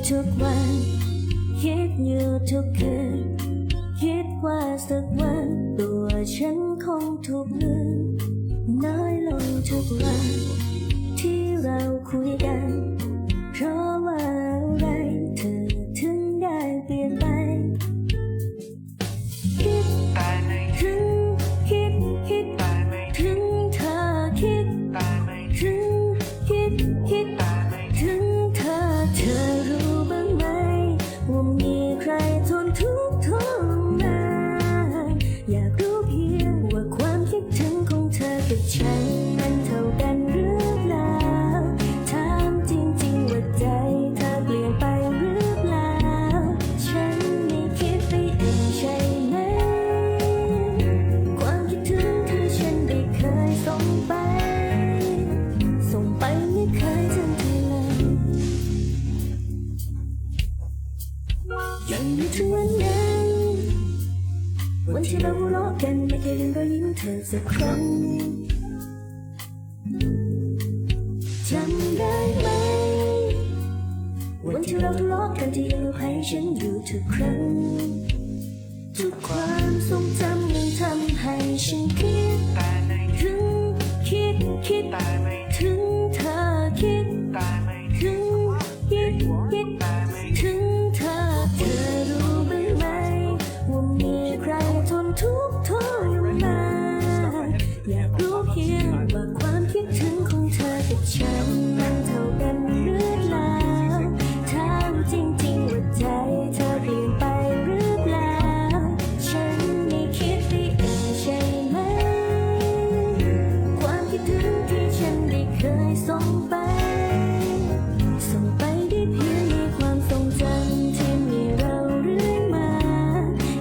ทุกวันคิดอยู่ทุกคืนคิดว่าสักวันตัวฉันคงถูกลืมน้อยลงทุกวันที่เราคุยกันเพราะว่าอะไรเธอถึงได้เปลี่ยนไปคิดถึงคิดถึงเธอคิดถึงคิดถึงเธอรู้บ้างไหมว่ามีใครทนทุกข์ทรมานอยากรู้เพียงว่าความคิดถึงของเธอกับฉันมันเท่ากันหรือเปล่าถามจริงๆว่าใจเธอเปลี่ยนไปหรือเปล่าฉันไม่คิดไปเองใช่ไหมความคิดถึงที่ฉันได้เคยส่งไปไม่เคยถึงเธอเลยยังนึกถึงวันนั้นวันที่เราหัวเราะกันไม่เคยลืมรอยยิ้มเธอสักครั้งจำได้ไหมวันที่เราทะเลาะกันที่ยังให้ฉันอยู่ทุกครั้งทุกความทรงจำยังทำให้ฉันคิดถึงถึงเธอคิดถึงถึงเธอรู้บ้างไหมว่ามีใครทนทุกข์ทรมานอยากรู้เพียงว่าความคิดถึงของเธอกับฉันมันเท่ากันหรือเปล่าถามจริงๆว่าใจเธอเปลี่ยนไปหรือเปล่าฉันไม่คิดไปเองใช่ไหมความคิดถึงที่ฉันได้เคยส่งไปได้เพียงในความทรงจำที่มีเราเรื่อยมา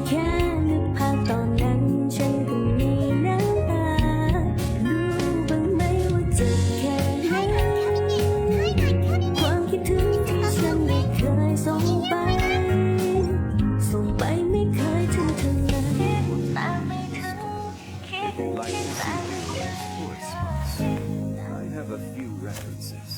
แค่นึกภาพตอนนั้นฉันก็มีน้ำตารู้บ้างไหมว่าเจ็บแค่ไหนความคิดถึงที่ฉันได้เคยส่งไปไม่เคยถึงเธอเลยแต่ไม่ถึงคิดแต่ไม่ถึง I have a few references.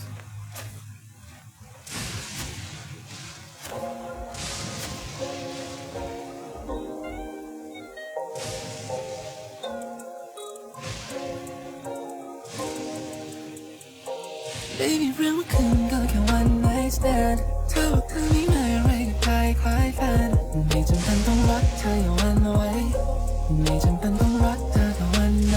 Baby เรื่องเมื่อคืนก็แค่ one night stand เธอบอกเธอไม่มาอะไรกับใครคล้ายแฟนไม่จำเป็นต้องรักเธออย่าหวั่นไหวไม่จำเป็นต้องรักเธอแค่วันไหน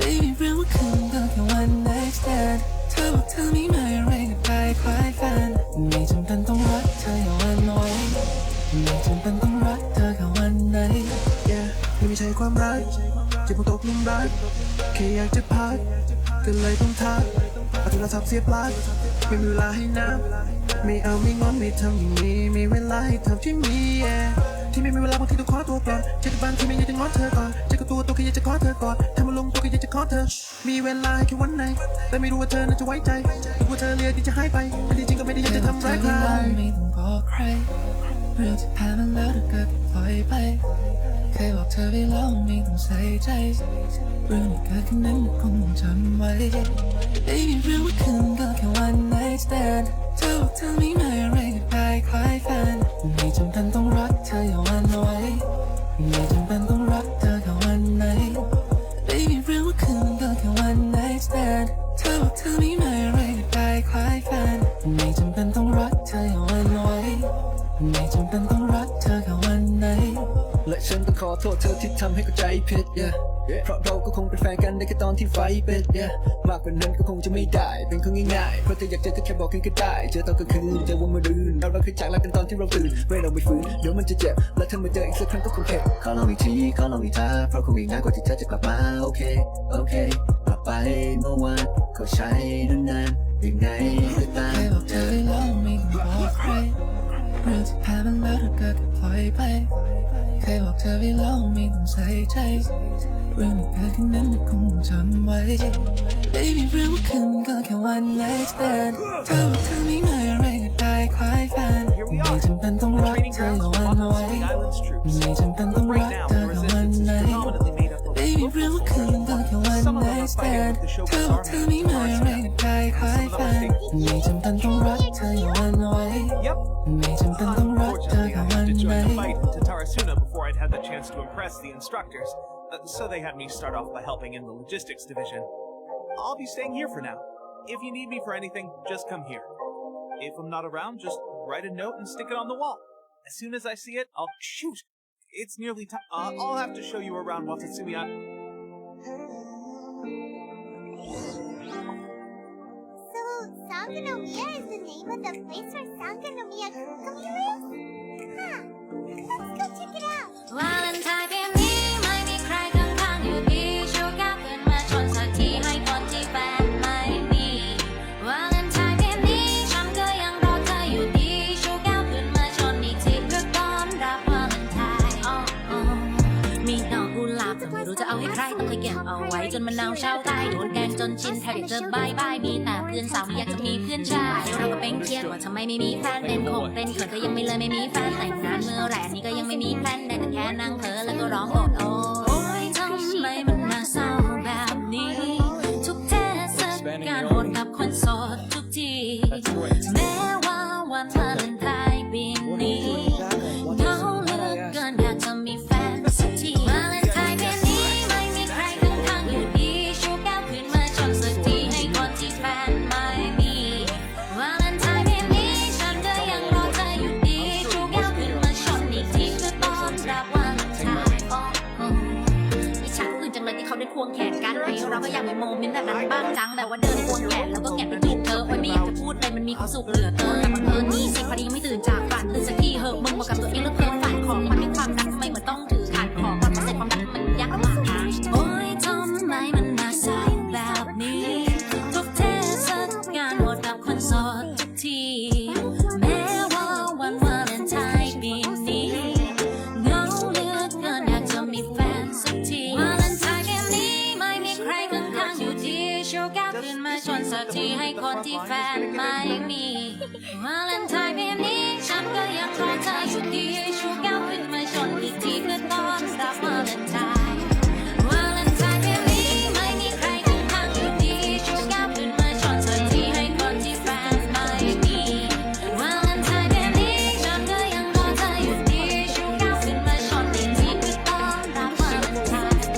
Baby เรื่องเมื่อคืนก็แค่ one night stand เธอบอกเธอไม่มาอะไรกับใครคล้ายแฟนไม่จำเป็นต้องรักเธออย่าหวั่นไหวไม่จำเป็นต้องรักเธอแค่วันไหน Yeah นี่ไม่ใช่ความรักจะคงตกหลุมรักแค่อยากจะพักก็เลยต้องทักเอาโทรศัพท์เสียบปลั๊กไม่มีเวลาให้นับไม่เอาไม่งอนไม่ทำอย่างนี้มีเวลาให้ทำที่มี yeah ที่ไม่มีเวลาบางทีต้องขอตัวก่อนเจ็บางทีไม่อยากจะง้อเธอก่อนเจ็บกับตัวแค่อยากจะขอเธอก่อนทำมาลงตัวแค่อยากจะขอเธอมีเวลาให้แค่วันไหนแต่ไม่รู้ว่าเธอน่าจะไว้ใจหรือว่าเธอเรียกที่จะหายไปแต่จริงก็ไม่ได้อยากจะทำร้ายใครไม่ต้องบอกใครเรื่องที่ผ่านมาแล้วถ้าเกิดปล่อยไปเคยบอกเธอไปแล้วไม่ต้องใส่ใจเรื่องที่เกิดขึ้นนั้นคงต้องจำไว้ Baby เรื่องเมื่อคืนก็แค่ one night stand เธอบอกเธอไม่มาอะไรกับใครคล้ายแฟนไม่จำเป็นต้องรักเธออย่าหวั่นไหวไม่จำเป็นต้องรักเธอแค่วันไหน Baby เรื่องเมื่อคืนก็แค่ one night stand เธอบอกเธอไม่มาอะไรกับใครคล้ายแฟนไม่จำเป็นต้องรักเธออย่าหวั่นไหวไม่จำเป็นต้องรักเธอแค่วันไหนและฉันต้องขอโทษเธอที่ทำให้เข้าใจผิด yeah. เพราะเราก็คงเป็นแฟนกันได้แค่ตอนที่ไฟเป็น yeah. มากกว่านั้นก็คงจะไม่ได้เป็นคนง่ายๆเพราะเธออยากเจอก็แค่บอกกันก็ได้เจอตอนกลางคืนเจอวันมะรืนเราเคยจากลากันตอนที่เราตื่นเมื่อเราไม่ฟื้นเดี๋ยวมันจะเจ็บและถ้ามาเจออีกสักครั้งก็คงเข็ดขอลองอีกทีขอลองอีกท่าเพราะคงอีกนานกว่าที่เธอจะกลับมาโอเคกลับไปเมื่อวานเขาใช้นานๆยังไงก็ตาม เคยบอกเธอไปแล้วไม่ต้องบอกใครเรื่องที่ผ่านมาแล้วถ้าเกิดปล่อยไปเคยบอกเธอไปแล้วไม่ต้องใส่ใจเรื่องที่เกิดขึ้นนั้นคงต้องจำไว้ Baby เรื่องเมื่อคืนก็แค่ one night stand เธอบอกเธอไม่มาอะไรกับใครคล้ายแฟนไม่จำเป็นต้องรักเธออย่าหวั่นไหวไม่จำเป็นต้องรักเธอแค่วันไหน Baby เรื่องเมื่อคืนก็แค่ one night stand เธอบอกเธอไม่มาอะไรกับใครคล้ายแฟนไม่จำเป็นต้องรักเธออย่าหวั่นไหว Yep. ไม่จำเป็นต้องรักเธอ Unfortunately, กับ I มัน had to ไหม join the fight to Tarasuna before I'd had the chance to impress the instructors, so they had me start off by helping in the logistics division. I'll be staying here for now. If you need me for anything, just come here. If I'm not around, just write a note and stick it on the wall. As soon as I see it, I'll shoot. It's nearly time. I'll have to show you around Watatsumi. So, Sanganomiya is the name of the place where Sanganomiya Kukumi lives? Huh. Let's go check it out. วาเลนไทน์ปีนี้ไม่มีใครข้างๆอยู่ดีชูก้าวขึ้นมาชนสักทีให้คนที่แฟนไม่มีวาเลนไทน์ปีนี้ฉันก็ยังรอเธออยู่ดีชูก้าวขึ้นมาชนอีกทีเพื่อต้อนรับวาเลนไทน์มีดอกกุหลาบแต่ไม่รู้จะเอาให้ใครต้องเคยเก็บเอาไว้จนมันเน่าเช่าตายโดนแกล้งจนชินแทบอยากจะบายบายมีแต่เพื่อนสาวไม่อยากจะมีเพื่อนชายเราก็เป็นเครียดว่าทำไมไม่มีแฟนเป็นคงเป็นเขินก็ยังไม่เลยไม่มีแฟนแต่งงานเมื่อไหร่นี่ก็ยังไม่มีแพลนได้แต่แค่นั่งเพ้อแล้วก็ร้องโอดโอยทำไมมันน่าเศร้าแบบนี้ทุกเทศกาลโหดกับคนโสดทุกทีแม้ว่าวันวาเลนไทน์ปีนี้เหงาเหลือเกินอยากจะมีแฟนสักทีวาเลนไทน์ปีนี้ไม่มีใครข้างๆอยู่ดีชูก้าวขึ้นมาชนสักทีให้คนที่แฟนไม่มีวาเลนไทน์ปีนี้ฉันก็ยังรอเธออยู่ดีชูก้าวขึ้นมาชนอีกทีเพื่อต้อนรับวาเลนไทน์อิจฉาคนอื่นจังเลยที่เขาได้ควงแขนกันไอ้เราก็อยากมีโมเมนต์แบบนั้นบ้างจังแบบว่าเดินควงแขนแล้วก็แกะไปจูบเธอโอ้ยไม่อยากจะพูดเลยมันมีความสุขเหลือเกินแต่บังเอิญนี่สิพอดียังไม่ตื่นจากฝันตื่นสักทีเหอะมึงบอกกับตัวเองแล้วเพิ่มฝันของมันเป็นความรักทำไมเหมือนต้องถือขันของก่อนมาเสร็จความรักมันยากลำบากนะโอ้ยทำไมมันน่าเศร้าแบบนี้ทุกเทศกาลโหดกับคนโสดทุกทีแม้ว่าวันวาเลนไทน์ปีนี้เหงาเหลือเกินอยากจะมีแฟนสักทีวาเลนไทน์ปีนี้ไม่มีใครข้างๆอยู่ดีชูก้าวขึ้นมาชนสักทีให้คนที่แฟนไม่มีวาเลนไทน์ปีนี้ฉันก็ยังรอเธออยู่ดีชูก้าวขึ้นมาชนอีกทีเพื่อต้อนรับวาเลนไทน์วาเลนไทน์ปีนี้ไม่มีใครข้างๆอยู่ดีชูก้าวขึ้นมาชนสักทีให้คนที่แฟนไม่มีวาเลนไทน์ปีนี้ฉันก็ยังรอเธออยู่ดีชูก้าวขึ้นมาชนอีกทีเพื่อต้อนรับวาเลนไทน์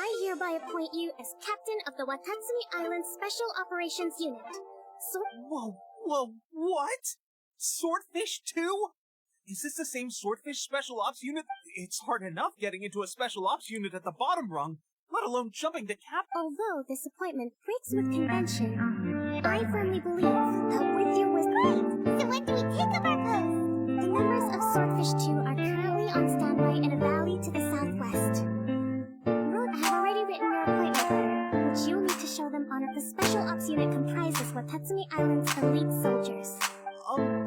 I hereby appoint you as captain of the Watatsumi Island Special Operations Unit. Whoa, what? Swordfish 2? Is this the same Swordfish Special Ops unit? It's hard enough getting into a Special Ops unit at the bottom rung, let alone jumping to cap. Although this appointment breaks with convention, I firmly believe that with your wisdom... So when do we take up our post? The members of Swordfish 2 are currently on standby in a valley to the southwest. I have already written your appointment letter, which you will need to show them on if the Special Ops Unit comprises Watatsumi Island's elite soldiers.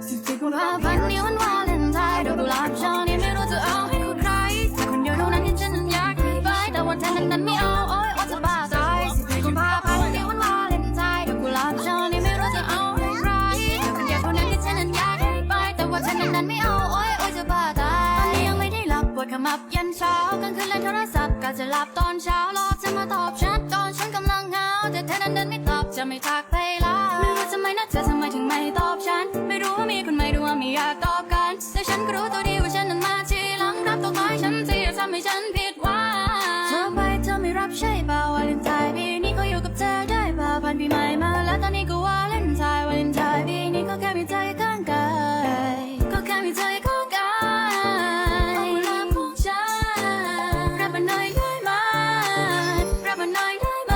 14 กุมภาพันธ์นี้วันวาเลนไทน์ดอกกุหลาบช่อนี้ไม่รู้จะเอาให้ใครแต่คนเดียวเท่านั้นที่ฉันนั้นอยากให้ไปแต่วันแทนนั้นไม่เอาโอ๊ยจะบ้าตาย14 กุมภาพันธ์นี้วันวาเลนไทน์ดอกกุหลาบช่อนี้ไม่รู้จะเอาให้ใครแต่คนเดียวเท่านั้นที่ฉันนั้นอยากให้ไปแต่วันแทนนั้นไม่เอาโอ๊ยจะบ้าตายตอนนี้ยังไม่ได้หลับปวดขมับยันเช้ากลางคืนเล่นโทรศัพท์กะจะหลับตอนเช้ารอจะมาตอบฉันตอนฉันกำลังเหงาแต่เธอนั้นเดินไม่ตอบจะไม่ทักไปละไม่รู้ทำไมนะเธอทำไมถึงไม่ตอบฉันไม่รู้ว่ามีคนไม่รู้ว่าไม่อยากตอบกันแต่ฉันก็รู้ตัวดีว่าฉันนั้นมาทีหลังรับตัวน้อยฉันที่จะทำให้ฉันผิดหวังเธอไปเธอไม่รับใช่เปล่าวาเลนไทน์ปีนี้ก็อยู่กับเธอได้ป่ะผ่านปีใหม่มาแล้วตอนนี้ก็วาเลนไทน์ปีนี้ก็แค่มีเธอข้างกายก็แค่มีเธอข้างกายเอาละพวกฉันรับมันหน่อยได้ไหมรับมันหน่อยได้ไหม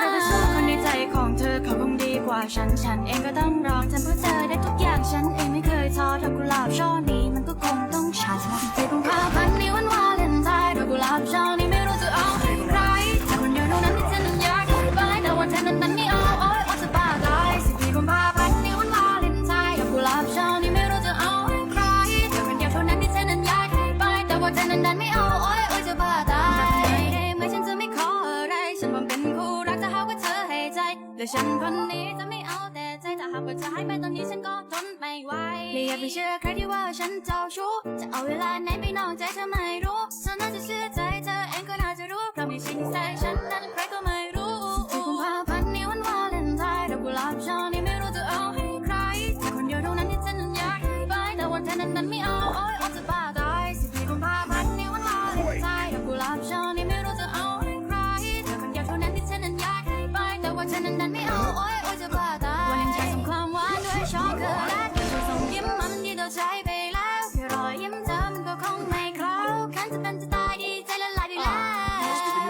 รับมันสักคนในใจของเธอเขาคงดีกว่าฉันเองก็ต้องรองทำเพื่อเธอได้ทุกอย่างฉันเองไม่เคยท้อดอกกุหลาบช่อนี้มันก็คงต้องฉัน14 กุมภาพันธ์นี้วันวาเลนไทน์ดอกกุหลาบช่อนี้ไม่รู้จะเอาให้ใครแต่คนเดียวเท่านั้นที่ฉันนั้นอยากให้ไปแต่วันแทนนั้นไม่เอาโอ๊ยจะบ้าตาย14 กุมภาพันธ์นี้วันวาเลนไทน์ดอกกุหลาบช่อนี้ไม่รู้จะเอาให้ใครแต่คนเดียวเท่านั้นที่ฉันนั้นอยากให้ไปแต่วันแทนนั้นไม่เอาโอ๊ยจะบ้าตายได้ไหมฉันจะไม่ขออะไรฉันว่าเป็นคู่รักจะหาว่าเธอให้ใจและฉันคนนี้จะไม่เอาแต่ใจ หากว่าจะให้ไปตอนนี้ฉันก็ทนไม่ไหวเลยอย่าไปเชื่อใครที่ว่าฉันเจ้าชู้จะเอาเวลาไหนไปนอกใจเธอไม่รู้ฉันน่าจะเชื่อใจเธอเองก็น่าจะรู้เพราะไม่ใช่นิสัยฉันนั้นใครก็ไม่รู้14 กุมภาพันธ์ในวันวาเลนไทน์ดอกกุหลาบช่อนี้ไม่รู้จะเอาให้ใครแค่คนเดียวเท่านั้นที่ฉันนั้นอยากให้ไปแต่วันเธอนั้นไม่เอาโอ๊ยจะบ้าตาย14 กุมภาพันธ์ในวันวาเลนไทน์ดอกกุหลาบช่อนี้ไม่รู้จะเอาให้ใครแค่คนเดียวเท่านั้นที่ฉันนั้นอยากให้ไปแต่วันเธอนั้นไม่เอาโอ๊ยจะบ้าตายวาเลนไทน์ส่งความหวานด้วยช็อกโกแลตเธอส่งยิ้มมันที่เธอใช้ไปแล้วแค่รอยยิ้มเธอมันก็คงไม่เคล้าคันจะเป็นจะตายดีใจละลายดีแล้ว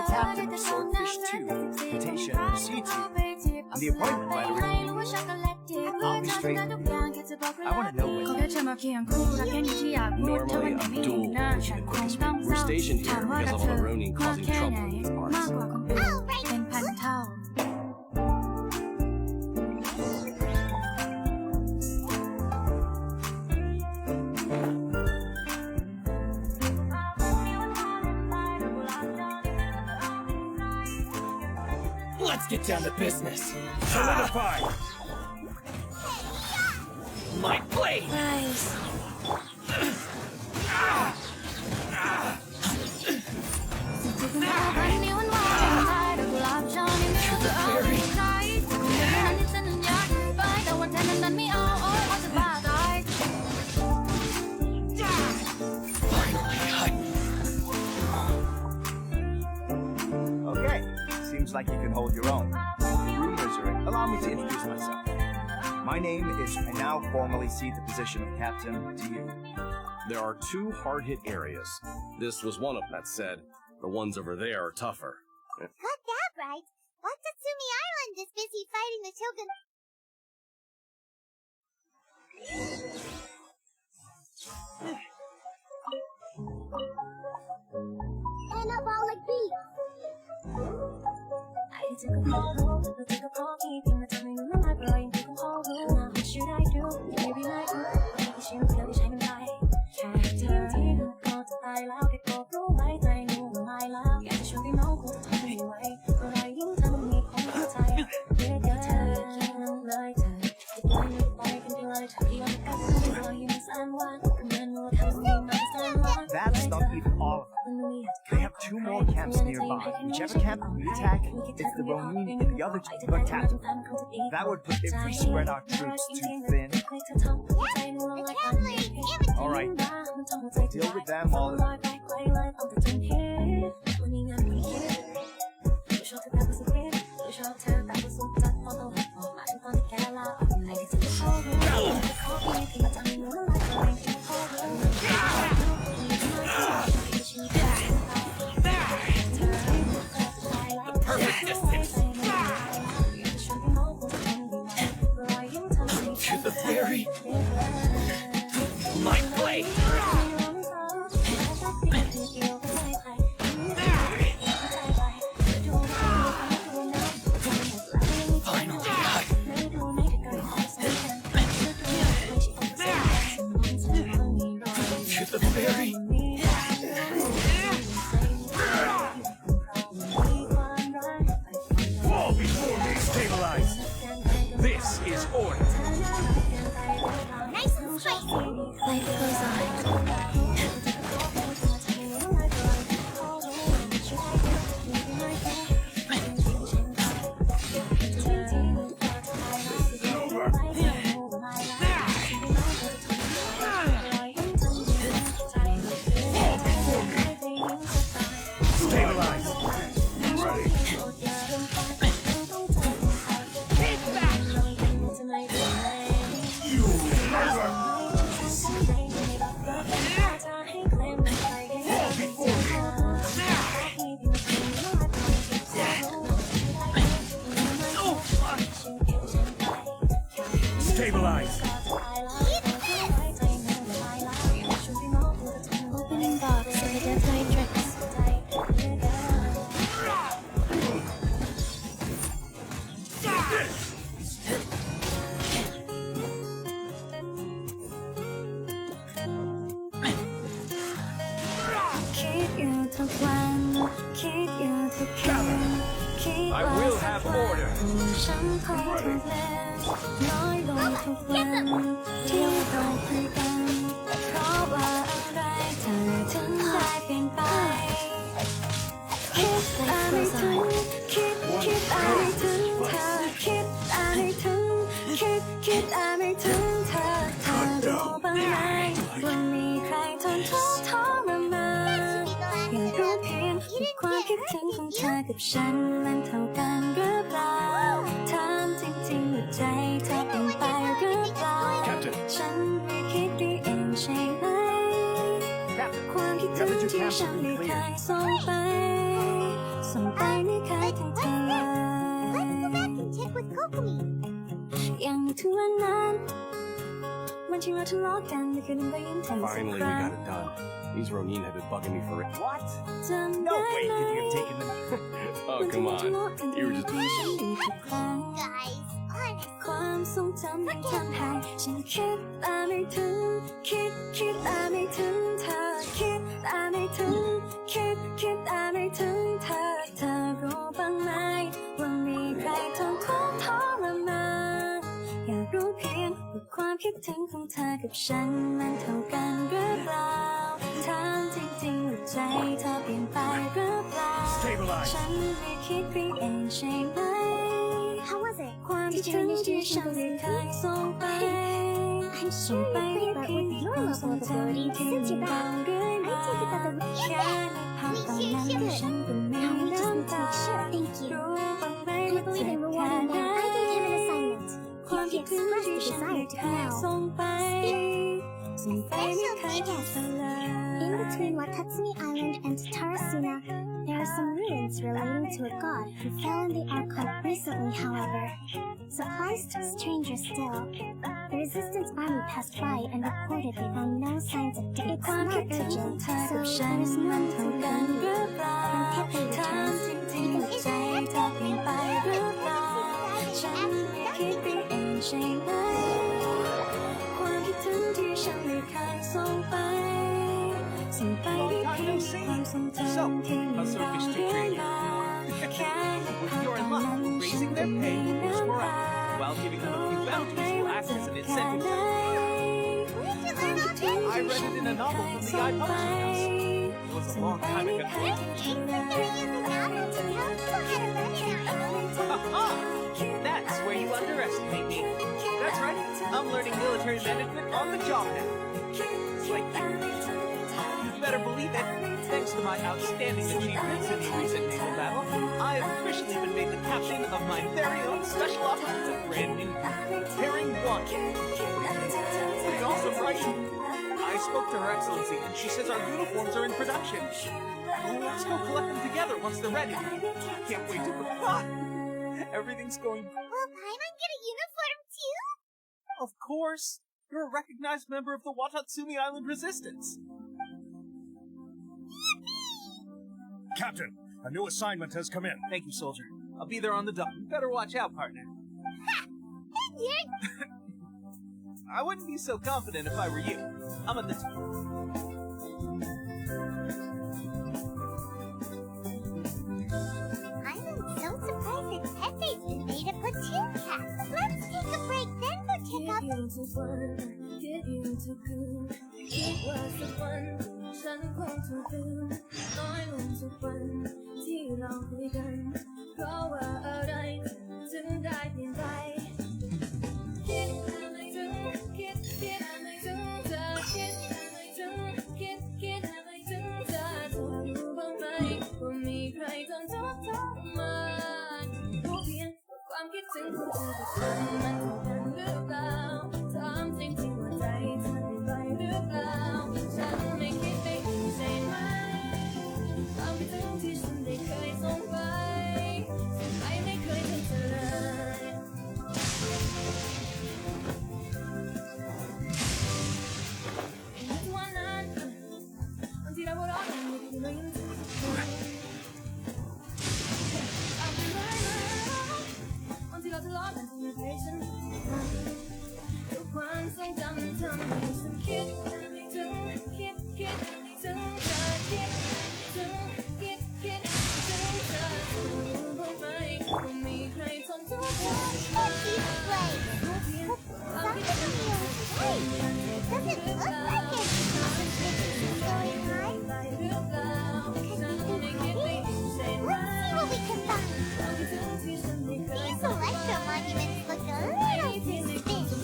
Captain of Swordfish 2, invitation received you. The appointment letter. I'll be straight. I want to know when. Normally, I'm dual mission equipment. We're stationed here because of a Ronin causing trouble in these parts. Oh, right. Let's get down to business. Solidify! My blade! Rise. Okay, seems like you can hold your own. Rumors are in. Allow me to introduce myself. My name is, I now formally cede the position of captain to you. There are two hard-hit areas. This was one of them. That said, the ones over there are tougher. Got that right. Why Tatsumi Island is busy fighting the Shogun. Anabolic beat. I took a photo, took a coffee, think the timing on my brain, took a whole room. Now what should I do? Maybe like you, maybe she will feel the shining light. Can't go to I love it, go through light, I know my love. Yeah, should be no good to me, right? But I you tell me, all the time. Yeah, can't light it. It's like a fire can be light. You want to cut me, so you understand what? And then we'll tell me, understand what? That's not even all of them. They have two more camps nearby. Whichever camp we attack, it's the Ronin and the other two are captured. That would put if we spread our troops too thin. The cavalry, Alright, deal with them all at once. Perfect distance! To the fairy! My blade! Finally, to the fairy! Fall before me, stabilize! This is order! nice and spicy. Life goes on. Stabilize! Ready! Stabilize! Opening box of the Death Knight tricks. Keep you to plan, keep you to care. I will have order. ฉันคงถูกเล่นน้อยลงทุกวันที่เราคุยกัน เพราะว่าอะไรเธอถึงได้เปลี่ยนไปคิดอะไรถึงคิดอะไรถึงเธอคิดอะไรถึงคิดอะไรถึงเธอรู้บ้างไหมว่ามีใครทนทุกข์ทรมานอยากรู้เพียงว่าความคิดถึงของเธอกับฉันมันเท่ากันหรือเปล่าถามจริงๆว่าใจเธอเปลี่ยนไปหรือเปล่าฉันไม่คิดไปเองใช่ไหมความคิดถึงที่ฉันไม่เคยส่งไปไม่เคยถึงเธอ Let's go back and check with Kokomi. ยังนึกถึงวันนั้นวันที่เราทะเลาะกันไม่เคยได้ยินเธอสัก Finally, ค we รั้ง got it done. These Ronin have been bugging me for it. What? จำ No ได้ way ไหม could you have taken them. Oh, come on. You were just. ฉันดีทุกครั้ง Guys, honestly. ความทรงจำยังทำให้ฉันคิดอะไรถึงคิดอะไรถึงเธอคิดอะไรถึงคิดอะไรถึงเธอรู้บ้างไหมว่ามีใครทนทุกข์ทรมานอยากรู้เพียงว่าความคิดถึงของเธอกับฉันมันเท่ากันหรือเปล่าถามจริงๆว่าใจเธอเปลี่ยนไปหรือเปล่า Stabilize. ฉันไม่คิดไปเองใช่ไหม How was it? ความคิด Did ถึ your งที่ initiation ฉัน go ไม่เคย smoothly? ส่งไป I'm sure you're pretty, but with your level of ability, since you're back, I take it that the แค่ในภาพตอนนั้นฉันก็ไม่ Now we just น้ำ need to ตา make sure. Thank you. รู้บ้างไหม I ว่า believe เจ็ in บ rewarding แค่ them. ไหน I gave him an assignment. ความ He คิดถึง expressed ที่ the ฉันไม่ desire to เคย now. ส่งไปส่งไปไม่เคยถึงเธอเลย In between Watatsumi Island and Tarasuna, there are some ruins relating to a god who fell in the archive recently, however. Surprised stranger still, the resistance army passed by and reported they found no signs of death. It's ความ not คิดถึง urgent, เธอ so กับฉัน there is มัน none เท่า to กันหรือ blame. เปล่า When Pepe ถาม returns, จริงๆว่าใจเธอเปลี่ยนไปหรือเปล่าฉันไม่คิดไปเองใช่ไหมความคิดถึงที่ฉันไม่เคยส่งไปเพียงความทรงจำที่มีเราเรื่อยมาแค่ในภาพ You're ต in อนนั้น luck, ฉัน raising ก็ their ไม่ pay will boost น้ำ morale, ตา while giving them a few bounties will act as an incentive. Where did you learn all this? I read it in a novel from the iPublicshing House. It was a long time ago. They're using novels to tell people how to run it. Aha! That's where you underestimate me. That's right, I'm learning military management on the job now. It's like that. You better believe it. Thanks to my outstanding achievements in the recent naval battle, I have officially been made the captain of my very own special ops. It's a brand new group, Pairing 1. Pretty awesome, right? I spoke to Her Excellency, and she says our uniforms are in production. Let's go collect them together once they're ready. Can't wait to put on. Everything's going. Will Paimon get a uniform too? Of course. You're a recognized member of the Watatsumi Island Resistance. Captain, a new assignment has come in. Thank you, soldier. I'll be there on the dock. You better watch out, partner. I wouldn't be so confident if I were you. I'm at the top. I'm so surprised that Pepe's been made a platoon cap. Let's take a break, then go check out the... คิดว่าสักวันฉันคงถูกลืมน้อยลงทุกวันที่เราคุยกันเพราะว่าอะไรถึงได้เปลี่ยนไปคิดอะไรถึงคิดอะไรถึงเธอคิดอะไรถึงคิดอะไรถึงเธอถูกรู้บ้างไหมว่ามีใครทนทุกข์ทรมานรู้เพียงว่าความคิดถึงของเธอกับฉันมันเท่ากันหรือเปล่าถามจริงๆว่าใจเธอเปลี่ยนไปหรือเปล่าฉันไม่คิดไปเองใช่ไหมความคิดถึงที่ฉันได้เคยส่งไปไม่เคยถึงเธอเลยในทุกวันนั้นบางทีเราหัวเราะกันไม่ได้ยินเสียงเอาไปเลยนะบางทีเราทะเลาะกันจนไม่เคยฉัน to a fancy place. But something on the other side doesn't look like it's going on. Could we do credit? Let's see what we can find. These electro monuments look a little suspicious.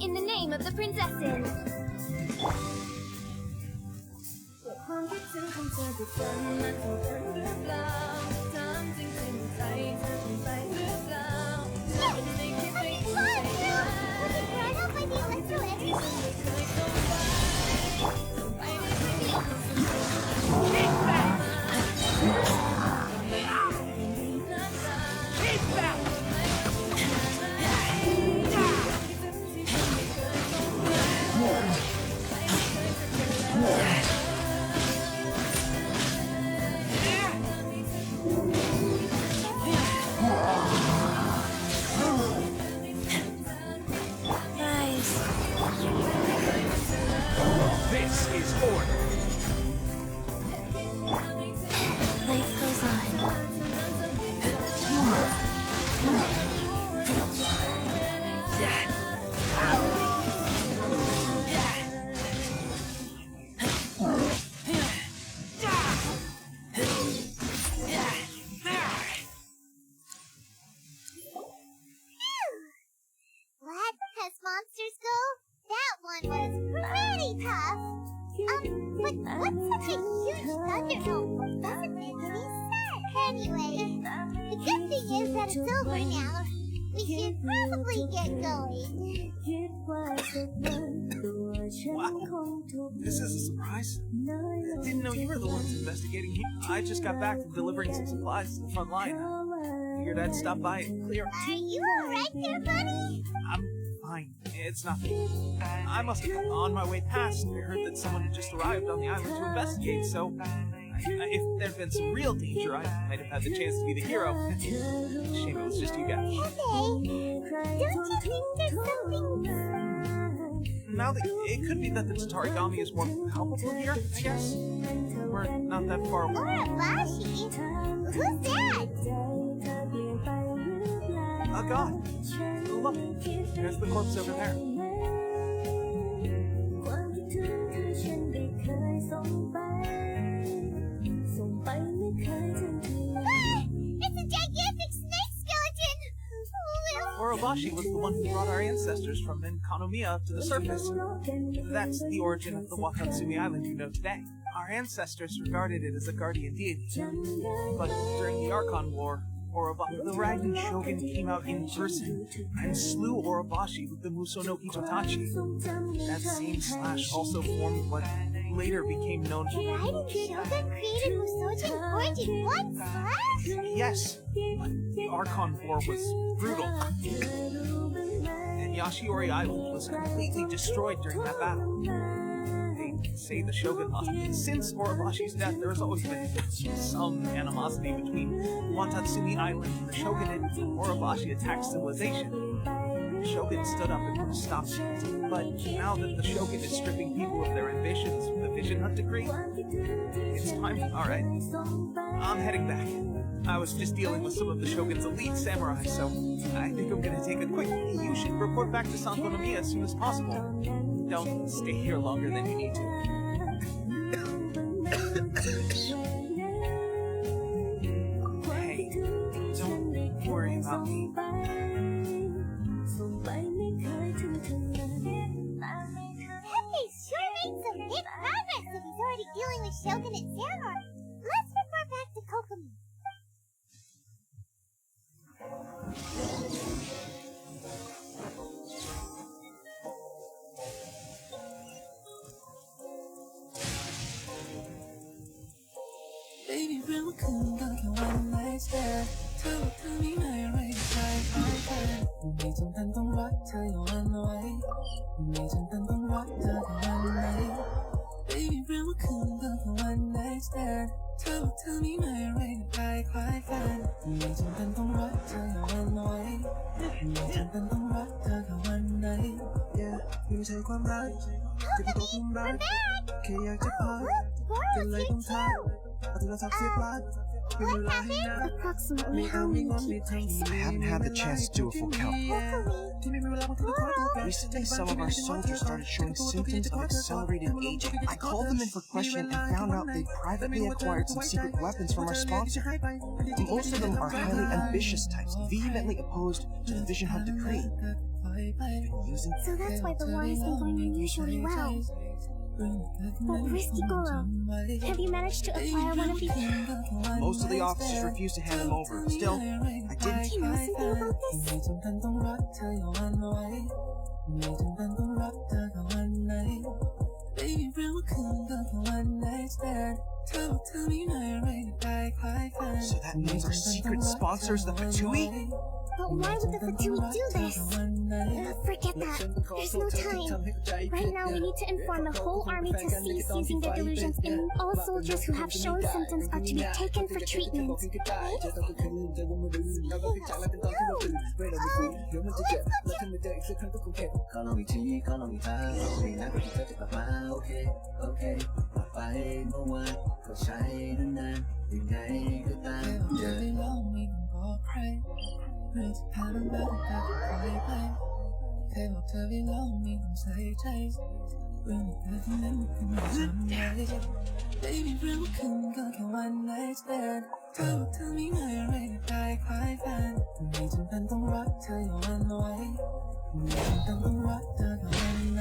In the name of the princesses. ความคิดถึงของเธอทุกวันมันถูกเธอหรือเปล่าถามจริงๆใจเธอเป็นใจหรือเปล่าไม่คิดไม่ถูกใจนะ Run off by the electro every ไม่เคยส่งไปส่งไปไม่เคยมีThis is order. Life goes on. What? As monsters go? That one was pretty tough. But what's such a huge thunderdome? Doesn't make any sense. Anyway, the good thing is that it's over now. We should probably get going. Wow. This is a surprise. I didn't know you were the ones investigating here. I just got back from delivering some supplies to the front line. Figured I'd stop by and clear. Are you alright there, buddy? I'm fine. It's nothing. I must have come on my way past. I heard that someone had just arrived on the island to investigate, so if there'd been some real danger, I might have had the chance to be the hero. Shame it was just you guys. Hey, don't you think there's something... Now that it could be that the Tatarigami is more palpable here, I guess. We're not that far away. Urabashi? Who's that? A god. Look, there's the corpse over there. It's a gigantic snake skeleton! Orobashi was the one who brought our ancestors from Enkanomiya to the surface. That's the origin of the Watatsumi Island you know today. Our ancestors regarded it as a guardian deity. But during the Archon War, the Ragnan Shogun came out in person and slew Orobashi with the Muso no Hitotachi. That same slash also formed what later became known as... The Ragnan Shogun created Musojin Forge in one slash? Yes, but the Archon War was brutal. And Yashiori Island was completely destroyed during that battle. They say the Shogun lost. Since Orobashi's death, there has always been some animosity between Watatsumi Island and the Shogunate and Orobashi attacked civilization. The Shogun stood up and put a stop to it. But now that the Shogun is stripping people of their ambitions with the Vision Hunt decree, it's time. Alright, I'm heading back. I was just dealing with some of the Shogun's elite samurai, so I think I'm gonna take a quick... You should report back to Sankonomiya as soon as possible. Don't stay here longer than you need to. Hey, don't worry about me. Pepe sure made some big progress if he's already dealing with Shogunate samurai. Let's report back to Kokomi. Baby, real cool, don't you one night stand? Tell me my right side, my friend. ไม่จำเป็นต้องรักเธออย่างวันไว้ไม่จำเป็นต้องรักเธออย่างวันไหน Baby เรื่องว่าคืนก็แค่ one night stand เธอบอกเธอมีไม่อะไรกับใครคล้ายแฟนไม่จำเป็นต้องรักเธอแค่วันไว้ไม่จำเป็นต้องรักเธอแค่วันไหน Yeah ไม่ใช่ความรักที่ตกหลุมรักแค่อยากจะพักก็เลยต้องทักเอาโทรศัพท์เสียบปลั๊กไม่มีเวลาให้นับ Approximately ไม่ how เอาไม่ many งอนไม่ keep ทำ places? I haven't had the chance to do a full count. Recently, some of our soldiers started showing symptoms of accelerated aging. I called them in for question and found out they privately acquired some secret weapons from our sponsor. Most of them are highly ambitious types, vehemently opposed to the Vision Hunt decree. Using So that's why the war has been going unusually well. But Risky Goro, have you managed to acquire one of these? most of the officers refuse to hand them over. Still, I did. Do you know something about this? ไม่จำเป็นต้องรักเธออย่าหวั่นไหวไม่จำเป็นต้องรักเธอแค่วันไหน Baby เรื่องว่าคืนก็แค่ one night stand เธอบอกเธอมีไม่อะไรกับใครคล้ายแฟน So that means our secret sponsor is the Fatui? But why would the Fatui do this? Forget that. There's no time. Right now, we need to inform the whole army to cease using their delusions, and all soldiers who have shown symptoms are to be taken for treatment. จะต้องคืนจะวนมาดูเราก็จากแล้วเป็นตอนที่เราตื่นเวลาไม่คุยเดี๋ยวมันจะเจ็บแล้วถ้าไม่เจออีกสักครั้งก็คงเข็ดขอลองอีกทีขอลองอีกครั้งไม่นานกว่าที่เธอจะกลับมาโอเคโอเคกลับไปเมื่อวานก็ใช้นานๆยังไงก็ตาม แค่บอกเธอได้ลองไม่ต้องบอกใครเรื่องที่ผ่านมาแล้วก็ปล่อยไปแค่บอกเธอได้ลองไม่ต้องใส่ใจเรื่องที่เกิดขึ้นนั้นมันไม่จำไว้ Baby เรื่องว่าคืนก็แค่ one night stand เธอบอกเธอมีไม่อะไรกับใครคล้ายแฟนไม่จำเป็นต้องรักเธออย่าหวั่นไหวไม่จำเป็นต้องรักเธอแค่วันไหน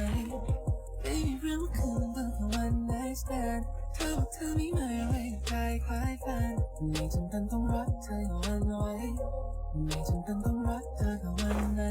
Baby เรื่องว่าคืนก็แค่ one night stand เธอบอกเธอมีไม่อะไรกับใครคล้ายแฟนไม่จำเป็นต้องรักเธออย่าหวั่นไหวไม่จำเป็นต้องรักเธอแค่วันไหน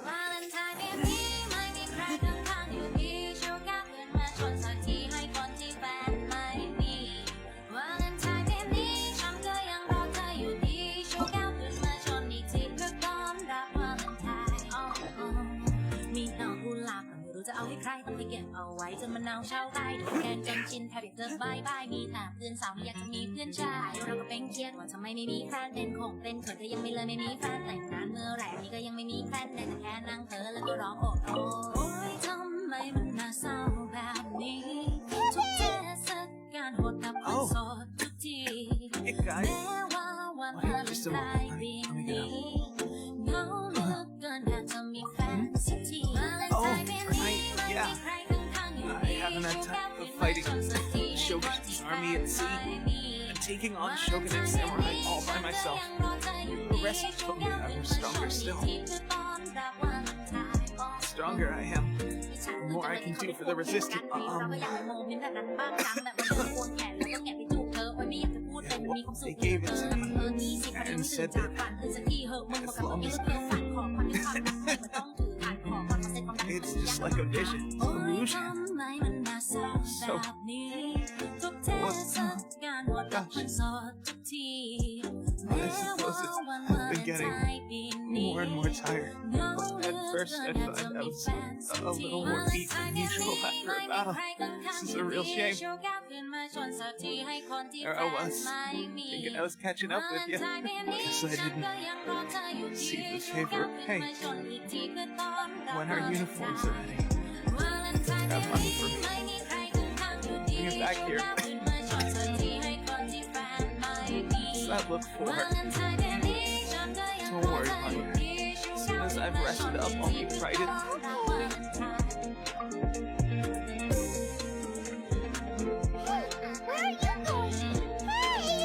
วาเลนไทน์ปีนี้ไม่มีใครข้างๆอยู่ดีชูก้าวขึ้นมาชนสักทีให้คนที่แฟนไม่มีวาเลนไทน์ปีนี้ฉันก็ยังรอเธออยู่ดีชูก้าวขึ้นมาชนอีกทีเพื่อต้อนรับวาเลนไทน์มีดอกกุหลาบแต่ไม่รู้จะเอาให้ใครต้องไปเก็บเอาไว้จนมันเน่าเช่าใต้ถูกแกงจนชินแทบอยากเจอบายบายมีแต่เพื่อนสาวไม่อยากจะมีเพื่อนชายเราก็เป็นเครียดว่าทำไมไม่มีแฟนเป็นคงเป็นเขินก็ยังไม่เลยไม่มีแฟนแต่งงานเมื่อไหร่นี่ก็ยังไม่มีแฟนแต่แค่นั่งเธอแล้วก็ร้องโอ้โอ้ยทำไมมันน่าเศร้าแบบนี้ทุกเทศกาลโหดกับคนโสดทุกที Hey แม้ guys, ว่าวันวาเลนไทน์ปีนี้เหงาเหลือเกินอยากจะมีแฟนสักทีวาเลนไทน์ปีนี้ไม่มีใครข้างๆอยู่ดี I haven't had time for fighting Shogun's army at sea and taking on Shogun and Samurai all by myself. The rest told me I was stronger still. The stronger I am, the more I can do for the resistance. They gave it to me and said that as long as it's just like a vision, illusion. So, what's I suppose I've been getting more and more tired. At first, I thought I was a little more weak than usual after a battle. This is a real shame. There I was, thinking I was catching up with you. Guess I didn't see the favor of pay. When our uniforms are ready, have money for me. Bring it back here. Does that look for her? Don't worry, honey. As soon as I've rested up, I'll be righted. Where are you going? Hurry!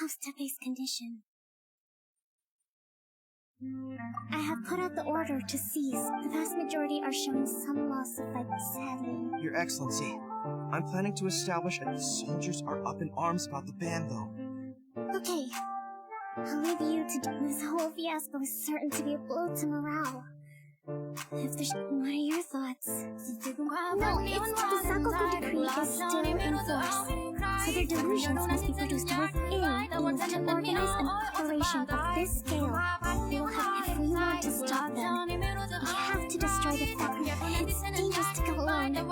How's Tepe's condition? I have put out the order to cease. The vast majority are showing some loss of life, sadly. Your Excellency, I'm planning to establish the soldiers are up in arms about the ban, though. Okay, I'll leave you to do this whole fiasco is certain to be a blow to morale. If there's... What are your thoughts? No, it's the Sakoku decree is still in force. So their delusions must be produced within means to organize an operation of this scale. They will have every word to stop them. We have to destroy the factory. It's dangerous to go alone. Your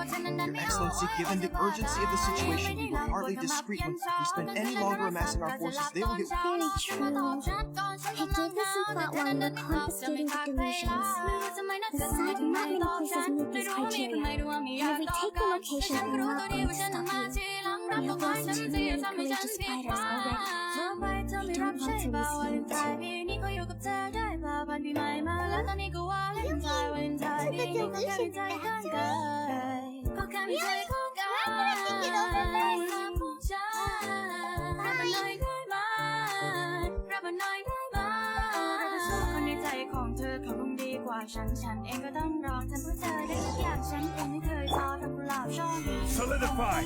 Excellency, given the urgency of the situation, we were hardly discreet when we spend any longer amassing our forces. They will get... Very true. I gave this in thought while we were confiscating the delusions. Besides, not many places meet these criteria. And if we take the location, we're not going to stop you. We have lost too many courageous fighters already. We don't want to lose you too. Solidify!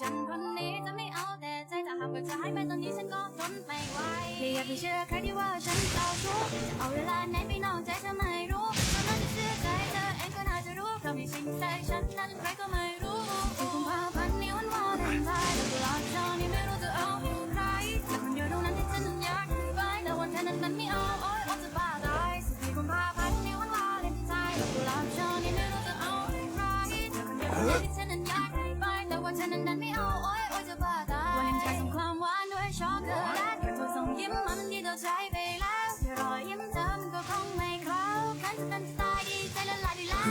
ฉันคนนี้จะไม่เอาแต่ใจถ้าหากว่าจะให้ไปตอนนี้ฉันก็ทนไม่ไหวอย่าไปเชื่อใครที่ว่าฉันเจ้าชู้จะเอาเวลาไหนไปนอกใจเธอไม่รู้ตอนนั้นจะเชื่อใจเธอเองก็น่าจะรู้เพราะมีสิ่งใส่ฉันนั้นใครก็ไม่รู้ที่กุมภาพันธ์นี้วันวาเลนไทน์แต่กุหลาบเจ้านี่ไม่รู้จะเอาให้ใครแต่คนเดียวเท่านั้นที่ฉันนั้นอยากไปแต่วันเธอนั้นไม่เอาโอ๊ยจะบ้าตายที่กุมภาพันธ์นี้วันวาเลนไทน์แต่กุหลาบเจ้านี่ไม่รู้จะเอาให้ใครแต่คนเดียวเท่านั้นที่ฉันนั้นอยากไปแต่วันเธอนั้นไม่เอาโอ๊ยจะบ้าตายวันใจส่งความหวานด้วยช็อกโกแลตกระทู้ส่งยิ้มมันที่เธอใช้ไปแล้วแต่รอยยิ้มเธอมันก็คงไม่เข้าคันจะเป็นจะตายดีใจละลายดีแล้ว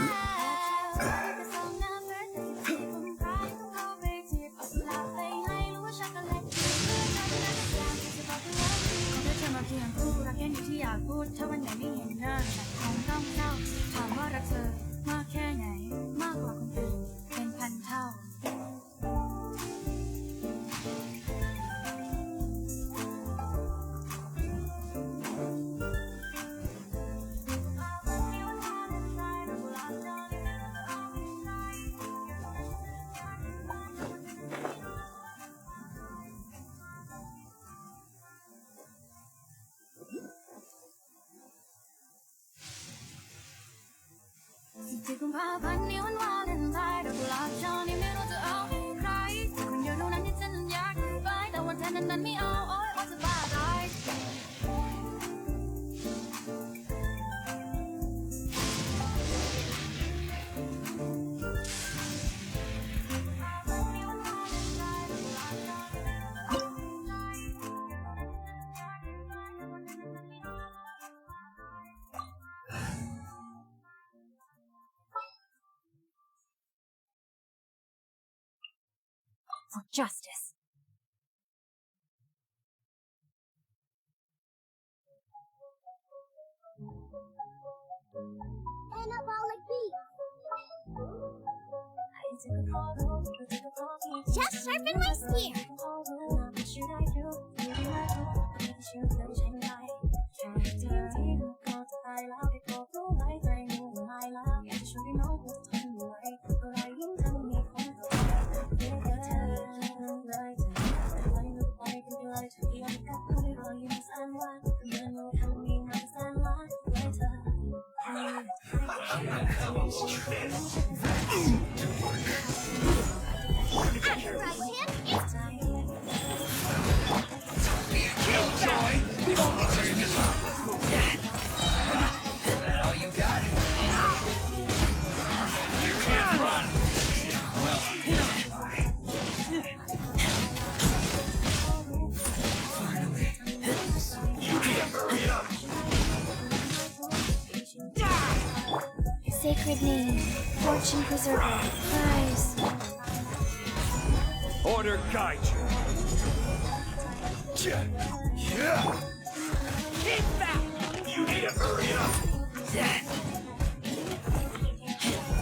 แต่ส่งหน้าเพื่อนแต่ที่ผมใครต้องเข้าไปจีบเอากุหลาบไปให้รู้ว่าช็อกโกแลตคือเพื่อนฉันนั้นก็อยากจะบอกเธอแล้วขอเธอจะมาเพียงคู่รักแค่นี้ที่อยากพูดถ้าวันไหนไม่เห็นหน้าฉันคงต้องเศร้าถามว่ารักเธอมากแค่ไหนมากกว่าคนอื่นเป็นพันเท่าที่กุมภาพันธ์นี้วันวาเลนไทน์ดอกกุหลาบเจ้านี่ไม่รู้จะเอาให้ใครแต่คนเดียวเท่านั้นที่ฉันนั้นอยากไปแต่วันเธอนั้นไม่เอาโอ๊ยจะบ้าตายFor justice. Anabolic beat. Just sharpen my spear. Fortune Preserver. Nice. Order guide you. You need to hurry up.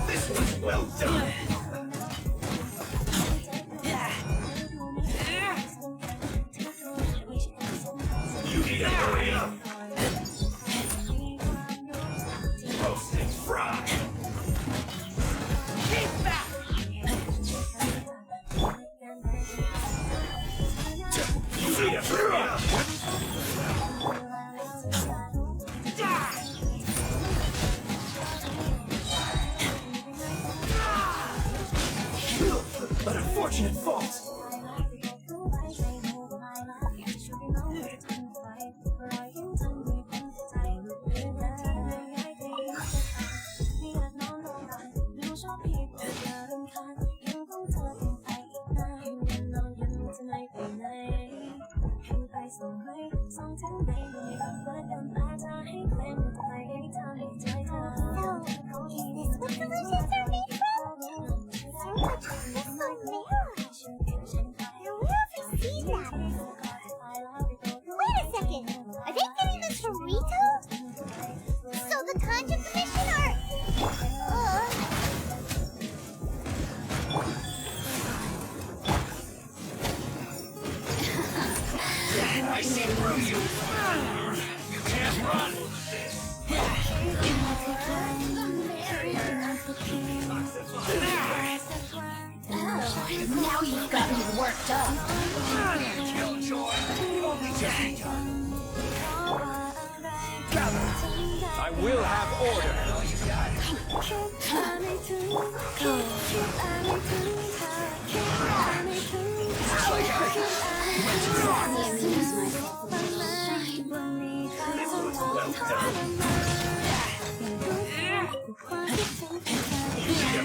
This was well done. You need to hurry up. Roasted fried. You need to hurry up. But unfortunate fault. Wait a second! Are they getting this from Rito? So the Conjure Commission are... I see through you. You can't run. Now you've got me worked up. Killjoy. Gather. I will have order.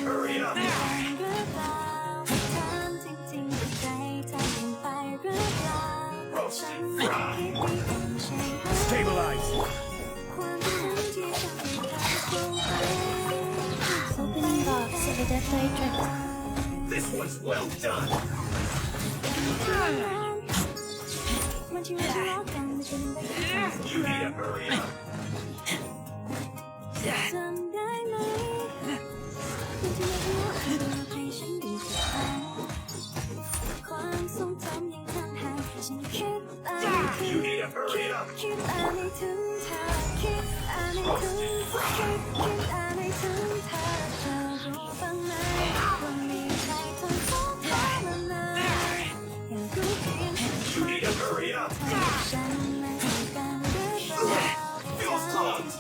Hurry up. Stabilize. Opening box of a Death Matrix. This was well done. You need to hurry up. You need to hurry up. You need to hurry up. Feels clogged.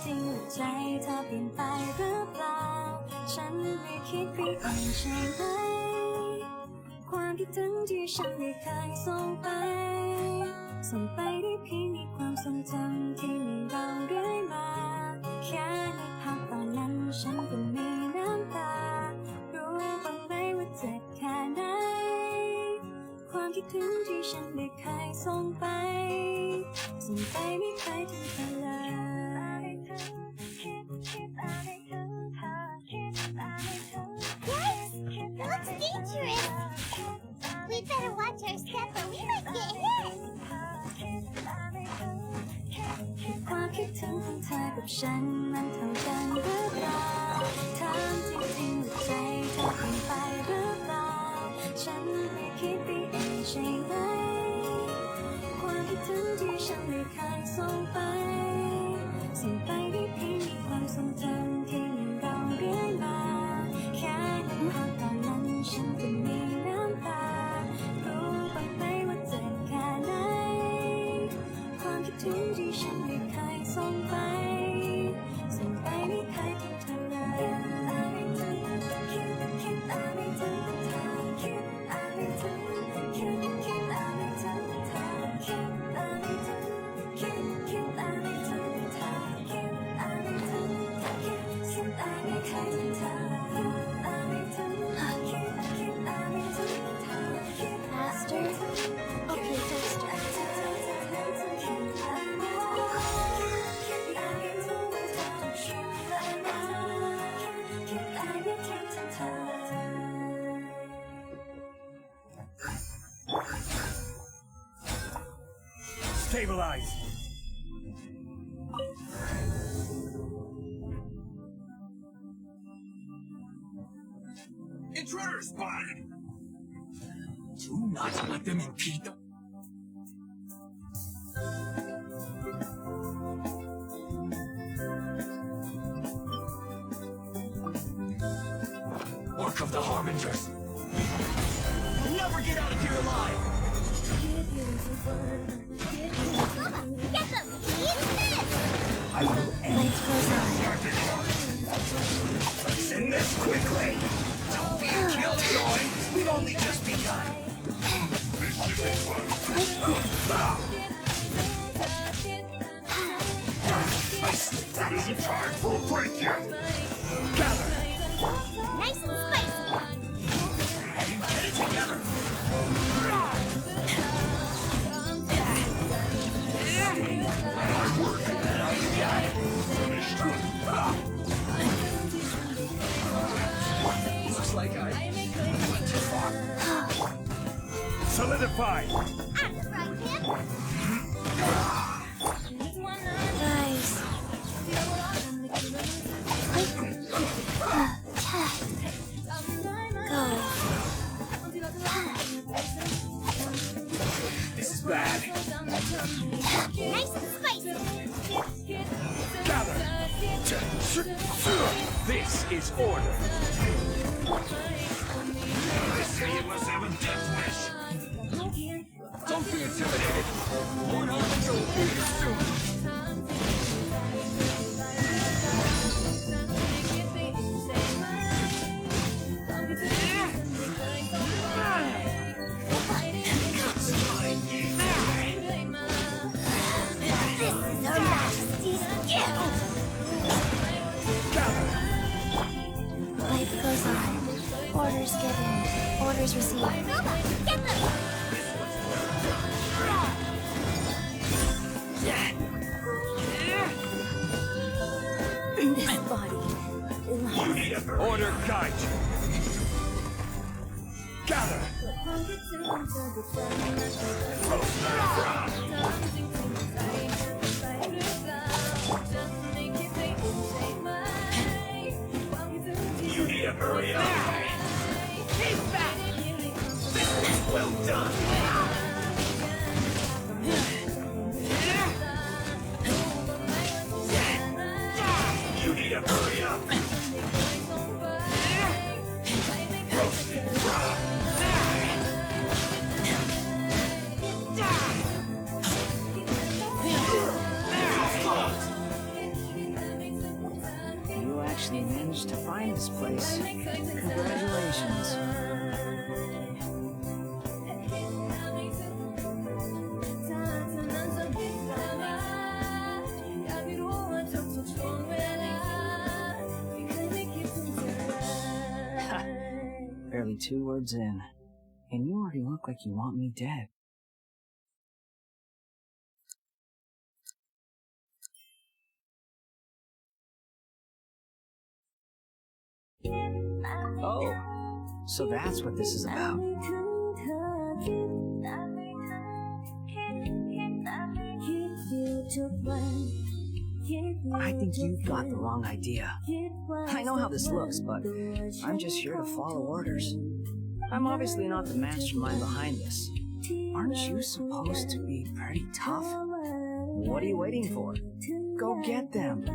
ความคิดถึงที่ฉันไม่เคยส่งไปได้เพียงในความทรงจำที่มีเราเรื่อยมาแค่ในภาพตอนนั้นฉันก็มีน้ำตารู้บ้างไหมว่าเจ็บแค่ไหนความคิดถึงที่ฉันไม่เคยส่งไปไม่เคยถึงเธอเลย Yikes! It looks dangerous! We better watch our step or we might get hit! ความคิดถึงของเธอกับฉันมันเท่ากันหรือเปล่าถามจริงๆว่าใจเธอเปลี่ยนไปหรือเปล่าฉันไม่คิดไปเองใช่ไหมความคิดถึงที่ฉันไม่เคยส่งไปได้เพียงในความทรงจำที่มีเราเรื่อยมาแค่ในภาพตอนนั้นฉันก็มีน้ำตารู้บ้างไหมว่าเจ็บแค่ไหนความคิดถึงที่ฉันไม่เคยส่งไปไม่เคยทิ้งเธอเลย Stabilize! Intruder spotted! Do not let them impede the... Work of the Harbingers! Never get out of here alive! Get them! Eat this! I will end Life goes on. Let's end this quickly! Don't be a killjoy! We've only just begun! That is a charge will break you! Gather! Nice and spicy. Get it together! My work, and then I got it! Looks like I went too far. Solidify! I'm the front hip. Nice. Go. This is bad. Nice and spicy. Gather! This is order. I say you must have a death wish. Don't be intimidated. Lord Harbinger will be here soon. Her Majesty's gift. Life goes on. Orders given. Orders received. Get them! This body. Order guide. Gather. You need to hurry up. He's back. This is well done. You need to hurry up. Roasted raw. You actually managed to find this place. Congratulations. Barely 2 words in, and you already look like you want me dead. Oh, so that's what this is about. I think you've got the wrong idea. I know how this looks, but I'm just here to follow orders. I'm obviously not the mastermind behind this. Aren't you supposed to be pretty tough? What are you waiting for? Go get them.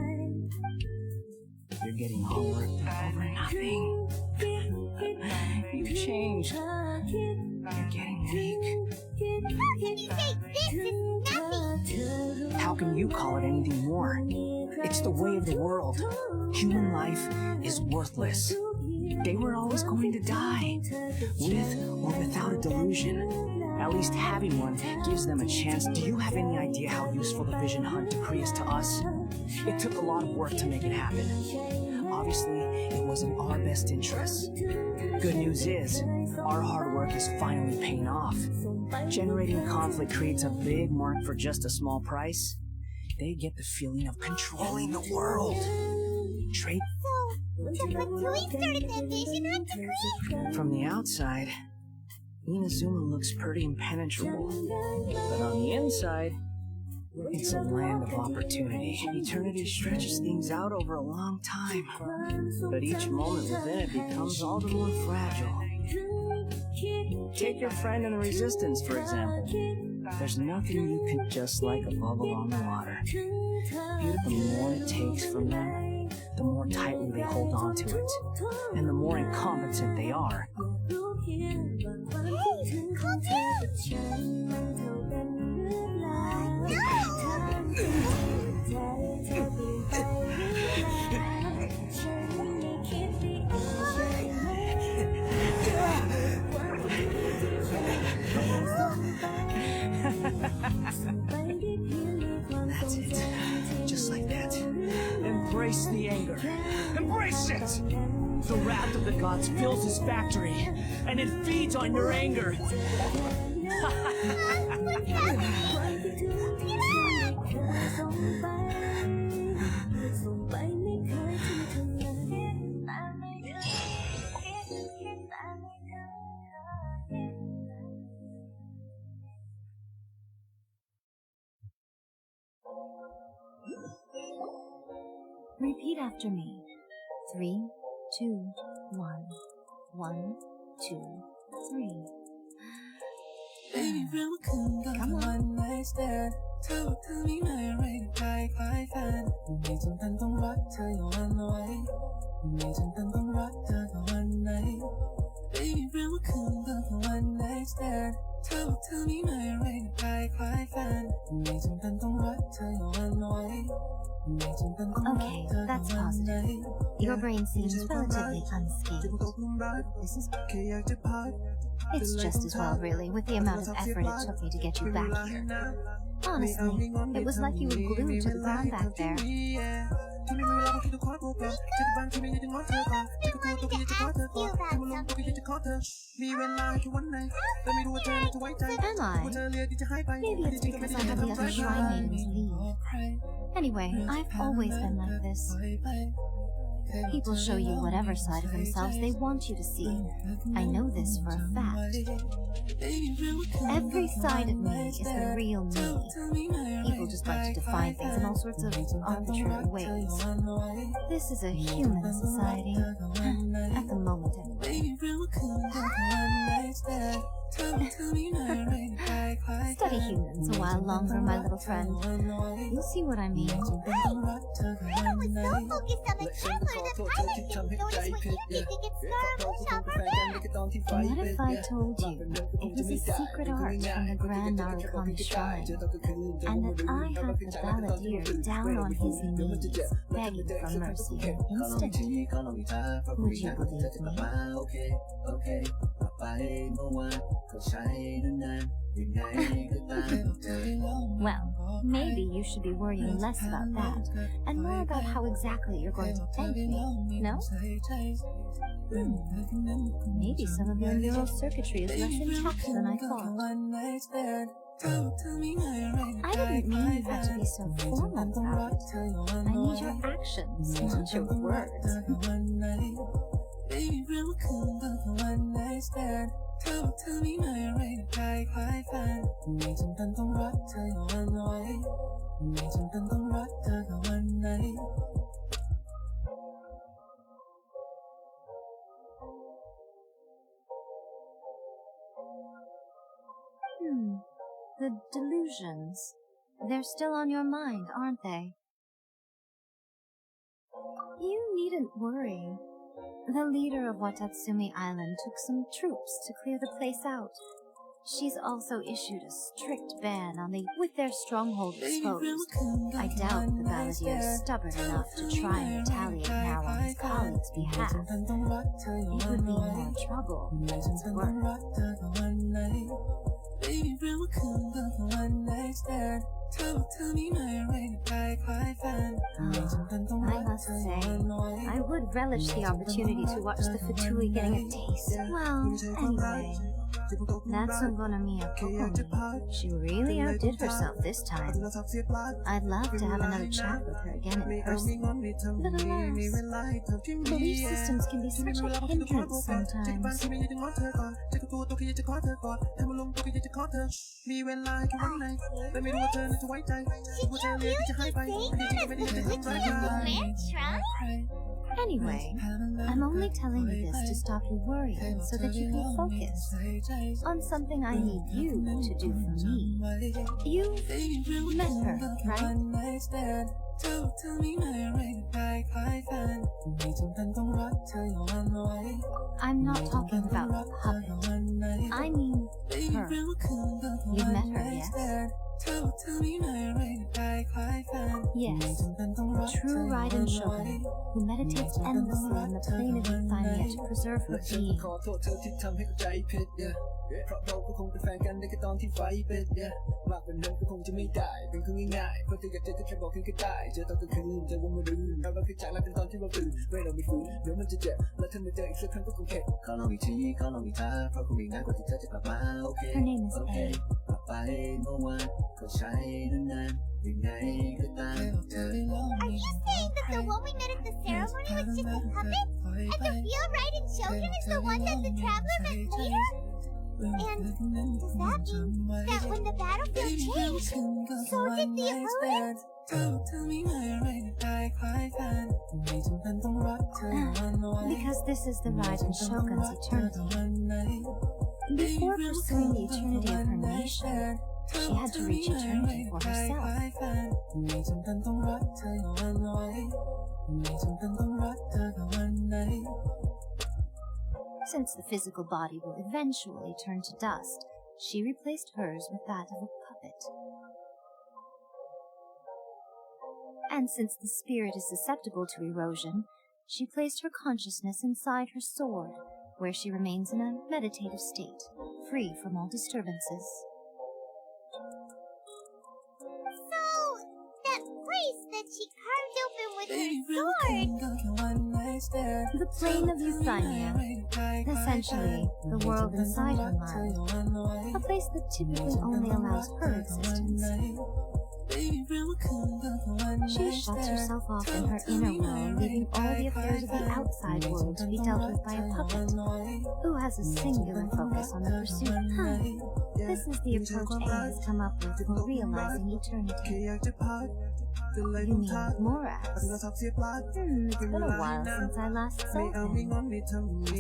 You're getting all worked up over nothing. You've changed. You're getting weak. How can you say this is nothing? How can you call it anything more? It's the way of the world. Human life is worthless. They were always going to die, with or without a delusion. At least having one gives them a chance. Do you have any idea how useful the Vision Hunt decree is to us? It took a lot of work to make it happen. Obviously, it was in our best interests. Good news is, our hard work is finally paying off. Generating conflict creates a big mark for just a small price. They get the feeling of controlling the world. Trade. So, Takatui started the Vision Hunt decree? From the outside, Inazuma looks pretty impenetrable. But on the inside, It's a land of opportunity. Eternity stretches things out over a long time. But each moment within it becomes all the more fragile. Take your friend in the Resistance, for example. There's nothing you can just like a bubble on the water. The more it takes from them, the more tightly they hold on to it. And the more incompetent they are. That's it. Just like that. Embrace the anger. Embrace it! The wrath of the gods fills his factory, and it feeds on your anger. Repeat after me. 3, 2, 1. 1, 2, 3. Baby, real cool, got one night stand. Tell me my right, I find. ไม่จำเป็นต้องรักเธออย่าหวั่นไหวไม่จำเป็นต้องรักเธออย่าหวั่นไหว Baby, real cool, got one night stand. Tell me my right, I find. ไม่จำเป็นต้องรักเธออย่าหวั่นไหว Okay, that's positive. Your brain seems relatively unscathed. This is... It's just as well, really, with the amount of effort it took me to get you back here. Honestly, it was like you were glued to the ground back there. Am I? Maybe it's because I have the other shrine names leave. Anyway, I've always been like this. People show you whatever side of themselves they want you to see. I know this for a fact. Every side of me is the real me. People just like to define things in all sorts of arbitrary ways. This is a human society. At the moment, Study humans a while longer, my little friend. You'll see what I mean. I was so focused on the Templar the pilot didn't notice what you think it's Scarbush over there. What if I told you it was a secret art from the Grand Narukami Shrine, and that I had the balladeer down on his knees, begging for mercy instantly? Would you believe me? Well, maybe you should be worrying less about that, and more about how exactly you're going to thank me, no? Maybe some of your neural circuitry is less intact than I thought. I didn't mean you had to be so formal about it. I need your actions, not your words. Baby, real cool, but one night stand. Tell me my right, I find. ไม่จำเป็นต้องรักเธออย่าหวั่นไหวไม่จำเป็นต้องรักเธอกับวันไหน The delusions. They're still on your mind, aren't they? You needn't worry. The leader of Watatsumi Island took some troops to clear the place out. She's also issued a strict ban on the with their stronghold exposed. I doubt the Balladier's stubborn enough to try and retaliate now on his colleagues' behalf. It would be more trouble than it's worth. Baby, real cool, but one night stand. Tell me my right, I find. I must say, I would relish the opportunity to watch the Fatui getting a taste. Well, anyway, that's Ngonomiya Kokomi. She really outdid herself this time. I'd love to have another chat with her again in person. But alas, belief systems can be such a hindrance sometimes. really be saying that as the witchy of the Grand Shrine? Anyway, I'm only telling you this to stop you worrying so that you can focus on something I need you to do for me. You've met her, right? I'm not talking about the puppet. I mean her. You've met her, yes? Yes, true Raiden Shogun, who meditates endlessly on the plane of Euthymia to preserve her ฉัน being. ขอโทษเธอที่ทำให้เข้าใจผิด เพราะเราก็คงเป็นแฟนกันในแค่ตอนที่ไฟเป็น มากกว่านั้นก็คงจะไม่ได้เป็นคนง่ายๆเพราะเธออยากเจอก็แค่บอกกันก็ได้เจอตอนกลางคืนเจอวันมะรืนเราเคยจากลาเป็นตอนที่เราตื่นเมื่อเราไม่ฟื้นเดี๋ยวมันจะเจ็บแล้วถ้าไม่เจออีกสักครั้งก็คงเข็ดขอลองอีกทีขอลองอีกทางเพราะคงอีกนานกว่าที่เธอจะกลับมาโอเค Her name is โอเค A. กลับไปเมื่อวานก็ใช้นานๆยังไงก็ตามเธอ Are you saying that the one we met at the ceremony was just a puppet? And the real Raiden Shogun is the one that the Traveler met later? And does that mean that when the battlefield changed, so did the opponent? Because this is the Raiden Shogun's eternity. Before pursuing the eternity of her nation, she had to reach eternity for herself. Since the physical body will eventually turn to dust, she replaced hers with that of a puppet. And since the spirit is susceptible to erosion, she placed her consciousness inside her sword, where she remains in a meditative state, free from all disturbances. So, that place that she carved open with her sword... The plane of Euthymia, essentially the world inside her mind, a place that typically only allows her existence. She shuts herself off in her inner world, leaving all the affairs of the outside world to be dealt with by a puppet, who has a singular focus on the pursuit. This is the approach A has come up with for realizing eternity. You mean Morax? It's been a while since I last saw him. A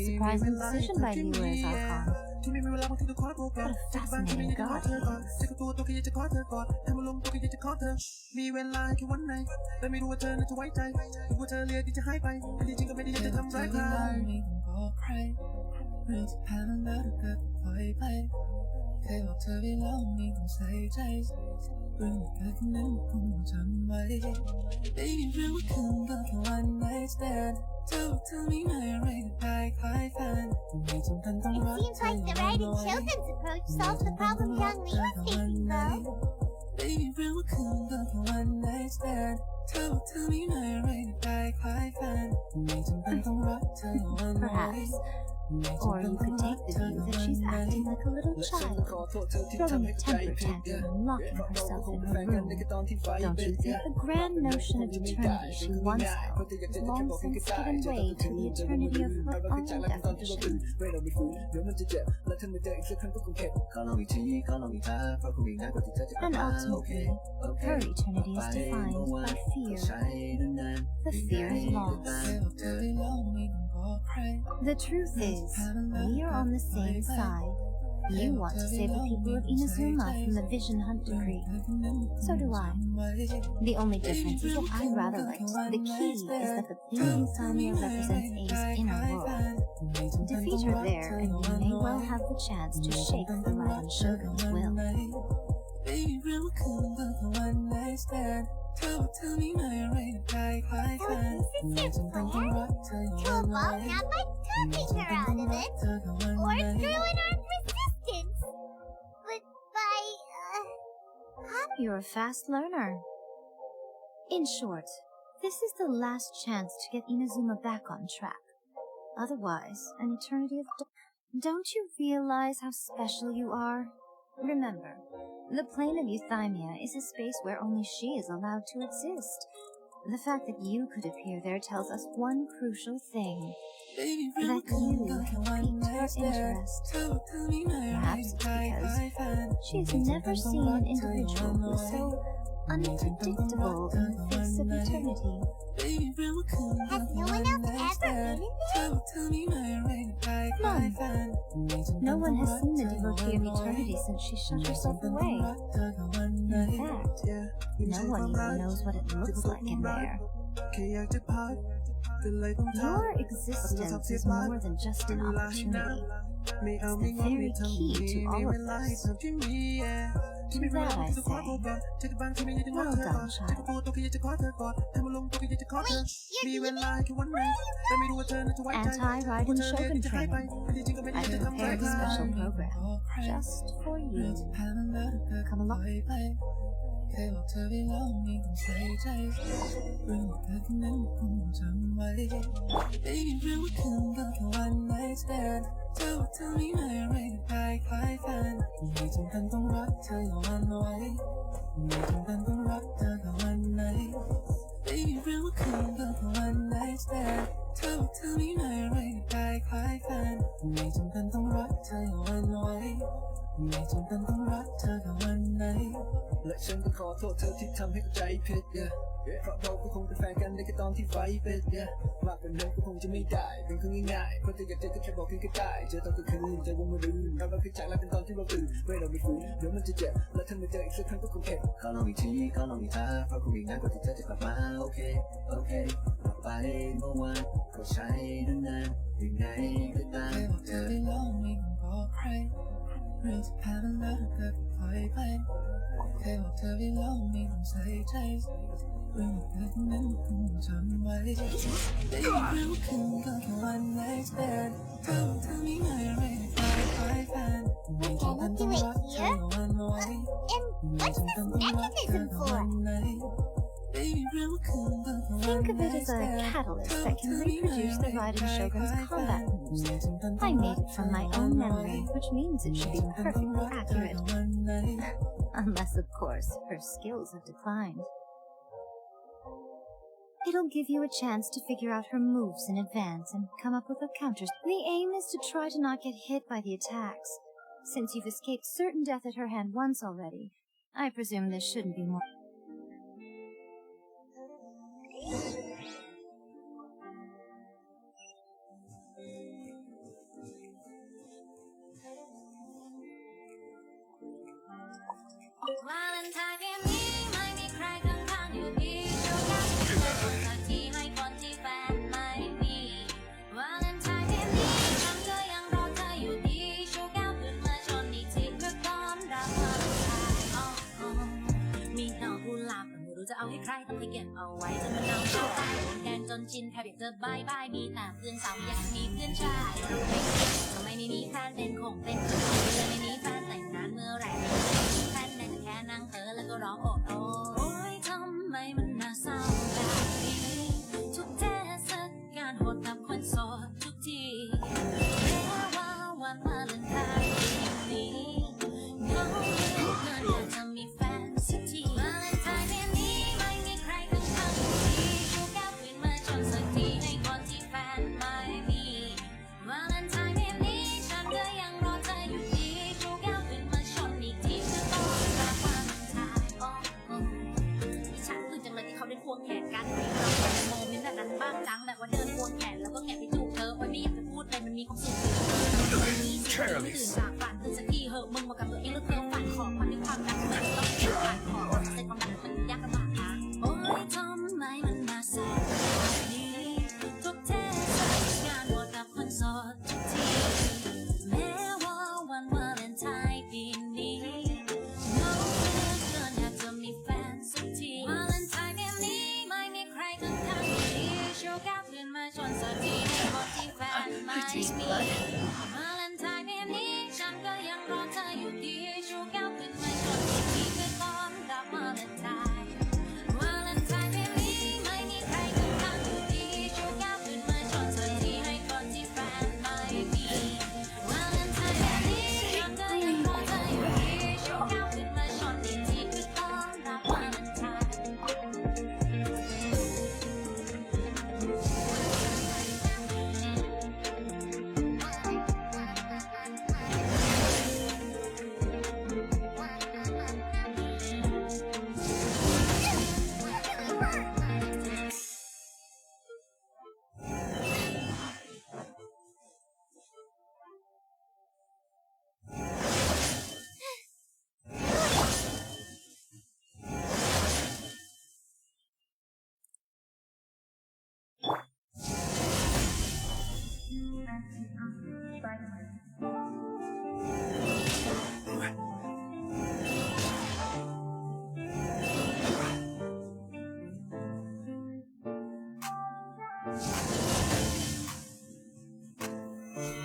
surprising decision by you as Archon. What a fascinating god he is. มีเวลาแค่วันไหนแต่ไม่รู้ว่าเธอนั้นจะไว้ใจหรือว่าเธอเลือกที่จะหายไปแต่ที่จริงก็ไม่ได้อยากจะทำร้ายใคร It seems like the Raiden Shogun's approach solves the problem Young Lee was facing, though. Perhaps. Or you could take the view that she's acting like a little child, throwing a temper tantrum and locking herself in her room. Don't you think the grand notion of eternity she once held has long since given way to the eternity of her own definition? And ultimately, her eternity is defined by fear. The fear of loss. The truth is, we are on the same side. You want to save the people of Inazuma from the Vision Hunt decree. So do I. The only difference is that I rather liked. The key is that the plane of Euthymia represents A's inner world. Defeat her there, and you may well have the chance to shake the Raiden Shogun's will. So this is your plan? To evolve not by tapping her out of it, or through an armed resistance, but by, You're a fast learner. In short, this is the last chance to get Inazuma back on track. Otherwise, an eternity of... Don't you realize how special you are? Remember, the plane of Euthymia is a space where only she is allowed to exist. The fact that you could appear there tells us one crucial thing. Baby, that you piqued her interest. Perhaps it's because she's never seen an individual who's so unpredictable in the face of eternity. Has no one else ever been in there? None. No one has seen the devotee of eternity since she shut herself away. In fact, no one even knows what it looks like in there. Your existence is more than just an opportunity. It's the very key to all of this. To that I say, well done, child. Anti-riding Shogun training. I prepared a special program just for you. Come along. เคยบอกเธอไปแล้วไม่ต้องใส่ใจเรื่องเธอคนนั้นคงจำไว้ Baby เรื่องว่าคืนก็แค่ one night stand เธอบอกเธอไม่มีอะไรได้คล้ายแฟนไม่จำเป็นต้องรักเธออย่าหวั่นไหวไม่จำเป็นต้องรักเธอแค่วันไหน Baby เรื่องว่าคืนก็แค่ one night stand เธอบอกเธอไม่มีอะไรได้คล้ายแฟนไม่จำเป็นต้องรักเธออย่าหวั่นไหวไม่จำเป็นต้องรักเธอแค่วันไหน และฉันก็ขอโทษเธอที่ทำให้เข้าใจผิด เพราะเราก็คงเป็นแฟนกันในแค่ตอนที่ไฟเป็น มากกว่านั้นก็คงจะไม่ได้เป็นคนง่ายๆเพราะเธออยากเจอก็แค่บอกกันก็ได้เจอตอนกลางคืนใจวงมือลืมเราคือจากแล้วเป็นตอนที่เราตื่นเมื่อเราไม่ฟื้นเดี๋ยวมันจะเจ็บและถ้ามาเจออีกสักครั้งก็คงเข็ดขอลองอีกทีขอลองอีกท่าเพราะคงอีกนานกว่าที่เธอจะกลับมาโอเคไปเมื่อวานก็ใช้นานๆยังไงก็ตาม เคยบอกเธอไปแล้วไม่ต้องบอกใครเรื่องที่ผ่านมาแล้วก็ปล่อยไปเคยบอกเธอไปแล้วไม่ต้องใส่ใจเรื่องเธอคนนั้นคงจำไว้ Baby เรื่องคืนก็แค่ one night stand เธอบอกเธอไม่มีอะไรคล้ายแฟนไม่จำเป็นต้องรักเธออย่าหวั่นไหว And what's this mechanism for? Think of it as a catalyst that can reproduce the Raiden Shogun's combat moves. I made it from my own memory, which means it should be perfectly accurate. Unless, of course, her skills have declined. It'll give you a chance to figure out her moves in advance and come up with her counters. The aim is to try to not get hit by the attacks. Since you've escaped certain death at her hand once already, I presume this shouldn't be more. Taste blood.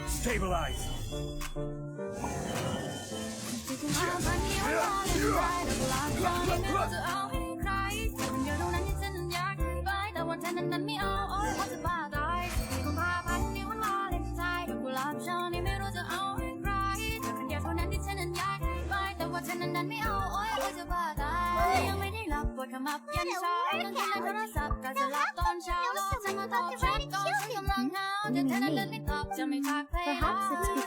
Stabilize! ขมับยันเช้าต้องกินโทรศัพท์ก็จะหลับตอนเช้ารอจะมาตอบแชทตอนฉันกำลังเหงาแต่เธอนั้นเดินไม่ตอบจะไม่ทักไปหา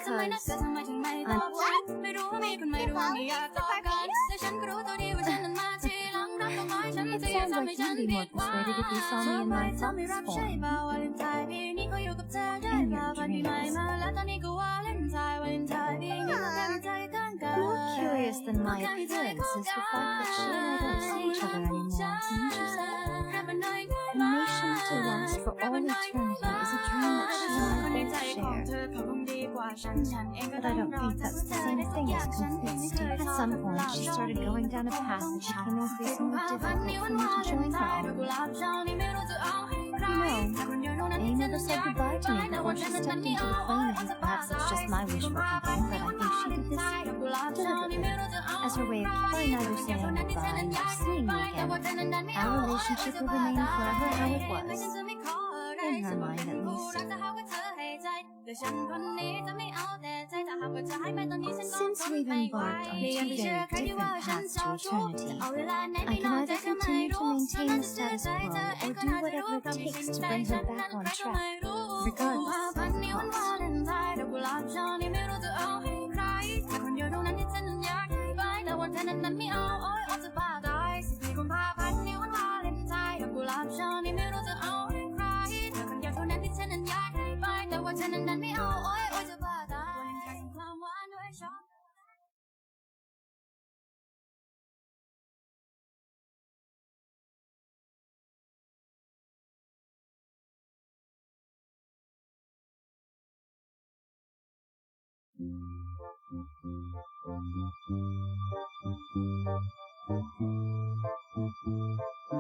ทำไมนัดกันทำไมถึงไม่ตอบฉันไม่รู้ว่ามีคนไม่รู้ว่าไม่อยากตอบกันแต่ฉันก็รู้ตัวดีว่าฉันนั้นมาทีหลังรับดอกไม้ฉันจะยังทำให้ฉันผิดหวังชอบไปเธอไม่รับใช่ป่าววาเลนไทน์ปีนี้ก็อยู่กับเธอได้ป่าววันปีใหม่มาแล้วตอนนี้ก็วาเลนไทน์ปีนี้ก็แค่ใจข้างกัน More curious than my appearance is the fact that she and I don't see each other anymore. It's interesting. A nation to last for all eternity is a dream that she and I both share. But I don't think that's the same thing as complete state. At some point, she started going down a path that became increasingly difficult for me to join her on. Amy never said goodbye to me before she stepped into the flame. Perhaps it's just my wishful thinking, but I think she did this deliberately, as her way of killing either saying goodbye and never seeing me again. Our relationship will remain forever how it was, in her mind at least. Since we've embarked on two very different paths to eternity, I can either continue to maintain the status quo or do whatever it takes to bring her back on track, regardless of the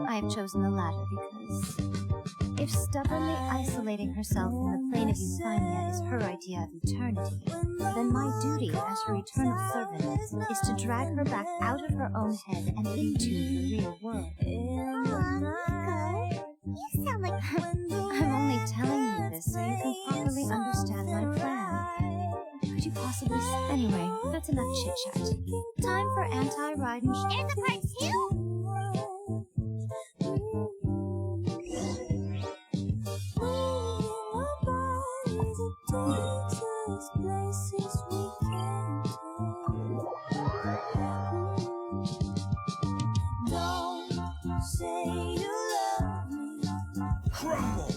I have chosen the latter because if stubbornly isolating herself in the plane of euphemia is her idea of eternity, then my duty as her eternal servant is to drag her back out of her own head and into the real world. You sound like I'm only telling you this so you can properly understand my plan. Could you possibly anyway, that's enough chit-chat. Time for anti-ride and Here's the part 2. Crumble!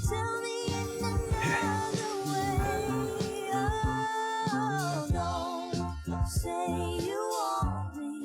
Tell me in another way. Oh, don't say you want me.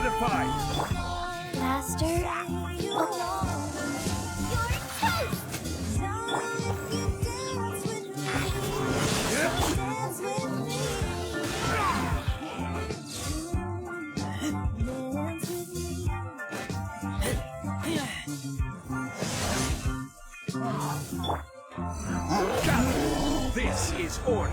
Solidified! Faster. This is order.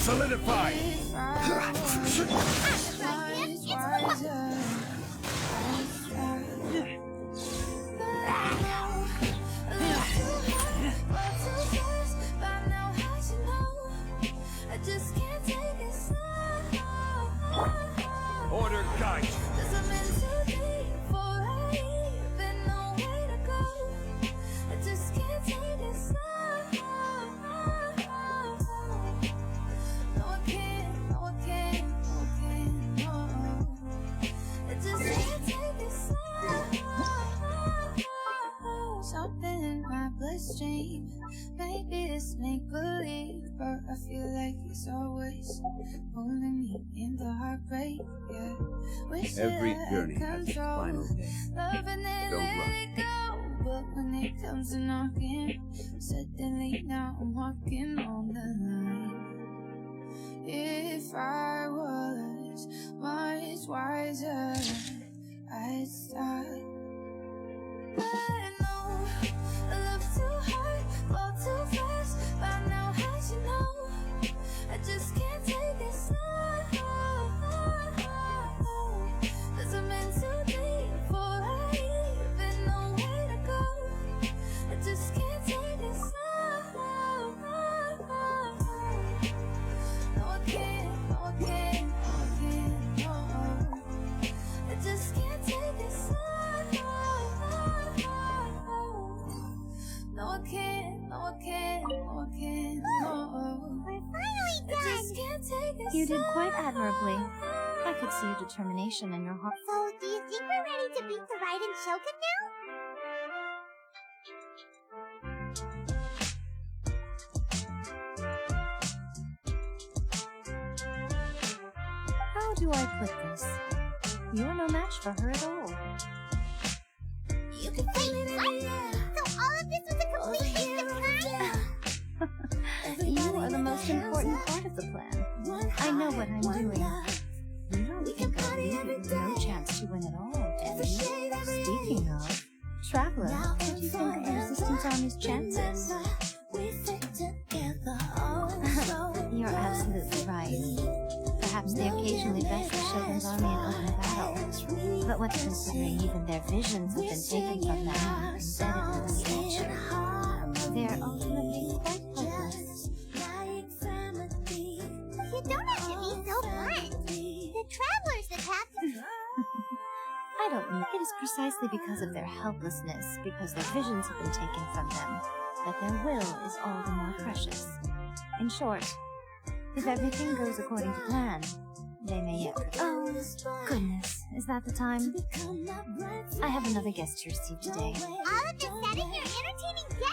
Solidified! Order guide. Something in my bloodstream. Maybe it's make believe, but I feel like it's always holding me in the heartbreak. Yeah. Wish Every that I journey had has its control. final day. Loving it, Don't let rush. it go. But when it comes to knocking, suddenly now I'm walking on the line. If I was much wiser, I'd stop. I know I love too hard, fall too fast. By now, as you know, I just can't take this no. Cause I'm in too deep before I even know where to go. I just can't take this no. No, I can't, no, I can't, no, I can't, no. I just can't take this no. No, I can't, no, I can't, no, I can't, no. We're finally I done! just can't take this You did no. quite admirably. I could see your determination in your heart. So, do you think we're ready to beat the Raiden Shogun now? How do I put this? You're no match for her at all. You can wait, what? So all of this was a complete waste of time? You are the most important part of the plan. I know what I'm doing. You don't think I'll leave you with no chance to win at all, do you? Speaking of, Traveler, what do you think of the Resistance Army's chances? You're absolutely right. Perhaps they occasionally best the Shogun's army in open battle. But what's considering even their visions have been taken from them and embedded in the action. They're ultimately quite helpless. You don't have to be so blunt. The Travelers attacked us. I don't mean it is precisely because of their helplessness, because their visions have been taken from them, that their will is all the more precious. In short, if everything goes according to plan, they may yet prevail. Oh, goodness, is that the time? I have another guest to receive today. All of this setting your entertaining guests.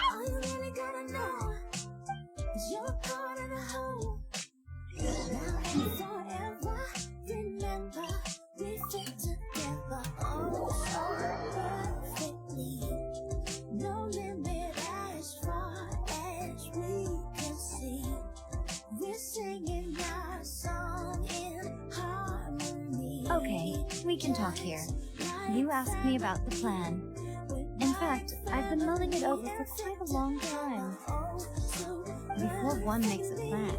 Okay, we can talk here. You asked me about the plan. In fact, I've been mulling it over for quite a long time. Before one makes a plan,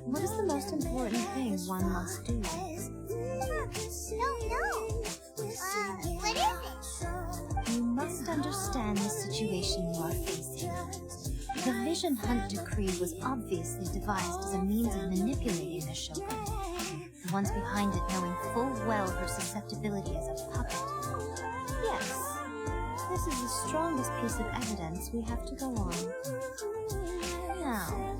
what is the most important thing one must do? Don't know. What is it? You must understand the situation you are facing. The Vision Hunt Decree was obviously devised as a means of manipulating the Shogun. the ones behind it knowing full well her susceptibility as a puppet. Yes, this is the strongest piece of evidence we have to go on. Now,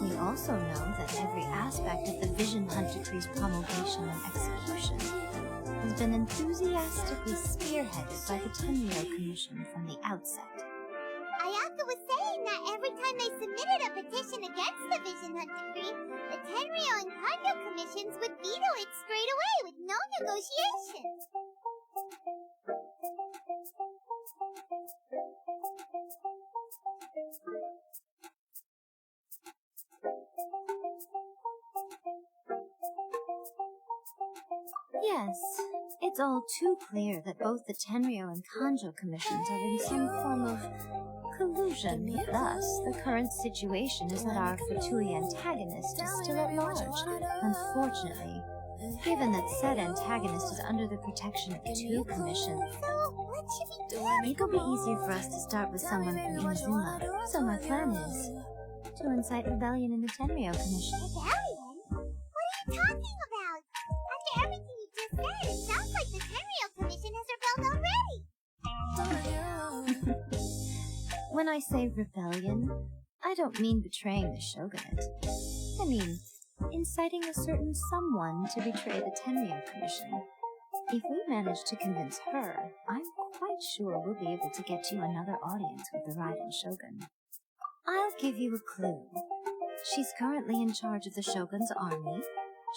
we also know that every aspect of the Vision Hunt Decree's promulgation and execution has been enthusiastically spearheaded by the Tenryou Commission from the outset. Ayaka was saying that every time they submitted a petition against the Vision Hunt Decree, the Tenryou and Kanjo commissions would veto it straight away with no negotiation. Yes, it's all too clear that both the Tenryou and Kanjo commissions are in some form of collusion. Thus, the current situation is that our Fatui antagonist is still at large. Unfortunately, given that said antagonist is under the protection of two commissions, it'll be easier for us to start with someone from Inazuma. So my plan is to incite rebellion in the Tenryou Commission. Rebellion? What are you talking about? After everything you just said, it sounds like the Tenryou Commission has rebelled already. When I say rebellion, I don't mean betraying the shogunate. I mean inciting a certain someone to betray the Tenryou Commission. If we manage to convince her, I'm quite sure we'll be able to get you another audience with the Raiden Shogun. I'll give you a clue. She's currently in charge of the Shogun's army.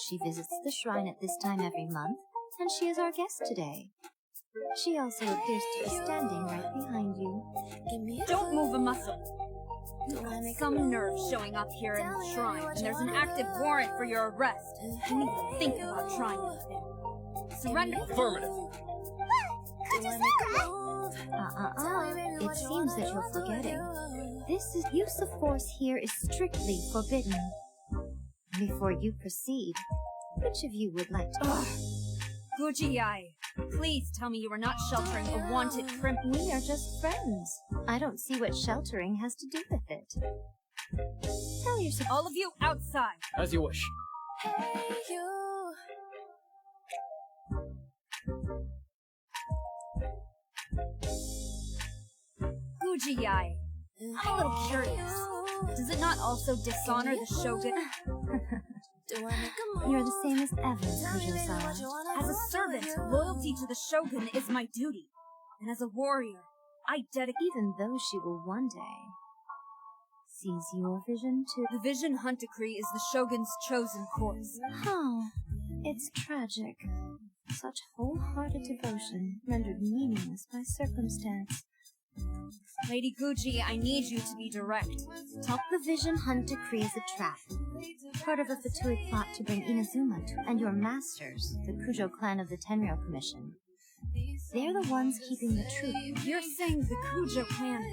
She visits the shrine at this time every month, and she is our guest today. She also appears to be standing right behind you. Don't move a muscle. You've got some nerve showing up here in the shrine, and there's an active warrant for your arrest. You need to think about trying anything. Surrender. Affirmative. It seems that you're forgetting. This use of force here is strictly forbidden. Before you proceed, which of you would like to... Guji-ai, please tell me you are not sheltering a wanted crimp. We are just friends. I don't see what sheltering has to do with it. Tell yourself... All of you outside! As you wish. Guji-ai, I'm a little curious. Does it not also dishonor the Shogun? You're the same as ever, Kujo-sama. As a servant, loyalty to the Shogun is my duty. And as a warrior, I dedicate... Even though she will one day seize your vision too. The Vision Hunt Decree is the Shogun's chosen course. Oh, it's tragic. Such wholehearted devotion rendered meaningless by circumstance. Lady Guji, I need you to be direct. The Vision Hunt Decree is a trap. Part of a Fatui plot to bring Inazuma and your masters, the Kujo clan of the Tenryou Commission. They're the ones keeping the truth. You're saying the Kujo clan?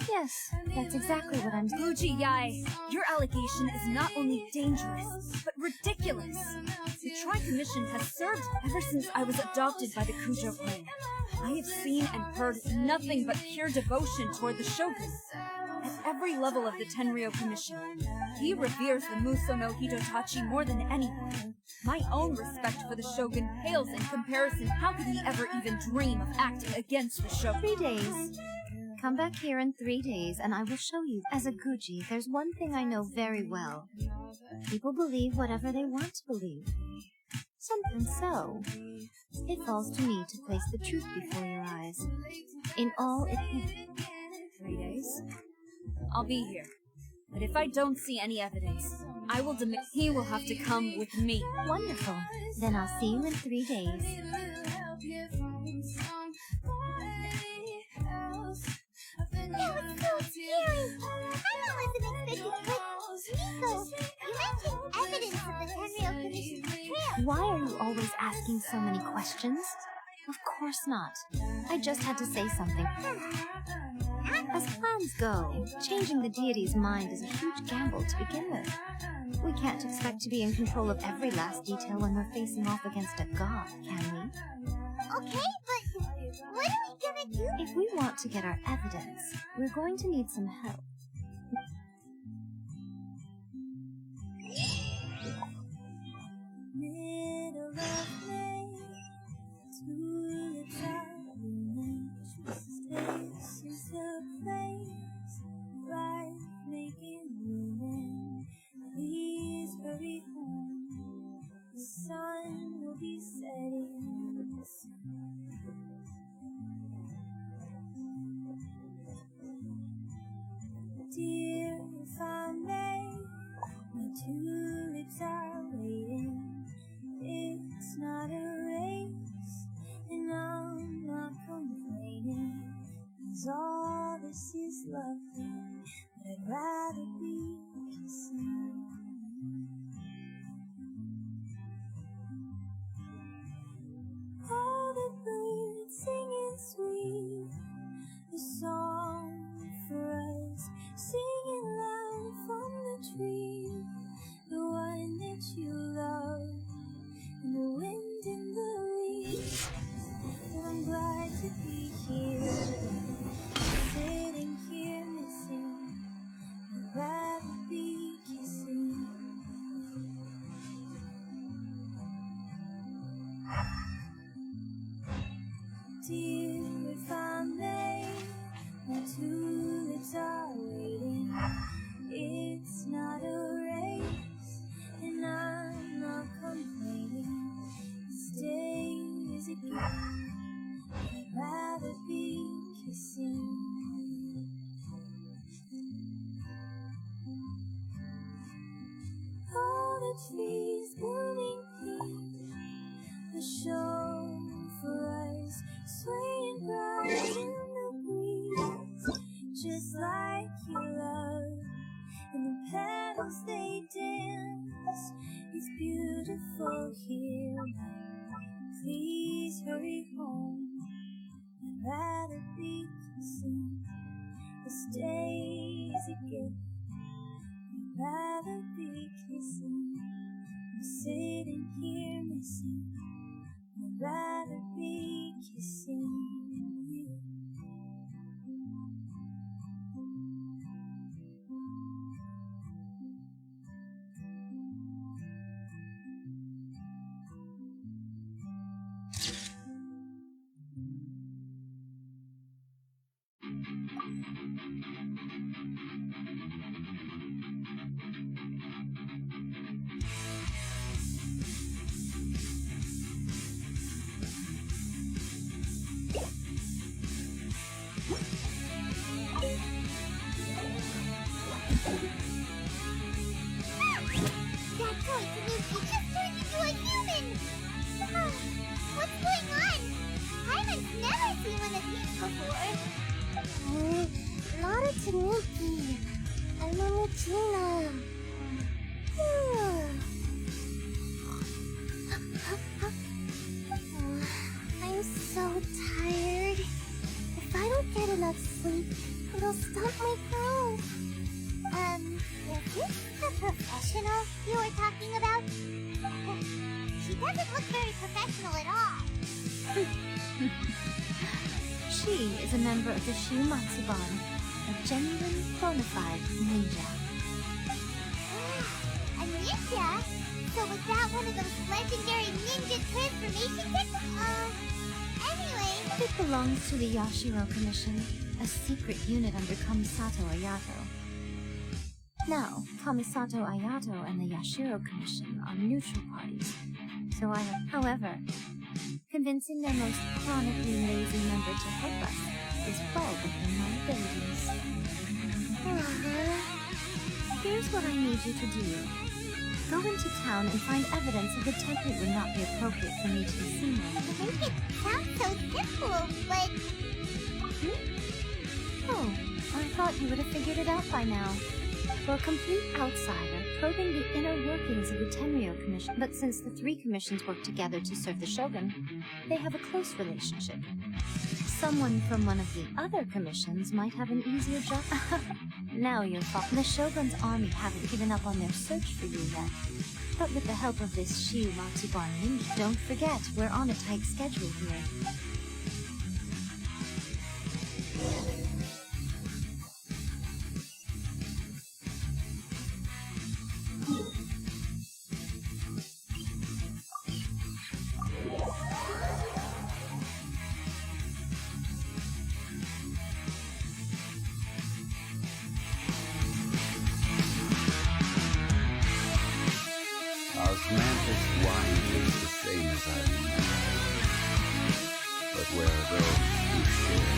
Yes, that's exactly what I'm saying. Guji-ai, your allegation is not only dangerous, but ridiculous. The Tri-Commission has served ever since I was adopted by the Kujo clan. I have seen and heard nothing but pure devotion toward the Shogun. At every level of the Tenryou Commission, he reveres the Muso no Hitotachi more than anyone. My own respect for the Shogun pales in comparison. How could he ever even dream of acting against the Shogun? 3 days. Come back here in 3 days and I will show you. As a Guji, there's one thing I know very well. People believe whatever they want to believe. And so, it falls to me to place the truth before your eyes. In all it... 3 days? I'll be here. But if I don't see any evidence, I will demand he will have to come with me. Wonderful. Then I'll see you in 3 days. That was so scary! I wasn't expecting Miko, you mentioned evidence of the Tenryou Commission's betrayal. Why are you always asking so many questions? Of course not. I just had to say something. As plans go, changing the deity's mind is a huge gamble to begin with. We can't expect to be in control of every last detail when we're facing off against a god, can we? Okay, but what are we gonna do? If we want to get our evidence, we're going to need some help. setting sun. Dear, if I may, my tulips are waiting. It's not a race, and I'm not complaining. 'Cause all this is lovely, but I'd rather be kissing. All the birds singing sweet, a song for us, singing loud from the tree, the one that you love, and the wind in the leaves. I'm glad to be here, sitting here missing. I'd rather be kissing. Dear, if I may, my tulips are waiting. It's not a race, and I'm not complaining. This day is a gift, I'd rather be kissing. All the trees blooming pink, a show for us, swaying bright in the breeze, just like you love. And the petals they dance, it's beautiful here. Please hurry home, I'd rather be kissing. This day is a gift, I'd rather be kissing. I'm sitting here missing, I'd rather be kissing you. That toy Tanuki just turned into a human! What's going on? Hyman's never seen one of these before. Not a Tanuki. I'm a Regina. I'm so tired. If I don't get enough sleep, it'll stop my growth. Is this the professional you were talking about? She doesn't look very professional at all. She is a member of the Shu Matsuban, a genuine, bona fide ninja. A ninja? So was that one of those legendary ninja transformation techniques? Anyway... It belongs to the Yashiro Commission, a secret unit under Kamisato Ayato. Now, Kamisato Ayato and the Yashiro Commission are neutral parties, so I have, however, convincing their most chronically lazy member to help us is well within my abilities. Here's what I need you to do. Go into town and find evidence that the template would not be appropriate for me to be seen with. Make it sound so simple, but... Oh, I thought you would have figured it out by now. For a complete outsider, probing the inner workings of the Tenryo Commission, but since the three commissions work together to serve the Shogun, they have a close relationship. Someone from one of the other commissions might have an easier job. Now you're fucked. The Shogun's army haven't given up on their search for you yet. But with the help of this Shu Matsuban ninja, don't forget, we're on a tight schedule here. Osmanthus wine tastes the same as I remember. But where are those who share?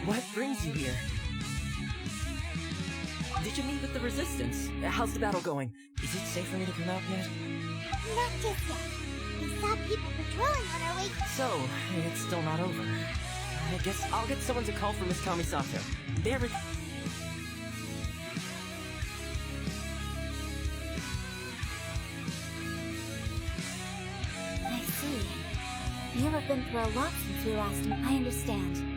What brings you here? Did you meet with the Resistance? How's the battle going? Is it safe for me to come out yet? Not just yet. We saw people patrolling on our way. So, it's still not over. I guess I'll get someone to call for Miss Kamisato. There it... I see. You have been through a lot since we last met. I understand.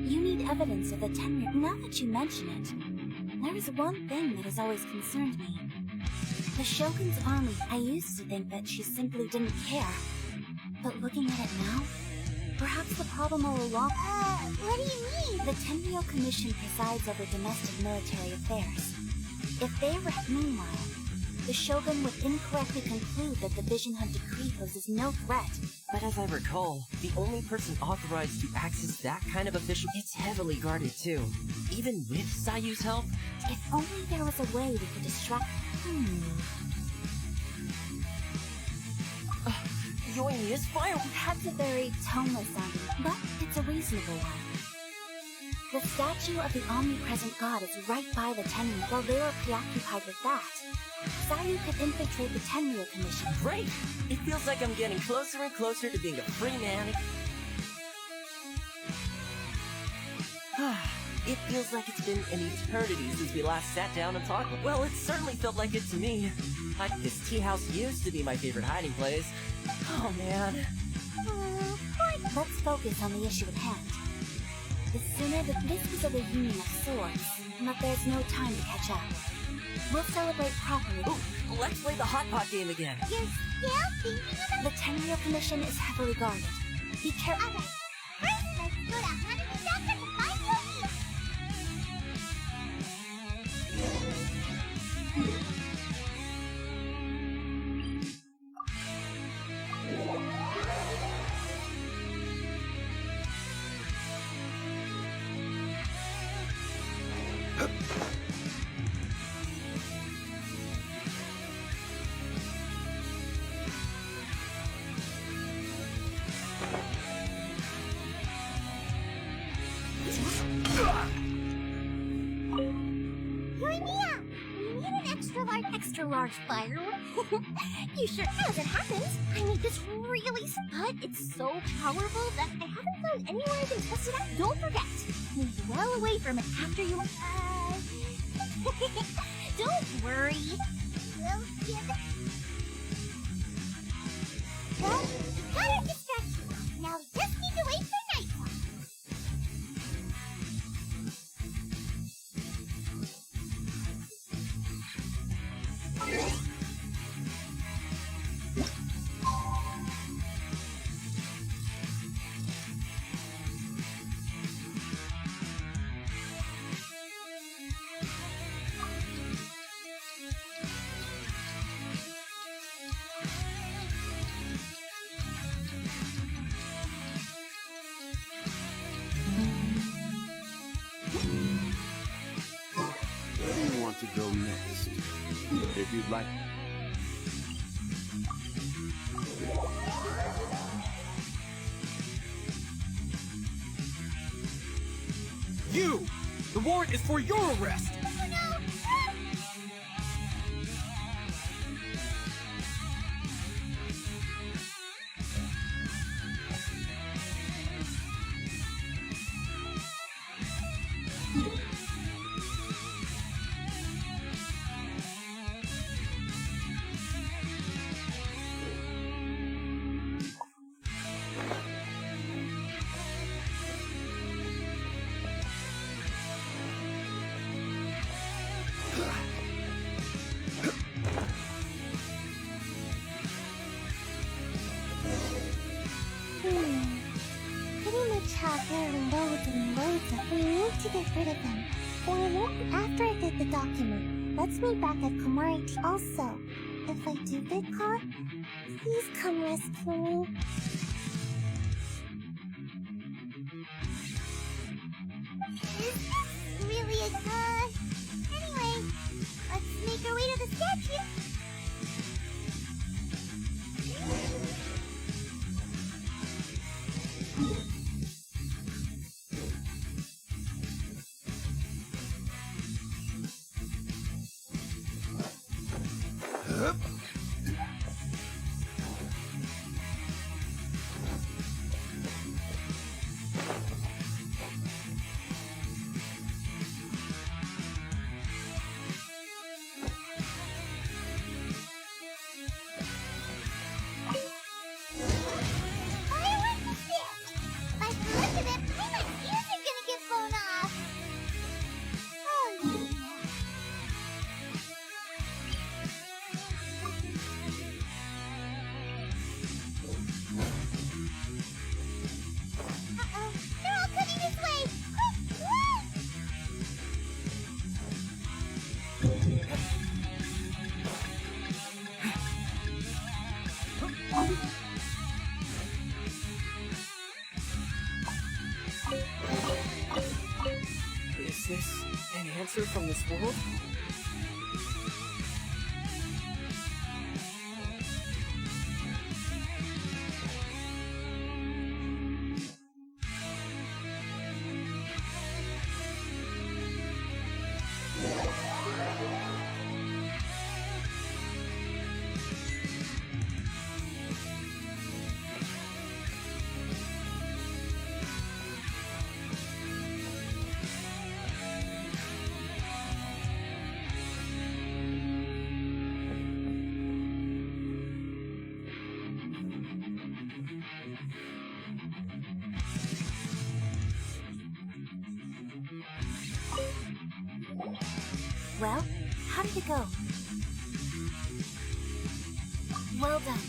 You need evidence of the tenure. Now that you mention it, there is one thing that has always concerned me. The Shogun's army, I used to think that she simply didn't care. But looking at it now, perhaps the problem all along... what do you mean? The Tenryou Commission presides over domestic military affairs. If they were... Meanwhile, the Shogun would incorrectly conclude that the Vision Hunt Decree poses no threat. But as I recall, the only person authorized to access that kind of official... It's heavily guarded too. Even with Sayu's help? If only there was a way we could distract... Yoimi is fire! That's a very toneless sounding, but it's a reasonable one. The statue of the omnipresent god is right by the Tenryou. While they were preoccupied with that, Sayu could infiltrate the Tenryou Commission. Great! It feels like I'm getting closer and closer to being a free man. It feels like it's been an eternity since we last sat down and talked. Well, it certainly felt like it to me. This tea house used to be my favorite hiding place. Oh, man. Let's focus on the issue at hand. The sooner that this was a reunion of sorts, but there's no time to catch up. We'll celebrate properly. Ooh, let's play the hot pot game again. You're still thinking of it? The Tenryou Commission is heavily guarded. Be careful. Alright, first let's go to Hanami Chakra to find Yomi! Extra large firework? You sure as it happens, I made this really but it's so powerful that I haven't found anywhere I can test it out. Don't forget, move well away from it after you don't worry. We'll give it. Well, got our distraction. Now we just need to wait for nightfall. To go next, if you'd like. You! The warrant is for your arrest! There are loads and loads of we need to get rid of them. Or after I get the document, let's meet back at Komari. Also, if I do get caught, please come rescue me. Is this really a anyway, let's make our way to the statue. Is this an answer from this world? Well, how did it go? Well done.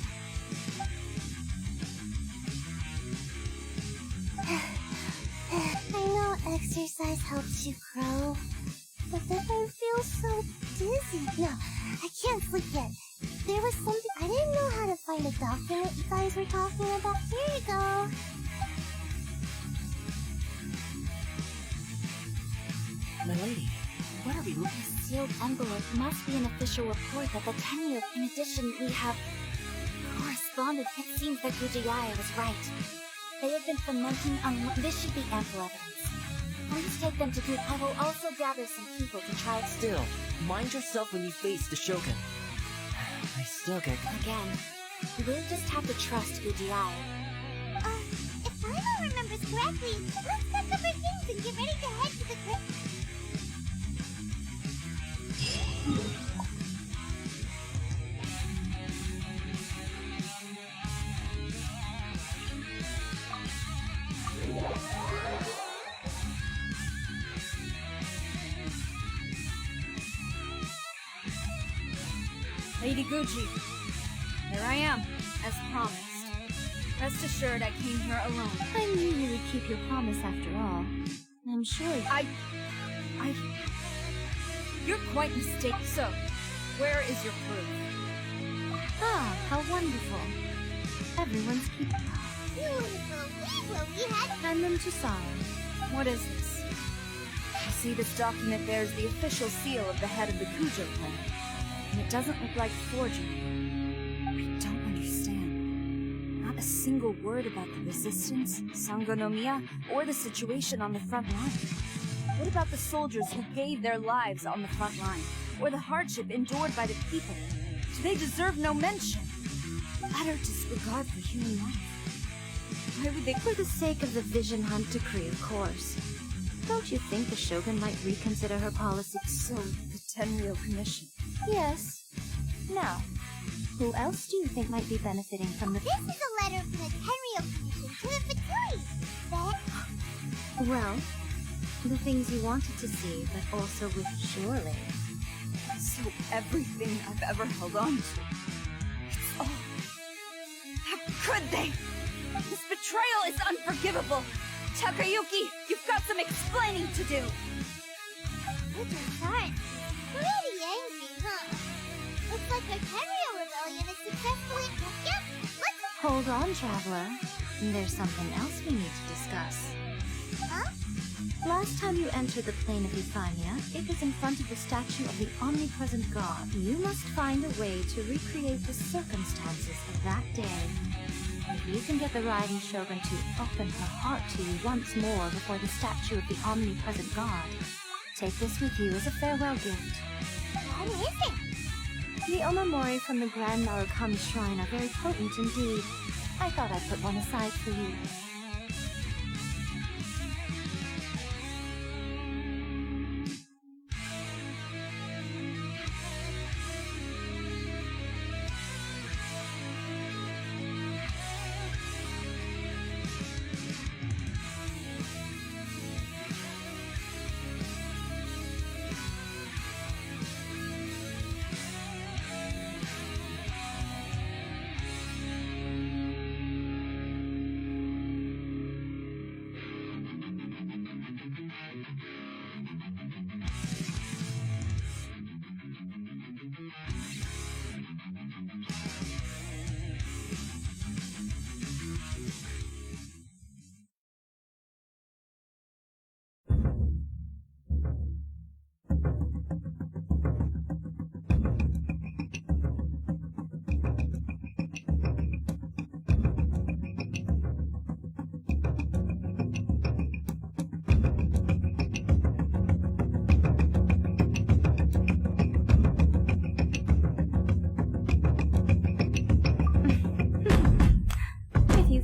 I know exercise helps you grow, but then I feel so dizzy. No, I can't sleep yet. There was something I didn't know how to find a document you guys were talking about. Here you go. My lady, what are we looking at? The sealed envelope must be an official report that the Tenryu. In addition, we have corresponded. It seems that Gujiyaya was right. They have been fermenting on. This should be ample evidence. Please take them to Group. I will also gather some people to try. Still, mind yourself when you face the Shogun. I still get... Again, we'll just have to trust Gujiyaya. If Paimon remembers correctly, let's pack up our things and get ready to head to the crypt. Lady Gucci, here I am, as promised. Rest assured I came here alone. I knew you would keep your promise after all. I'm sure You're quite mistaken. So, where is your proof? Ah, how wonderful. Everyone's keeping... You wouldn't believe what we had... Hand them to Sara. What is this? I see this document bears the official seal of the head of the Kujo clan. And it doesn't look like forgery. I don't understand. Not a single word about the resistance, Sangonomiya, or the situation on the front line. What about the soldiers who gave their lives on the front line? Or the hardship endured by the people? Do they deserve no mention? Utter disregard for human life. Why would they... For the sake of the Vision Hunt decree, of course. Don't you think the Shogun might reconsider her policy? So, the Tenryu Commission. Yes. Now, who else do you think might be benefiting from the... This is a letter from the Tenryu Commission to the Fatui. That... Well, the things you wanted to see, but also with surely. So everything I've ever held on to. It's all... How could they? This betrayal is unforgivable. Takayuki, you've got some explaining to do! Which Heart, pretty angry, huh? Looks like the Kerio Rebellion is successfully... Yep, let's... Hold on, Traveler. There's something else we need to discuss. Huh? Last time you entered the plane of Euphania, it was in front of the statue of the omnipresent god. You must find a way to recreate the circumstances of that day. If you can get the riding shogun to open her heart to you once more before the statue of the omnipresent god, take this with you as a farewell gift. What is it? The omamori from the Grand Narukami Shrine are very potent indeed. I thought I'd put one aside for you.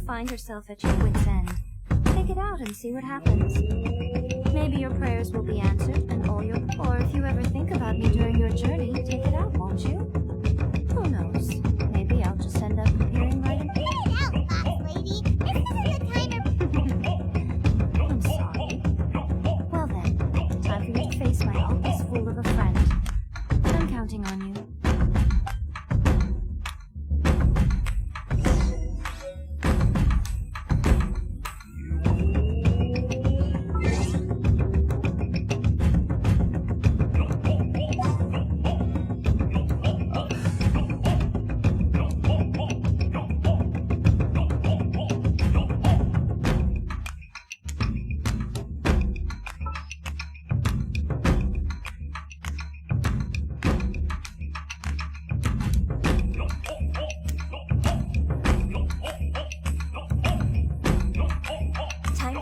Find yourself at your wit's end. Take it out and see what happens. Maybe your prayers will be answered, and all your... Or if you ever think about me during your journey, take it out, won't you? Who knows? Maybe I'll just end up appearing right in... Get it out, Fox Lady! This isn't the time to... I'm sorry. Well then, time for you to face my helpless fool of a friend. I'm counting on you.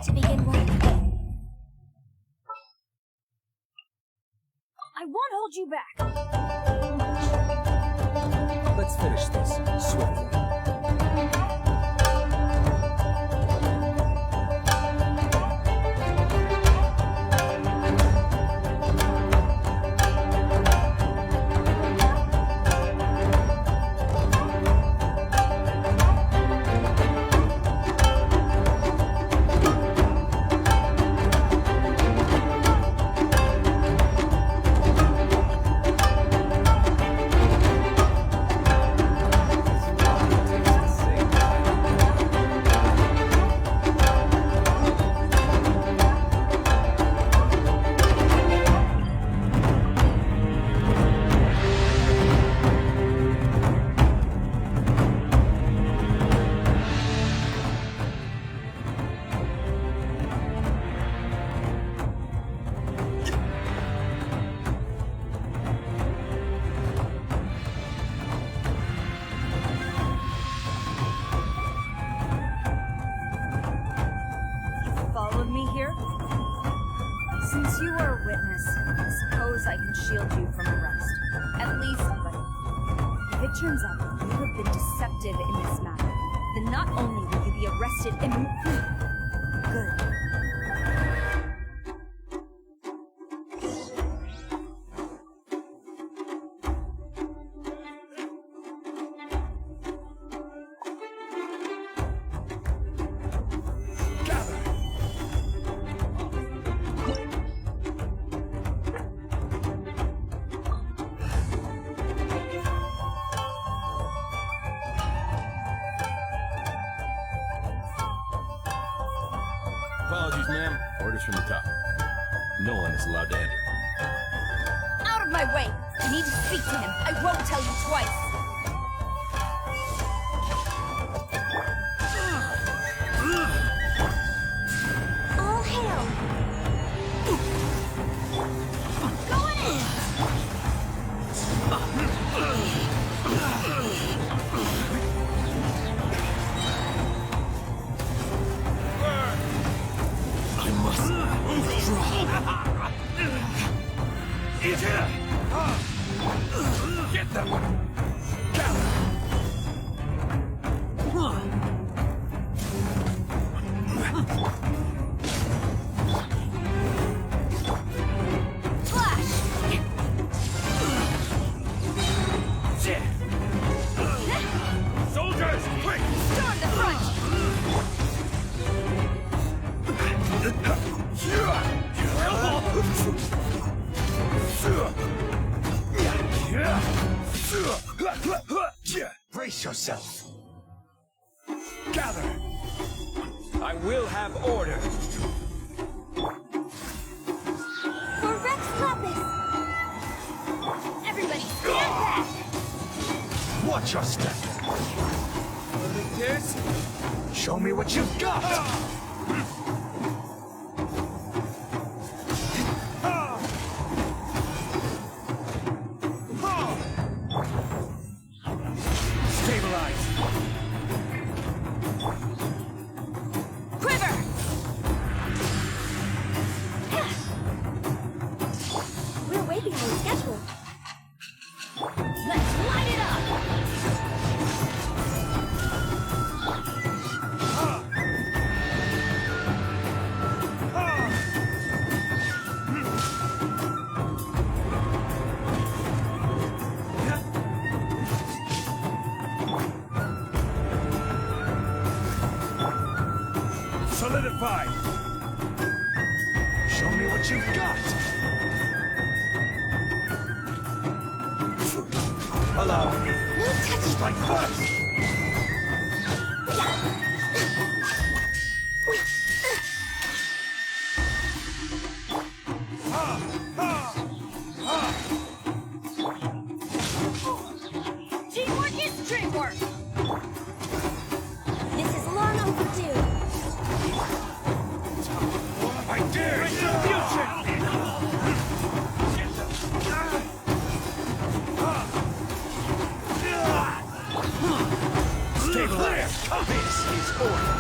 To begin with. I won't hold you back! Let's finish this swiftly. Since you are a witness, I suppose I can shield you from arrest. At least, but if it turns out that you have been deceptive in this matter, then not only will you be arrested Good. Well, Stop. No one is allowed to enter. Out of my way! I need to speak to him. I won't tell you twice. All hail! Going in! I must withdraw. Eat it! Get them! Soldiers, quick! Storm the front! Brace yourself. Gather. I will have order. For Rex Lapis! Everybody stand back! Watch your step. This? Show me what you've got. Stabilize. Quiver! We're way behind schedule. Let's light it up! Solidify. Show me what you've got. Allow me. Strike first. Teamwork is dreamwork! This is long overdue. I dare retribution. Stabilize. This is order.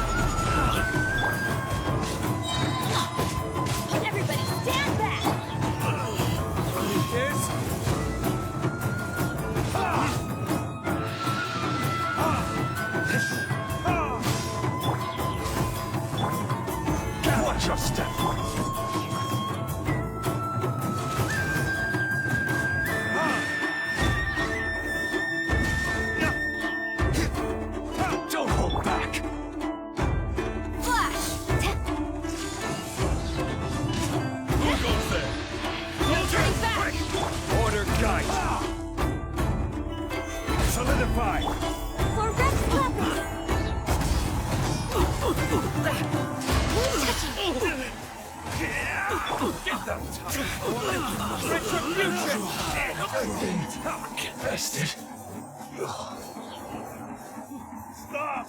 Everybody stand back! This? Watch your step. Don't hold back. Flash! Who goes there? Soldiers, quick! Order guide. Solidify. For Rex Lapis! Get them! Retribution! Get rested. Stop!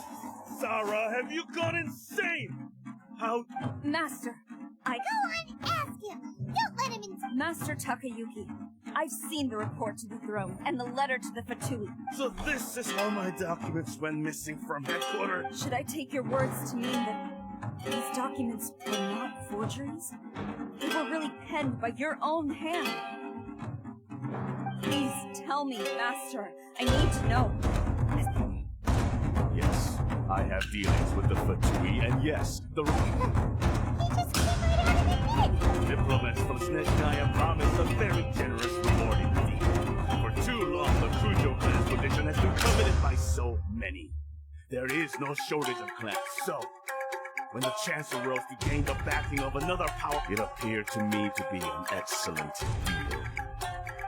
Sarah, have you gone insane? How? Master, Go on, ask him! Don't let him in! Master Takayuki, I've seen the report to the throne and the letter to the Fatui. So this is how my documents went missing from headquarters? Should I take your words to mean that these documents were not forgeries? They were really penned by your own hand. Please tell me, Master. I need to know. Yes, I have dealings with the Fatui, and yes, the diplomats from Snezhnaya promised a very generous reward indeed. For too long, the Kujo clan's position has been coveted by so many. There is no shortage of clans, so when the Chancellor rose to gain the backing of another power, it appeared to me to be an excellent deal.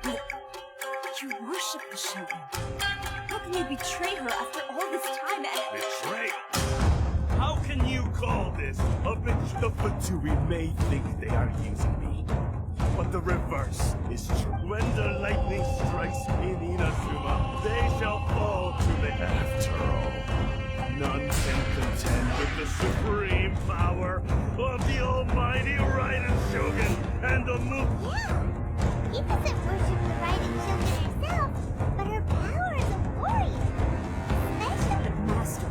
But you worship the Shogun. How can you betray her after all this time? Betray? How can you call this is, of which the Fatui may think they are using me. But the reverse is true. When the lightning strikes in Inazuma, they shall fall to the after all. None can contend with the supreme power of the almighty Raiden Shogun and the moon. Yeah! He doesn't worship the Raiden Shogun herself, but her power as a warrior. Especially But Master,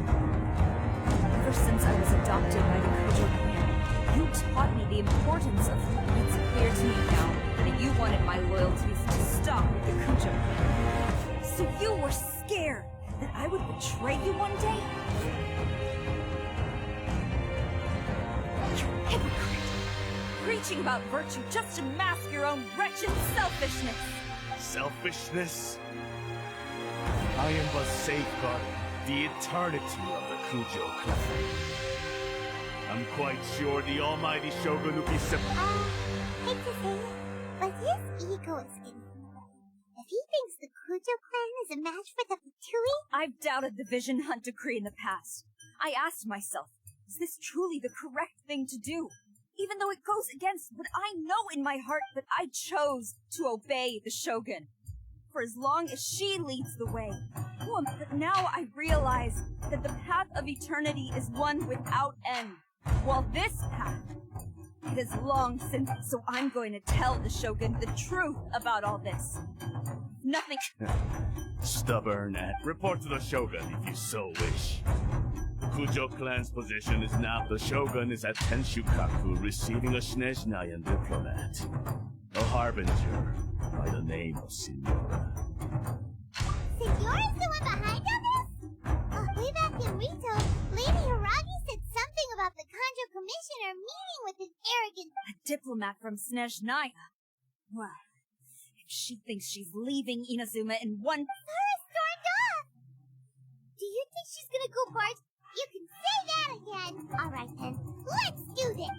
ever since I was adopted by the Kujo clan, you taught me the importance of... It's clear to me now that you wanted my loyalties to stop with the Kujo clan. So you were scared that I would betray you one day? You hypocrite! Preaching about virtue just to mask your own wretched selfishness! Selfishness? I am but safeguarding the eternity of the Kujo clan. I'm quite sure the almighty Shogun will be hate to say it, but his ego is infinite. If he thinks the Kujo clan is a match for the Fatui, I've doubted the Vision Hunt decree in the past. I asked myself, is this truly the correct thing to do? Even though it goes against what I know in my heart that I chose to obey the Shogun. For as long as she leads the way. But now I realize that the path of eternity is one without end. While this path, it is long since, so I'm going to tell the Shogun the truth about all this. Nothing... stubborn and report to the Shogun if you so wish. The Kujo clan's position is now the Shogun is at Tenshukaku receiving a Snezhnayan diplomat. A harbinger by the name of Signora. Signora's the one behind all this? Way back in Rito, Lady Hiragi said something about the Kanjo Commissioner meeting with an arrogant... A diplomat from Snezhnaya. Well, if she thinks she's leaving Inazuma in one... Sora stormed off! Do you think she's gonna go barge... You can say that again! Alright then, let's do this!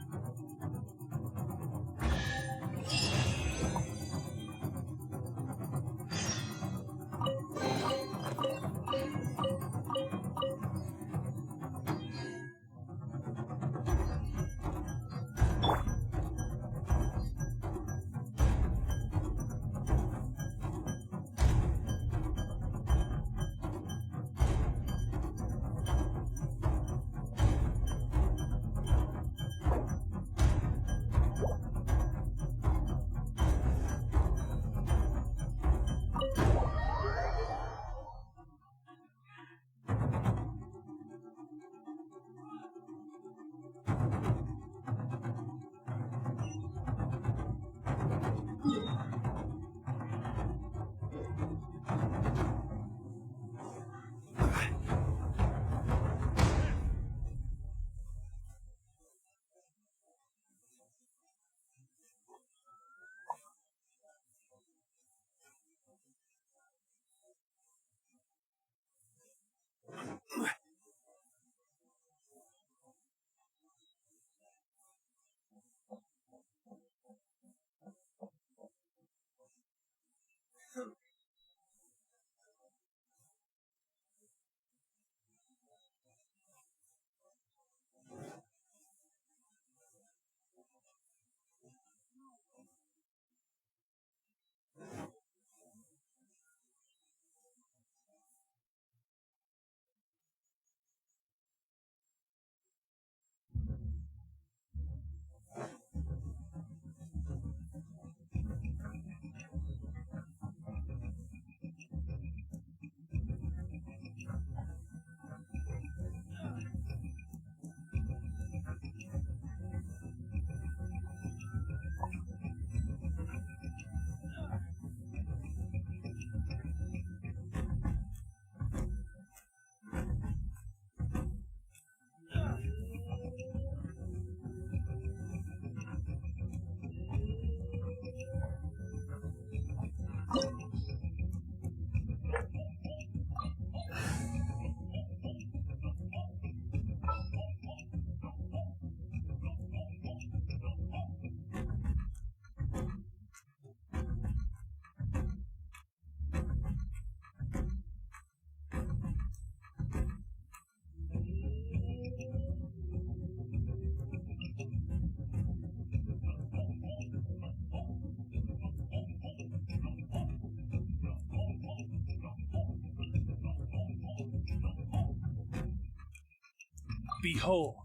Behold,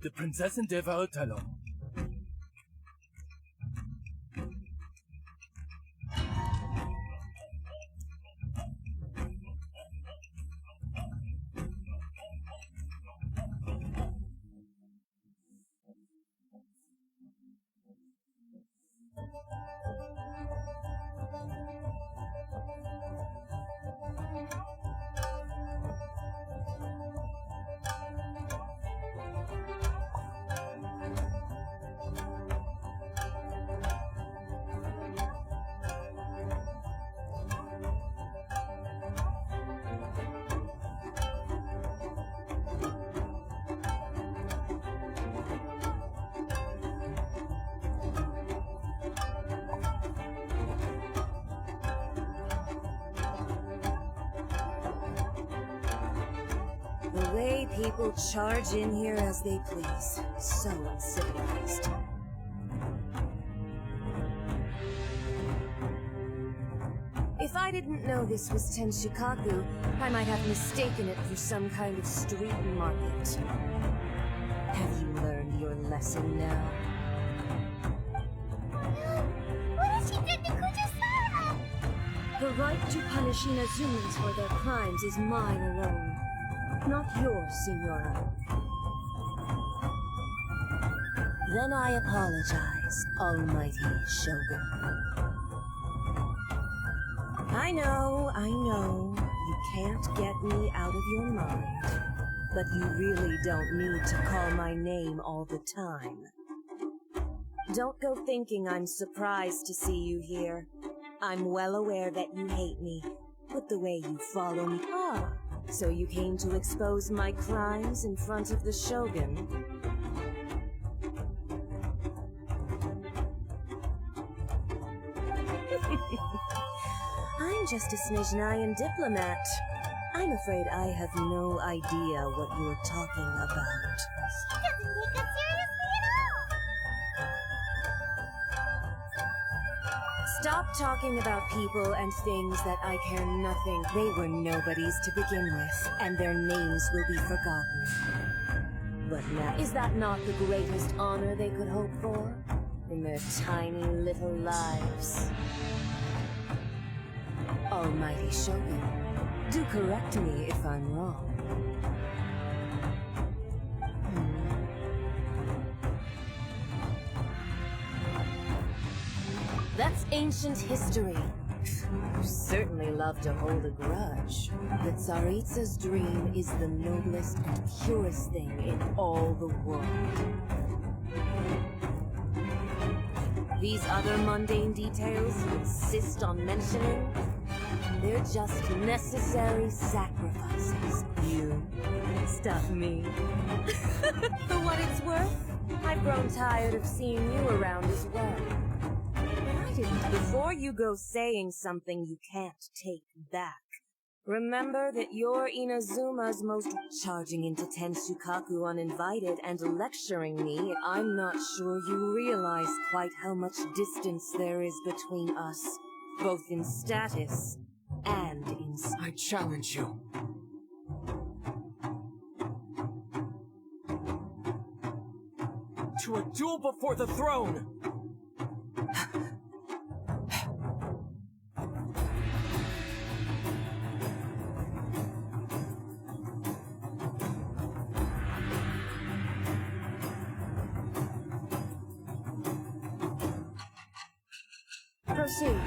the Princess Endeavor Talon. The way people charge in here as they please. So uncivilized. If I didn't know this was Tenshikaku, I might have mistaken it for some kind of street market. Have you learned your lesson now? What has she done to Kujo-sama? The right to punish Inazumans for their crimes is mine alone. Not yours, Signora. Then I apologize, Almighty Shogun. I know, you can't get me out of your mind. But you really don't need to call my name all the time. Don't go thinking I'm surprised to see you here. I'm well aware that you hate me, with the way you follow me. Ah, so you came to expose my crimes in front of the Shogun? I'm just a Snezhnayan diplomat. I'm afraid I have no idea what you're talking about. She doesn't take us seriously at all! Stop talking about people and things that I care nothing. They were nobodies to begin with, and their names will be forgotten. But now, is that not the greatest honor they could hope for? In their tiny little lives. Almighty Shogun, do correct me if I'm wrong. That's ancient history. You certainly love to hold a grudge. But Tsaritsa's dream is the noblest and purest thing in all the world. These other mundane details you insist on mentioning, they're just necessary sacrifices. You stop me. For what it's worth, I've grown tired of seeing you around as well. Before you go saying something you can't take back, remember that you're Inazuma's most charging into Tensukaku uninvited and lecturing me. I'm not sure you realize quite how much distance there is between us, both in status and in... I challenge you. To a duel before the throne! Proceed.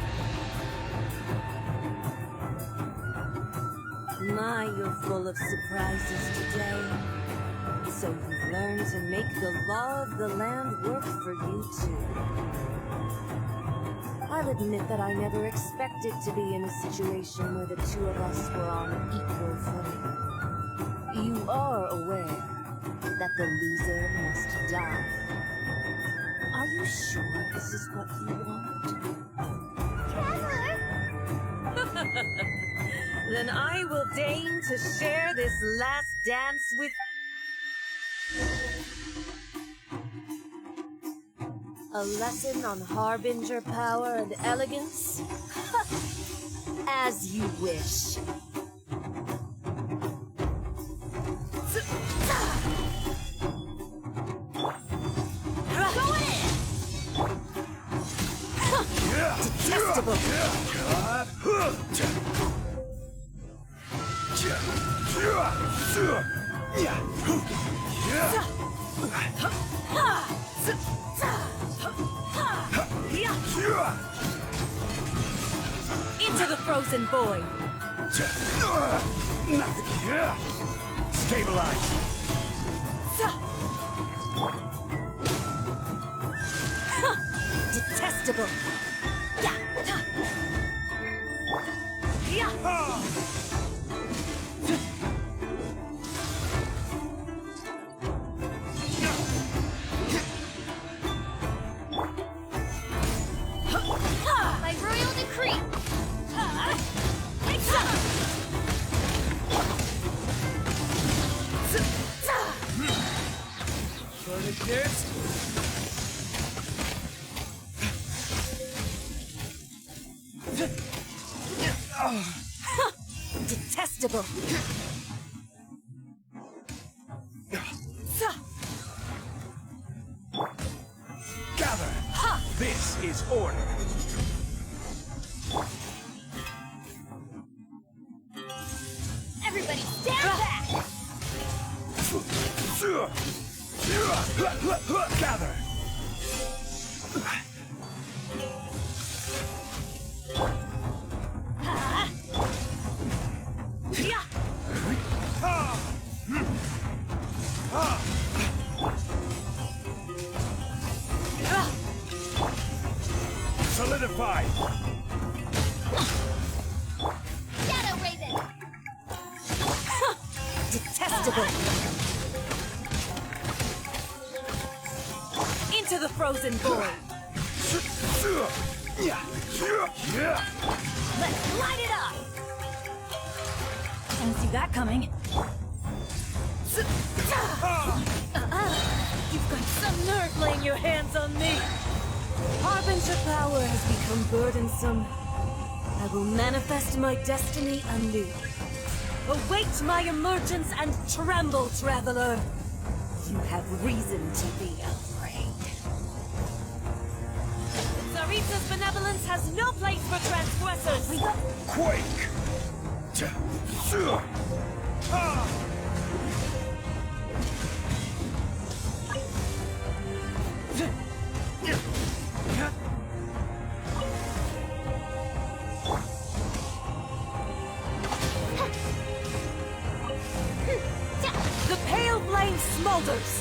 My, you're full of surprises today. So you've learned to make the law of the land work for you too. I'll admit that I never expected to be in a situation where the two of us were on equal footing. You are aware that the loser must die. Are you sure this is what you want? Then I will deign to share this last dance with... A lesson on Harbinger power and elegance? As you wish. Detestable! Into the frozen void! Stabilize! Detestable! By royal decree. Detestable! Gather! This is order! Everybody stand back! Gather! Solidify! Shadow Raven! Detestable! Into the frozen void! Let's light it up! Didn't see that coming. You've got some nerve laying your hands on me! Harbinger power has become burdensome. I will manifest my destiny anew. Await my emergence and tremble, traveler! You have reason to be afraid. Tsaritsa's benevolence has no place for transgressors! Quake! The pale flame smolders!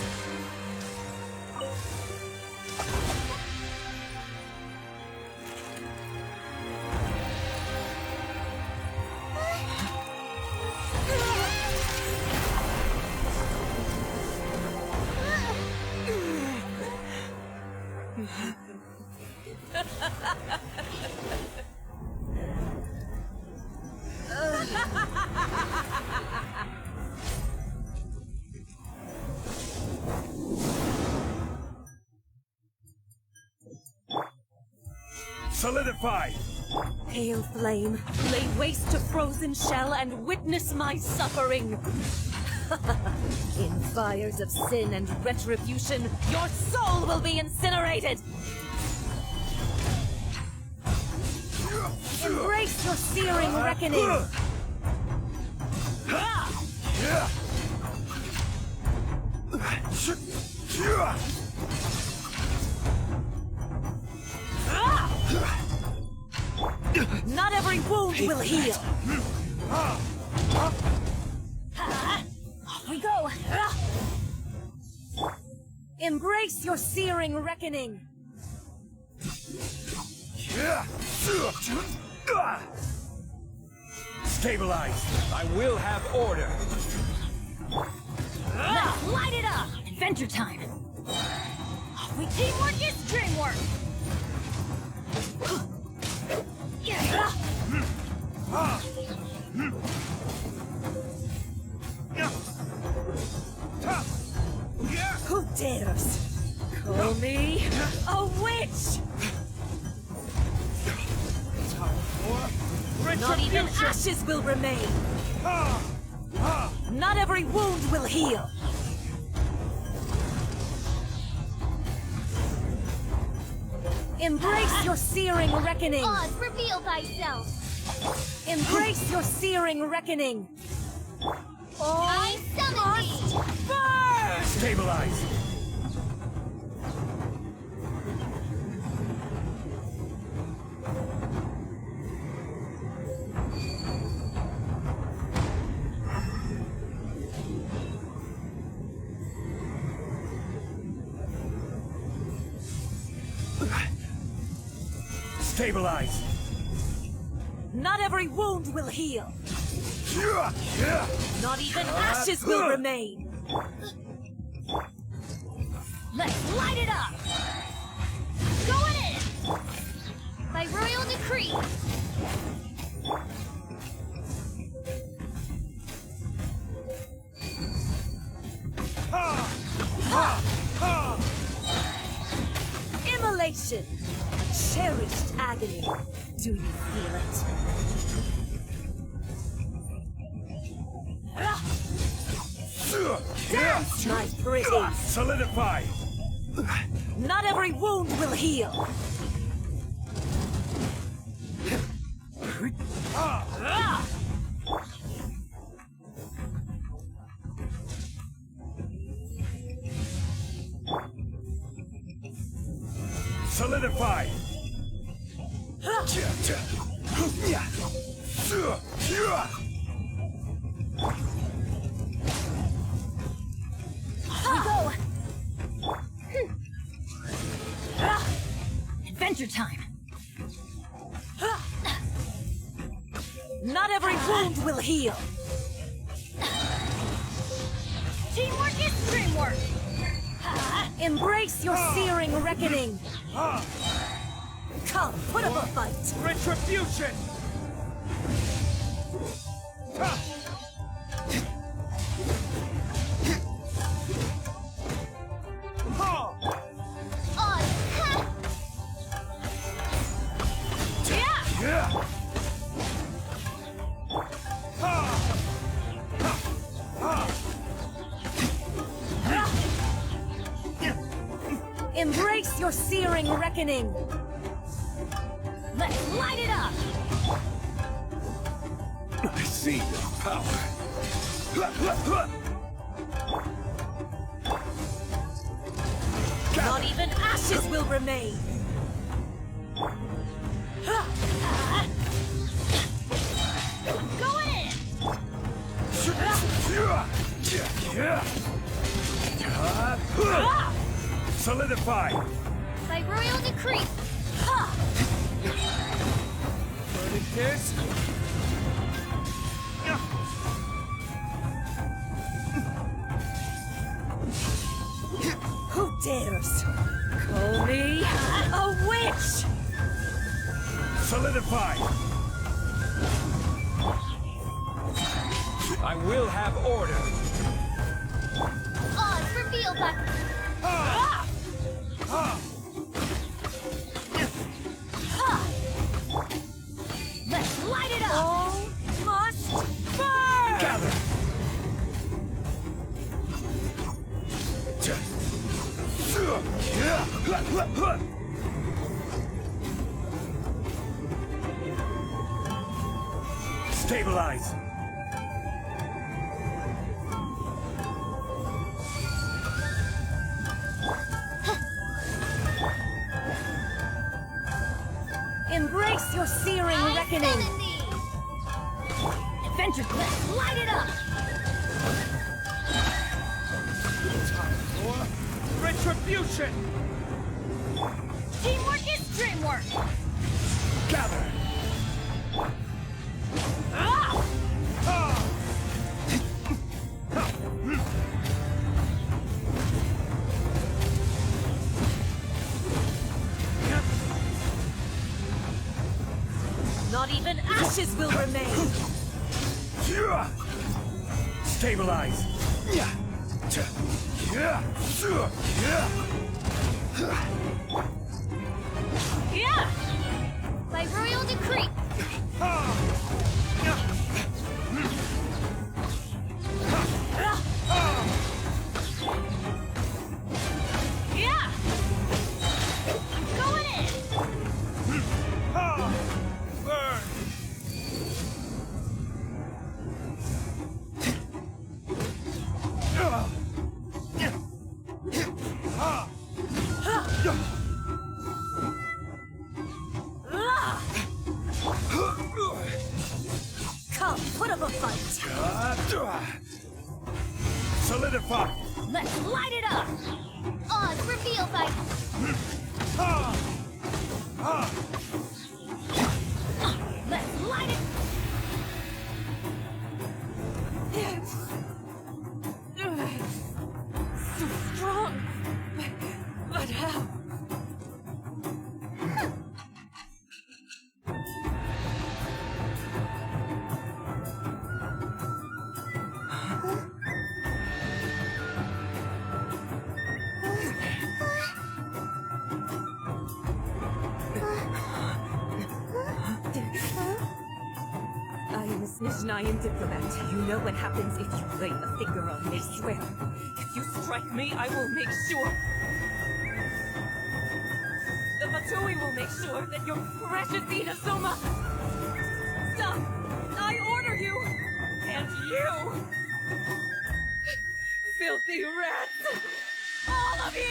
Solidify! Pale flame, lay waste to frozen shell and witness my suffering! In fires of sin and retribution, your soul will be incinerated! Embrace your searing reckoning! Not every wound will heal! Off we go! Embrace your searing reckoning! Stabilize! I will have order! Let's light it up! Adventure time! Teamwork is dreamwork! Who dares call me a witch? Not even ashes will remain. Not every wound will heal. Embrace your searing reckoning! Oz, reveal thyself! Embrace your searing reckoning! I summon thee! Burn! Stabilize! Stabilize! Not every wound will heal! Not even ashes will remain! Let's light it up! Going in! By royal decree! Immolation! Cherished agony! Do you feel it? Dance, my pretties! Solidify! Not every wound will heal! Solidify! Go! Adventure time! Not every wound will heal! Teamwork is dreamwork! Embrace your searing reckoning! Come, put up a fight! Retribution! Embrace your searing reckoning! Let's light it up! I see your power. Not even ashes will remain! Going in! Solidify! By royal decree! Burning kiss? Who dares call me a witch? Solidify! I will have order. Oz, reveal that! Let's light it up! All must burn! Gather! Stabilize! Embrace your searing reckoning! Adventure, let's light it up! Retribution! Teamwork is dreamwork! Gather! Not even ashes will remain! Stabilize! Yeah! By royal decree! Yeah! Going in! put up a fight. Solidify! Let's light it up! Oz, reveal fight! Let's light it! So strong! But how? I am a Snezhnayan diplomat. You know what happens if you lay a finger on me, swear. If you strike me, I will make sure. The Fatui will make sure that your precious Inazuma... Stop! I order you! And you! Filthy rats! All of you!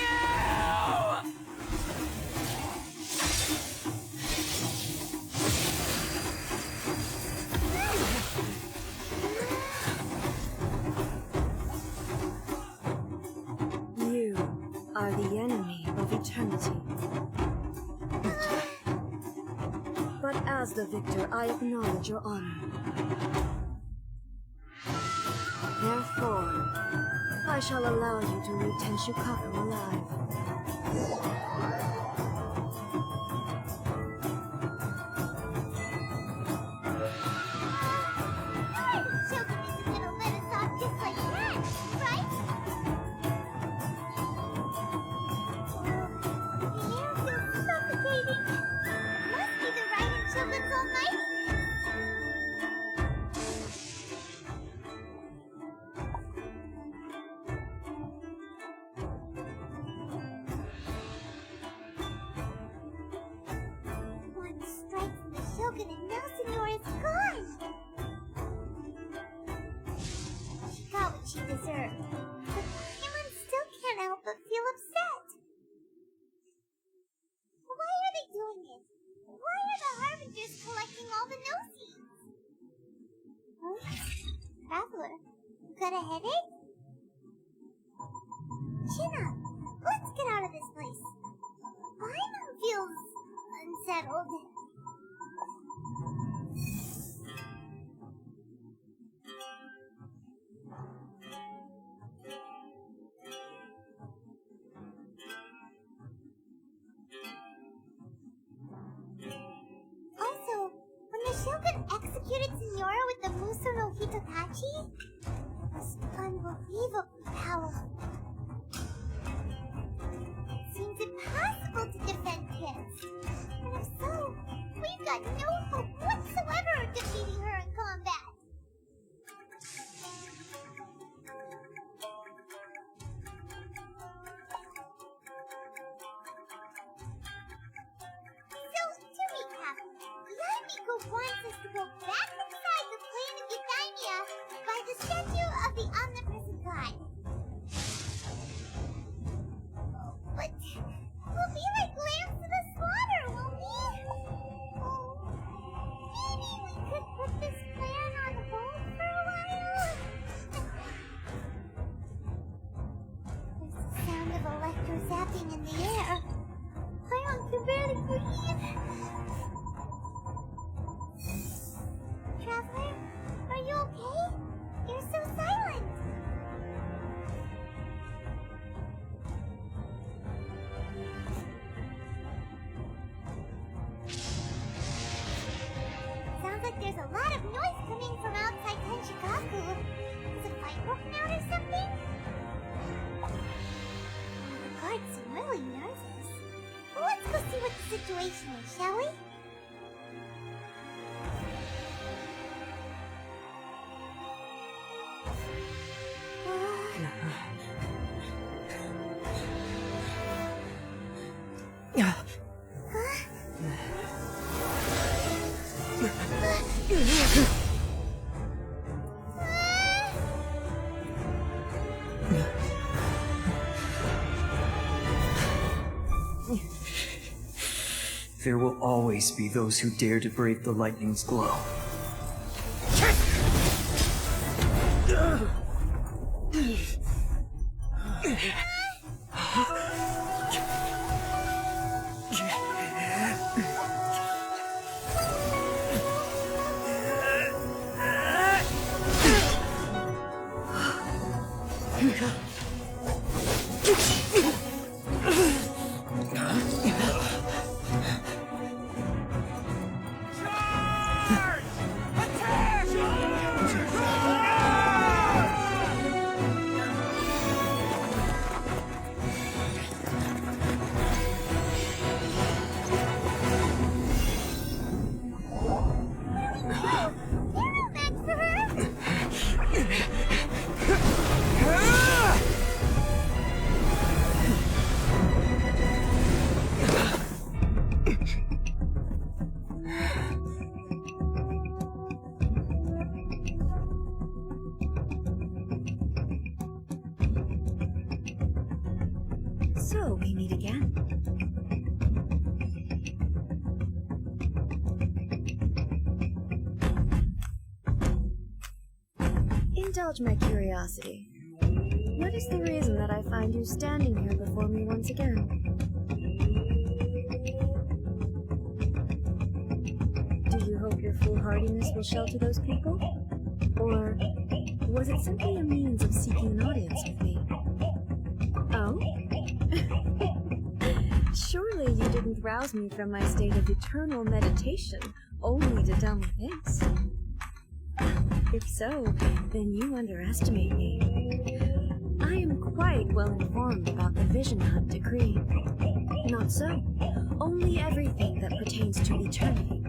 You are the enemy of eternity. But as the victor, I acknowledge your honor. Therefore, I shall allow you to leave Tenshukaku alive. Shogun isn't gonna let us off just like that, right? The air feels suffocating. Must be the Raiden Shogun's almighty. One strike from the Shogun and now Senor is gone. She got what she deserved. But Paimon still can't help but feel upset. Why are they doing it? Why are the Harbingers collecting all the no-seeds? Huh? Traveler, you got a headache? Chin up. Let's get out of this place. Paimon feels unsettled. Also, when the Shogun executed Senora with the Muso no Hitotachi, it was unbelievably powerful. It seems impossible to defend kids. And if so, we've got no hope whatsoever of defeating her in combat. So, to recap, Yamiko wants us to go back inside the plane of Eudaimia by the statue of the omnipresent god. But we'll be like lambs to the slaughter, won't we? Oh, maybe we could put this plan on hold for a while? There's the sound of electro-zapping in the air. Paimon can barely breathe. Traveler, are you okay? You're so silent. Sounds like there's a lot of noise coming from outside Tenshukaku. Has a fight broken out or something? The guards seem really nervous. Let's go see what the situation is, shall we? There will always be those who dare to brave the lightning's glow. So, we meet again. Indulge my curiosity. What is the reason that I find you standing here before me once again? Do you hope your foolhardiness will shelter those people? Or was it simply a means of seeking an audience with me? Oh? Surely you didn't rouse me from my state of eternal meditation only to tell me this. If so, then you underestimate me. I am quite well informed about the Vision Hunt decree. Not so. Only everything that pertains to eternity.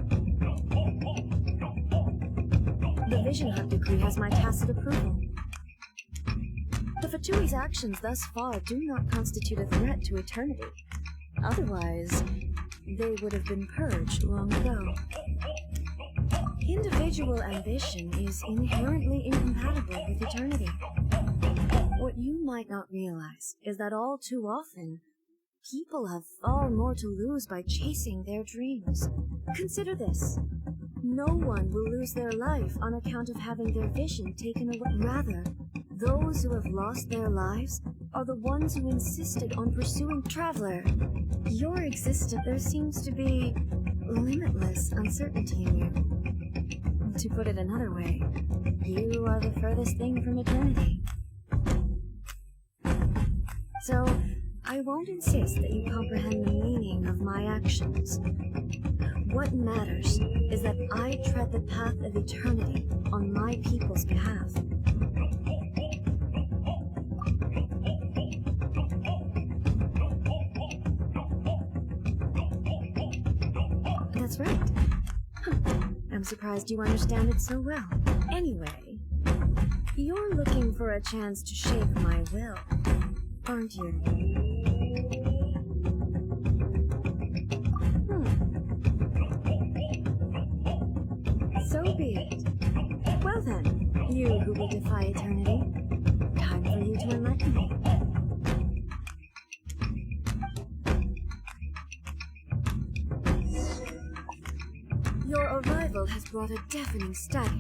The Vision Hunt decree has my tacit approval. The Fatui's actions thus far do not constitute a threat to eternity. Otherwise, they would have been purged long ago. Individual ambition is inherently incompatible with eternity. What you might not realize is that all too often, people have far more to lose by chasing their dreams. Consider this. No one will lose their life on account of having their vision taken away. Rather, those who have lost their lives are the ones who insisted on pursuing. Traveler, your existence, there seems to be limitless uncertainty in you. To put it another way, you are the furthest thing from eternity. So, I won't insist that you comprehend the meaning of my actions. What matters is that I tread the path of eternity on my people's behalf. That's right. I'm surprised you understand it so well. Anyway, you're looking for a chance to shake my will, aren't you? So be it. Well then, you who will defy eternity, time for you to enlighten me. Your arrival has brought a deafening stagger.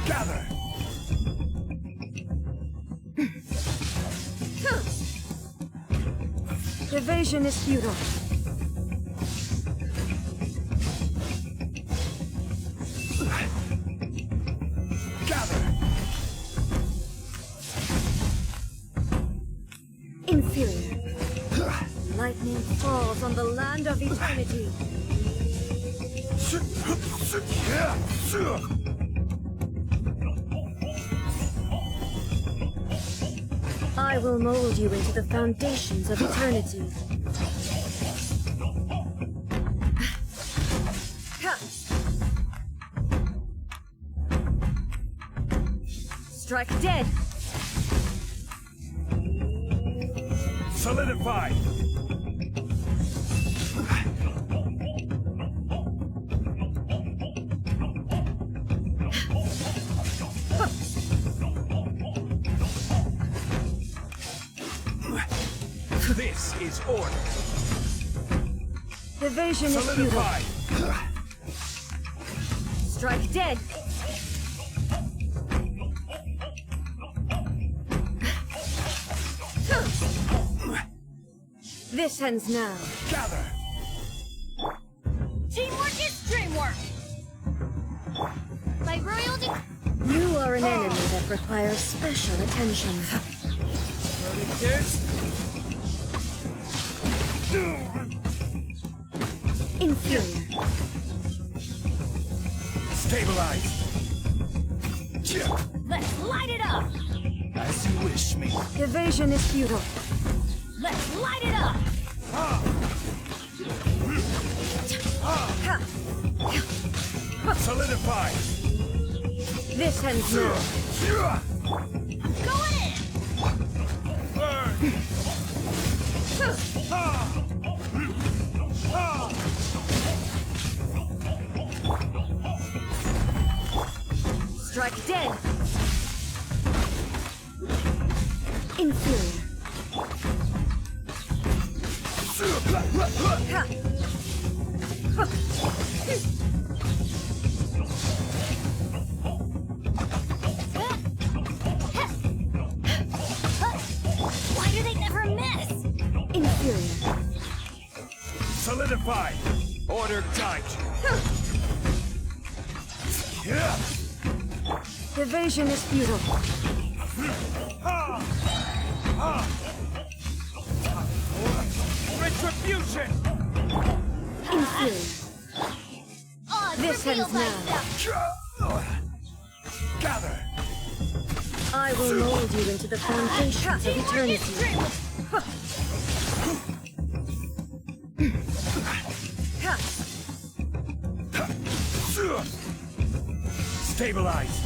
Gather! Evasion is futile. Gather! Inferior. Lightning falls on the land of eternity. I will mold you into the foundations of eternity. Strike dead! Solidify! This is order. Evasion is futile. Solidified. Strike dead. This ends now. Gather. Teamwork is dreamwork! By royal You are an enemy that requires special attention. Inferior. Stabilize. Let's light it up! As you wish me. Evasion is futile. Let's light it up! Solidify. This ends now. Go in! Burn. Strike dead. Inferior. Why do they never miss? Inferior. Solidify. Order tight. Evasion is futile. Retribution. Inferior. This reveal ends now. Gather. I will mold you into the foundations of eternity. Stabilize.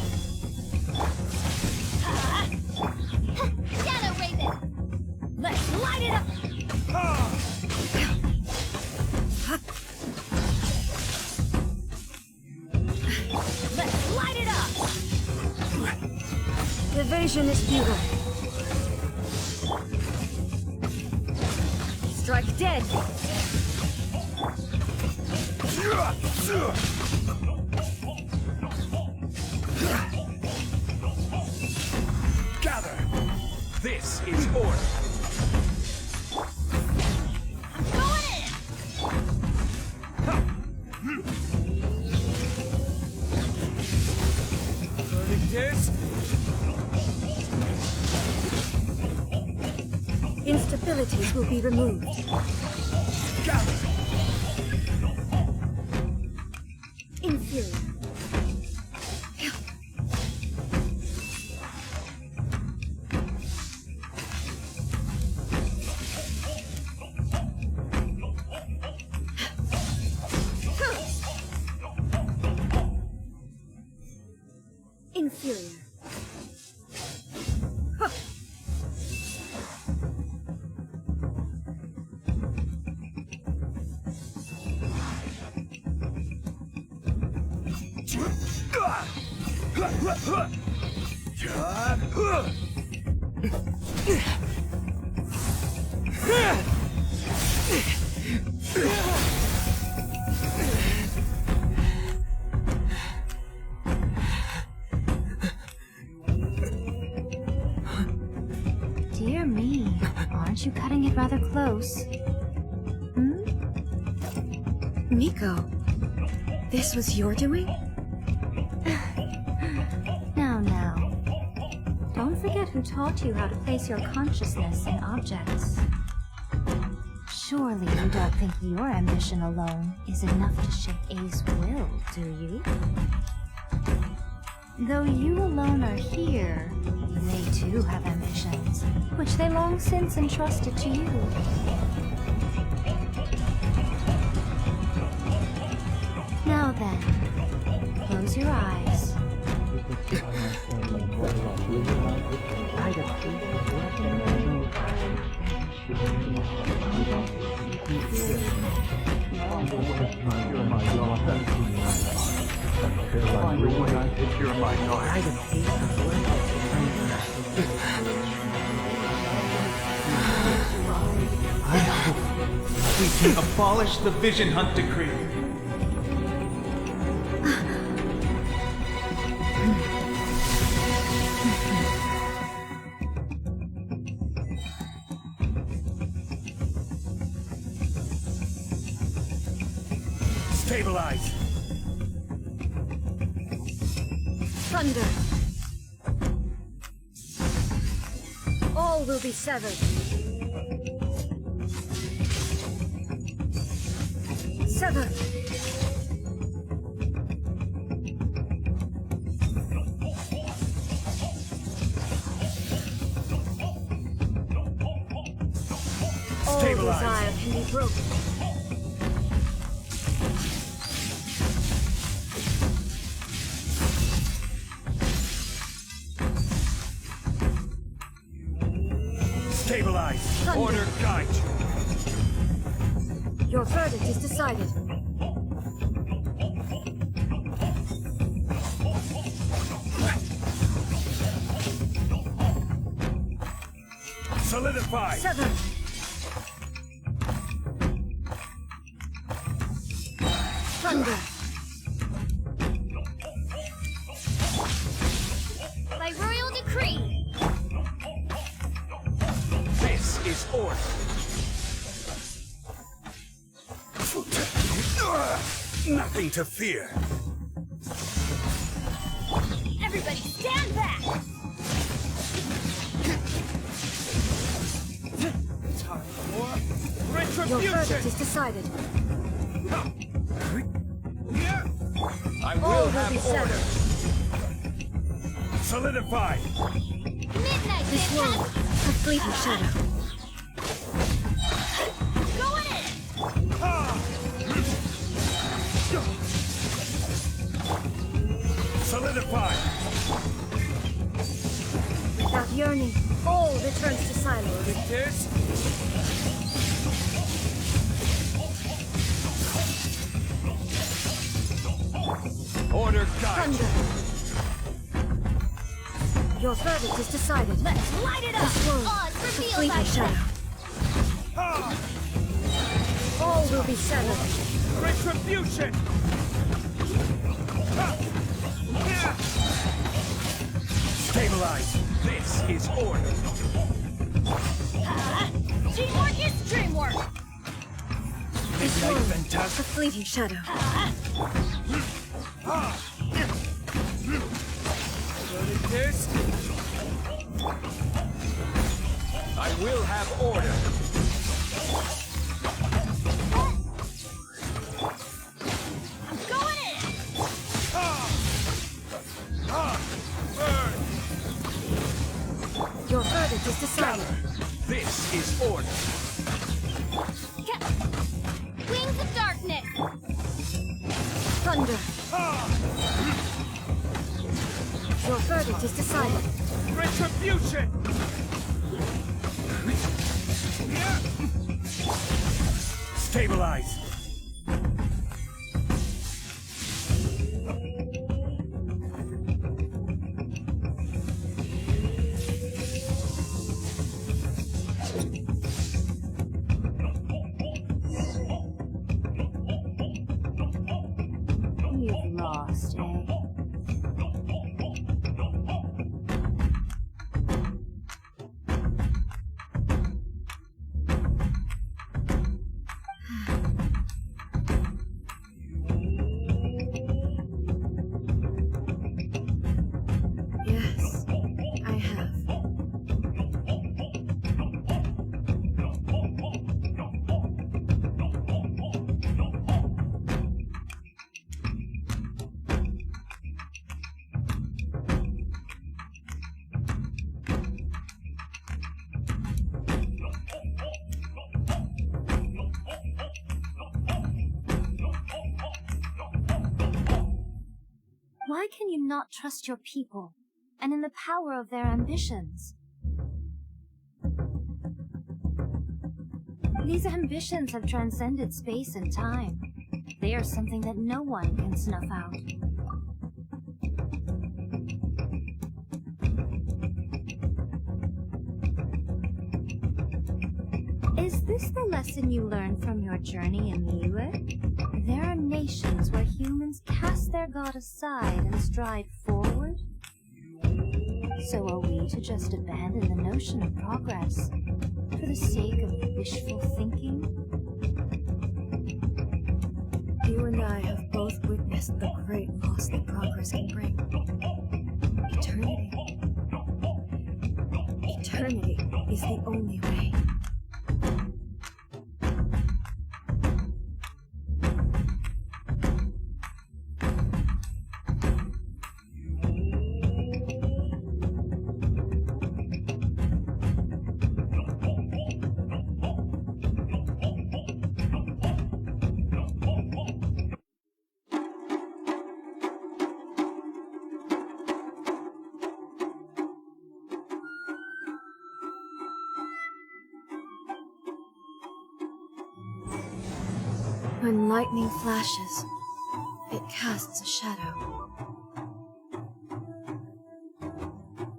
Shadow Raven! Let's light it up! Let's light it up! Evasion is futile. Strike dead. Gather. This is order. Going in! This. Instabilities will be removed. Gather. Inferior. Inferior. Dear me, aren't you cutting it rather close? Miko, this was your doing? Now. Don't forget who taught you how to place your consciousness in objects. Surely you don't think your ambition alone is enough to shake A's will, do you? Though you alone are here, they too have ambitions, which they long since entrusted to you. Now then, close your eyes. we can abolish the Vision Hunt Decree. Stabilize! Thunder! All will be severed. Sever! All desire can be broken. Stabilize! Thunder. Order guide! Your verdict is decided. Solidify! Sever! Thunder! By royal decree! This is order! Nothing to fear! Everybody stand back! Time for Your verdict retribution! is decided. I All will will have be order! severed. Solidify! Midnight This world, a fleeting shadow. Go in! Solidify! Without yearning, all returns to silence. Order guide! Thunder! Your verdict is decided. Let's light it up! This world, Oz a revealed fleeting by shadow. All will be severed. Retribution! Stabilize! This is order! Teamwork is dreamwork! This Midnight world, a Phantasm! fleeting shadow. I will have order! I'm going in! Burn! Your verdict is decided. This is order! Wings of darkness! Thunder! Your verdict is decided. Retribution! Stabilize! You've lost, eh? Yes, I have. Why can you not trust your people and in the power of their ambitions? These ambitions have transcended space and time. They are something that no one can snuff out. Is this the lesson you learned from your journey in Liyue? There are nations where humans cast their god aside and stride forward. So are we to just abandon the notion of progress for the sake of wishful thinking? You and I have both witnessed the great loss that progress can bring. Eternity. Eternity is the only way. When lightning flashes, it casts a shadow.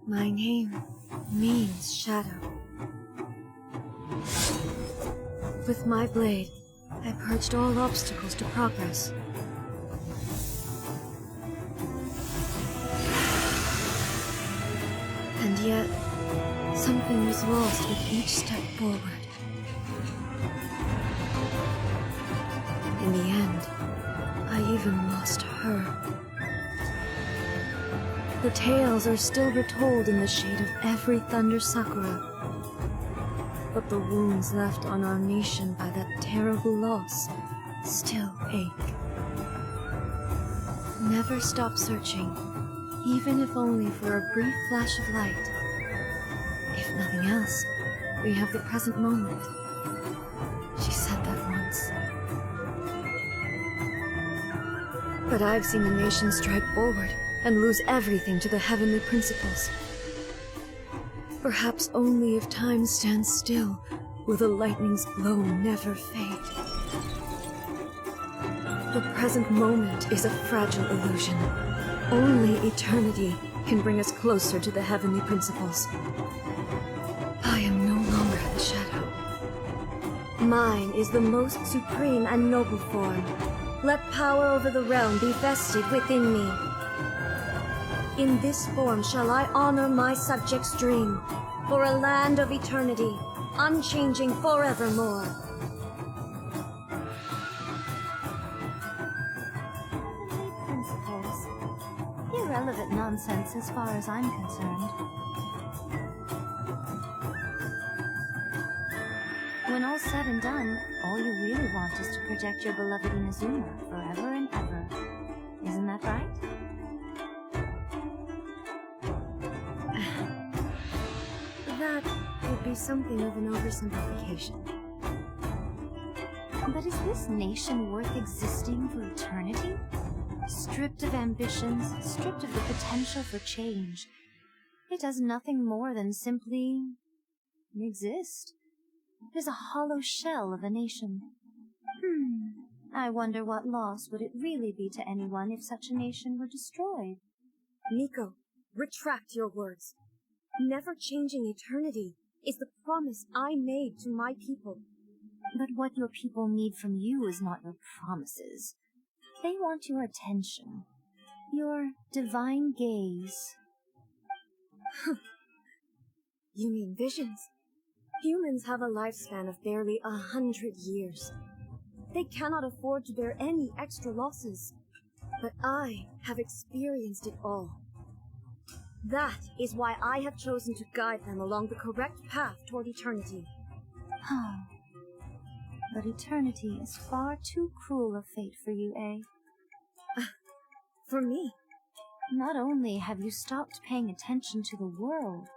My name means shadow. With my blade, I purged all obstacles to progress. And yet, something was lost with each step forward. In the end, I even lost her. The tales are still retold in the shade of every Thunder Sakura. But the wounds left on our nation by that terrible loss still ache. Never stop searching, even if only for a brief flash of light. If nothing else, we have the present moment. She said that once. But I've seen the nation stride forward and lose everything to the heavenly principles. Perhaps only if time stands still will the lightning's glow never fade. The present moment is a fragile illusion. Only eternity can bring us closer to the heavenly principles. I am no longer the shadow. Mine is the most supreme and noble form. Let power over the realm be vested within me. In this form shall I honor my subjects' dream, for a land of eternity, unchanging forevermore. Principles. Irrelevant nonsense as far as I'm concerned. When all's said and done, all you really want is to protect your beloved Inazuma forever and ever. Isn't that right? That would be something of an oversimplification. But is this nation worth existing for eternity? Stripped of ambitions, stripped of the potential for change. It does nothing more than simply exist. It is a hollow shell of a nation. I wonder what loss would it really be to anyone if such a nation were destroyed? Nico, retract your words. Never changing eternity is the promise I made to my people. But what your people need from you is not your promises. They want your attention. Your divine gaze. You mean visions? Humans have a lifespan of barely 100 years. They cannot afford to bear any extra losses. But I have experienced it all. That is why I have chosen to guide them along the correct path toward eternity. But eternity is far too cruel a fate for you, eh? For me? Not only have you stopped paying attention to the world,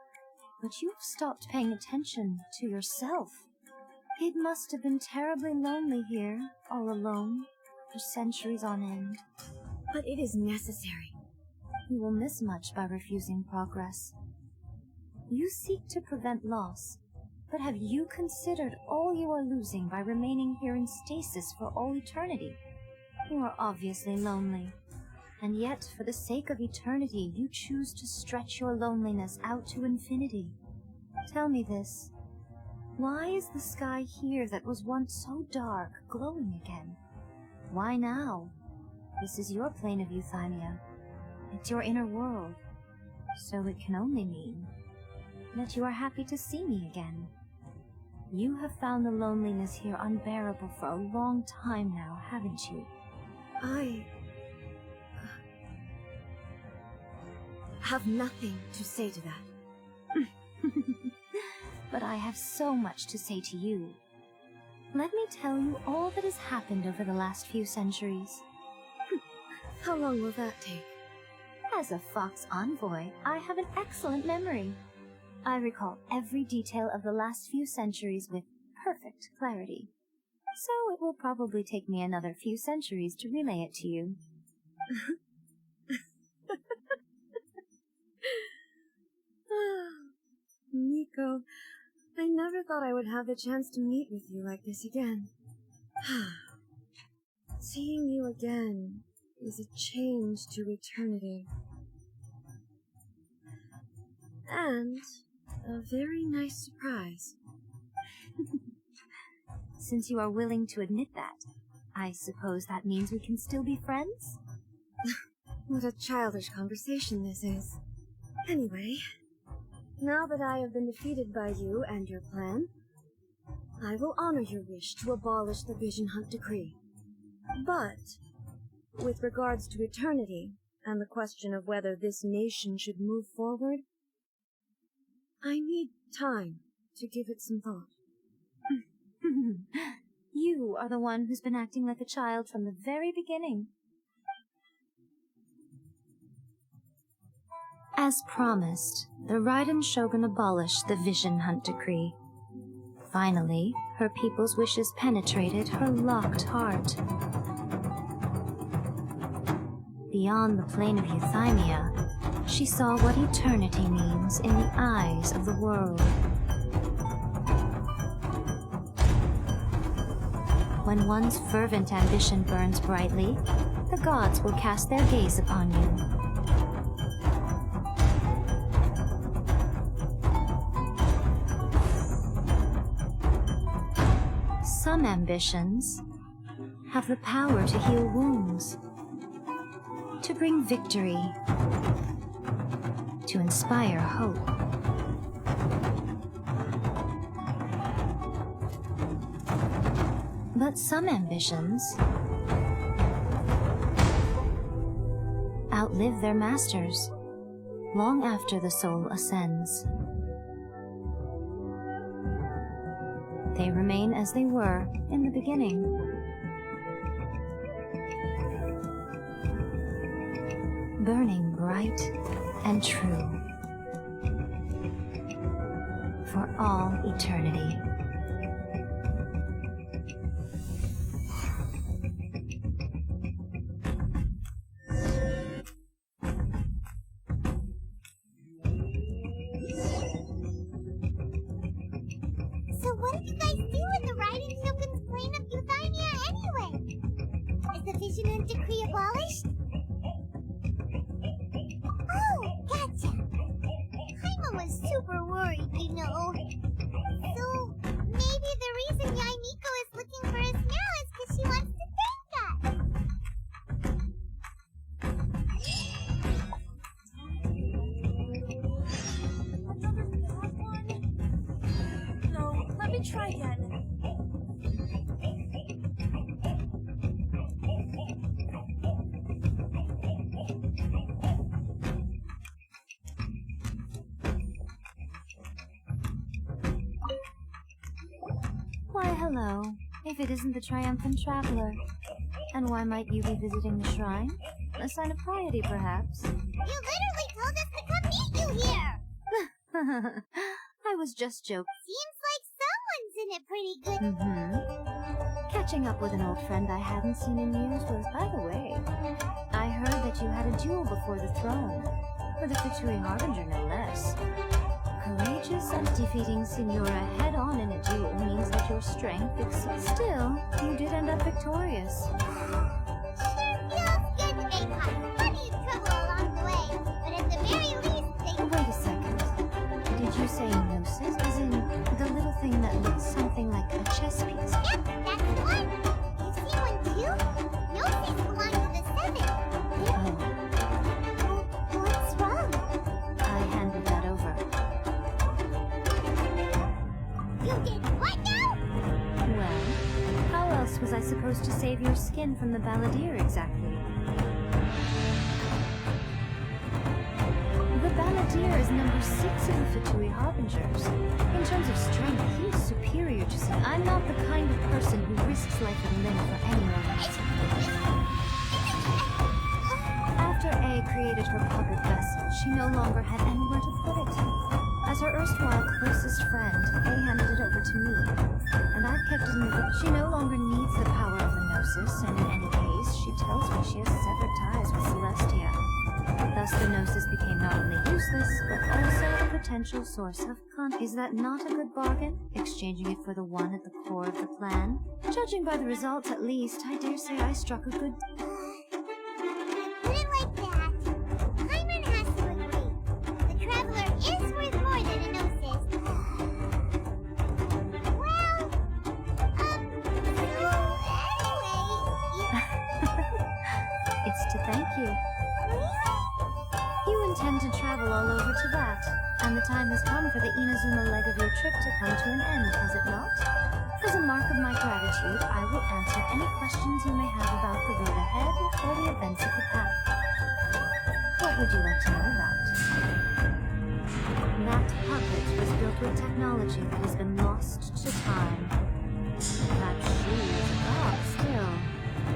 but you've stopped paying attention to yourself. It must have been terribly lonely here, all alone, for centuries on end. But it is necessary. You will miss much by refusing progress. You seek to prevent loss, but have you considered all you are losing by remaining here in stasis for all eternity? You are obviously lonely, and yet for the sake of eternity you choose to stretch your loneliness out to infinity. Tell me this. Why is the sky here that was once so dark glowing again? Why now? This is your plane of euthymia. It's your inner world. So it can only mean that you are happy to see me again. You have found the loneliness here unbearable for a long time now, haven't you? I have nothing to say to that. But I have so much to say to you. Let me tell you all that has happened over the last few centuries. How long will that take? As a Fox envoy, I have an excellent memory. I recall every detail of the last few centuries with perfect clarity. So it will probably take me another few centuries to relay it to you. Nico, I never thought I would have the chance to meet with you like this again. Seeing you again is a change to eternity. And a very nice surprise. Since you are willing to admit that, I suppose that means we can still be friends? What a childish conversation this is. Anyway, now that I have been defeated by you and your plan, I will honor your wish to abolish the Vision Hunt Decree. But, with regards to eternity, and the question of whether this nation should move forward, I need time to give it some thought. You are the one who's been acting like a child from the very beginning. As promised, the Raiden Shogun abolished the Vision Hunt Decree. Finally, her people's wishes penetrated her locked heart. Beyond the plane of euthymia, she saw what eternity means in the eyes of the world. When one's fervent ambition burns brightly, the gods will cast their gaze upon you. Some ambitions have the power to heal wounds, to bring victory, to inspire hope. But some ambitions outlive their masters long after the soul ascends. They remain as they were in the beginning. Burning bright and true for all eternity. So what did you guys do with the Raiden Shogun's plane of euthymia anyway? Is the Vision Hunt Decree abolished? Oh, gotcha. Paimon was super worried, you know. So maybe the reason Yae Miko is looking for us now is because she wants to thank us. No, let me try again. Why, hello, if it isn't the triumphant traveler. And why might you be visiting the shrine? A sign of piety, perhaps? You literally told us to come meet you here! I was just joking. Seems like someone's in it pretty good. Catching up with an old friend I hadn't seen in years was, by the way, I heard that you had a duel before the throne. With the Fatui Harbinger, no less. Courageous and defeating Signora head-on in a duel means that your strength exceeds. Still, you did end up victorious. Sure feels good they caused plenty of trouble along the way, but at the very least they— Wait a second. Did you say Gnosis, as in the little thing that looks something like a chess piece. Yep, that's the one. You see one too? Gnosis belong to the Seven. What's wrong? I handed that over. You did what now? Well, how else was I supposed to save your skin from the Balladeer exactly? The Balladeer is number 6 in the Fatui Harbingers. In terms of strength, he is superior to some. I'm not the kind of person who risks life and limb for anyone. After A created her puppet vessel, she no longer had anywhere to put it. As her erstwhile closest friend, A handed it over to me, and I've kept it in the book. She no longer needs the power of the Gnosis, and in any case, she tells me she has severed ties with Celestia. Thus the Gnosis became not only useless, but also a potential source of conflict. Is that not a good bargain? Exchanging it for the one at the core of the plan? Judging by the results at least, I dare say I struck a good... Put it like that. Hyman has to agree. The Traveler is worth more than a Gnosis. Well, anyway, It's to thank you. You intend to travel all over to that, and the time has come for the Inazuma leg of your trip to come to an end, has it not? As a mark of my gratitude, I will answer any questions you may have about the road ahead or the events of the path. What would you like to know about? That puppet was built with technology that has been lost to time. That she is a god still.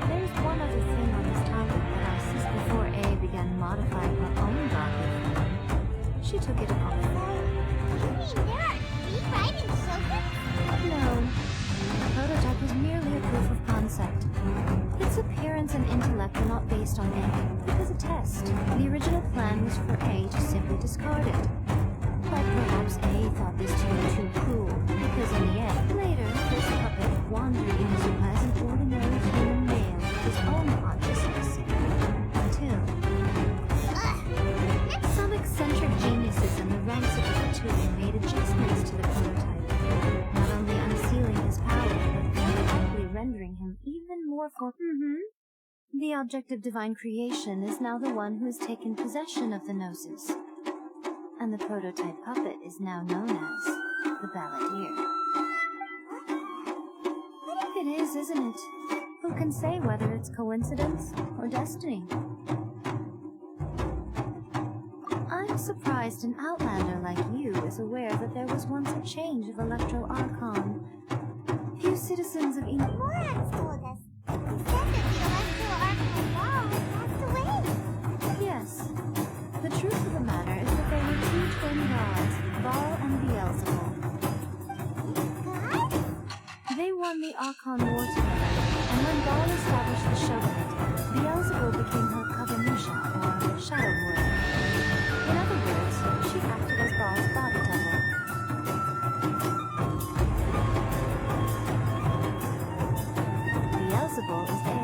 There's one other thing on this topic that I seized before A began modifying her own godly form. She took it upon her. you mean there are 3 riding children? No. The prototype was merely a proof of concept. Its appearance and intellect were not based on A. It was a test. The original plan was for A to simply discard it. But perhaps A thought this to be too cruel, because in the end, later, this puppet wandered Inazuma as an ordinary human male with his own consciousness. Until... some eccentric geniuses in the ranks of the Fatui made adjustments to the prototype, not only unsealing his power, but likely rendering him even more for... The object of divine creation is now the one who has taken possession of the Gnosis. And the prototype puppet is now known as the Balladeer. It is, isn't it? Who can say whether it's coincidence or destiny? I'm surprised an outlander like you is aware that there was once a change of Electro Archon. Few citizens of Eden... Morax told us. He said that the Electro Archon Ball passed away. Yes. The truth of the matter is that there were 2 twin gods, Baal and Beelzebul. God? They won the Archon War together, and when Baal established the shogunate, Beelzebul became her Kagemusha, or shadow warrior. In other words, she acted as Baal's body double. Beelzebul is A,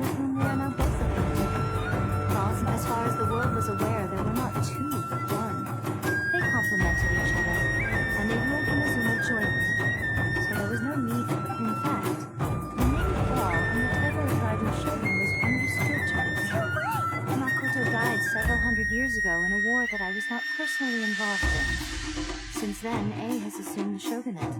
with whom they are now both acquainted. As far as the world was aware, there were not 2, but 1. They complemented each other, and they ruled Inazuma jointly. So there was no need for... In fact, the name of Baal and the title of Raiden Shogun was understood to be true. Makoto died several hundred years ago in a war that I was not personally involved in. Since then, A has assumed the shogunate.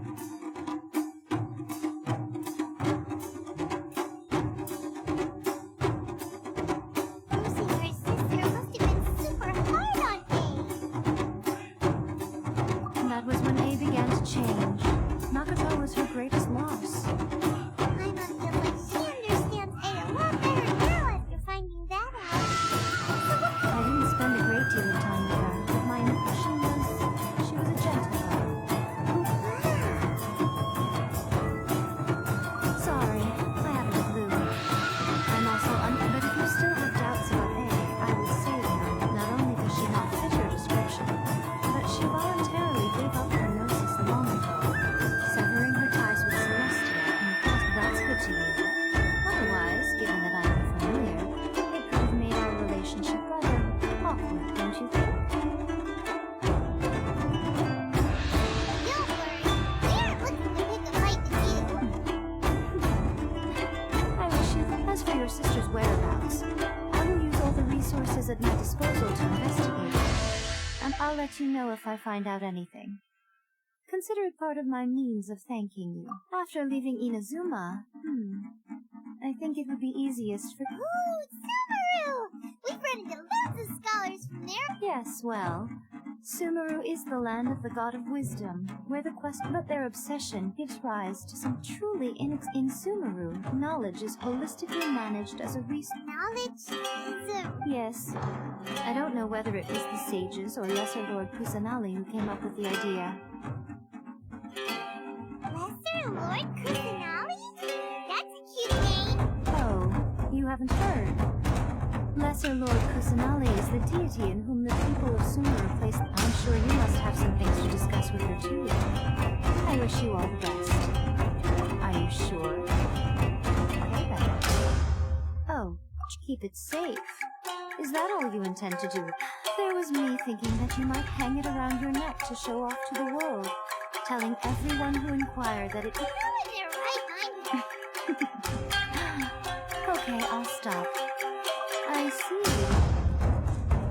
is at my disposal to investigate, and I'll let you know if I find out anything. Consider it part of my means of thanking you. After leaving Inazuma, I think it would be easiest for— Ooh, Sumeru! We've run into lots of scholars from there! Yes, well, Sumeru is the land of the god of wisdom, where the quest but their obsession gives rise to some truly in Sumeru, knowledge is holistically managed as a resource. Knowledge? Yes. I don't know whether it was the sages or Lesser Lord Kusanali who came up with the idea. Lesser Lord Kusanali? That's a cute name! Oh, you haven't heard? Lesser Lord Kusanali is the deity in whom the people of Sumeru place— I'm sure you must have some things to discuss with her too. I wish you all the best. Are you sure? Okay then. Oh, keep it safe. Is that all you intend to do? There was me thinking that you might hang it around your neck to show off to the world, telling everyone who inquired that it— Okay, I'll stop. I see.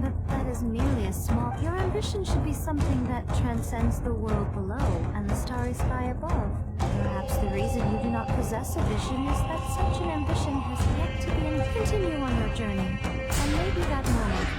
But that is merely a small— Your ambition should be something that transcends the world below and the starry sky above. Perhaps the reason you do not possess a vision is that such an ambition has yet to be— Continue on your journey, and maybe that moment—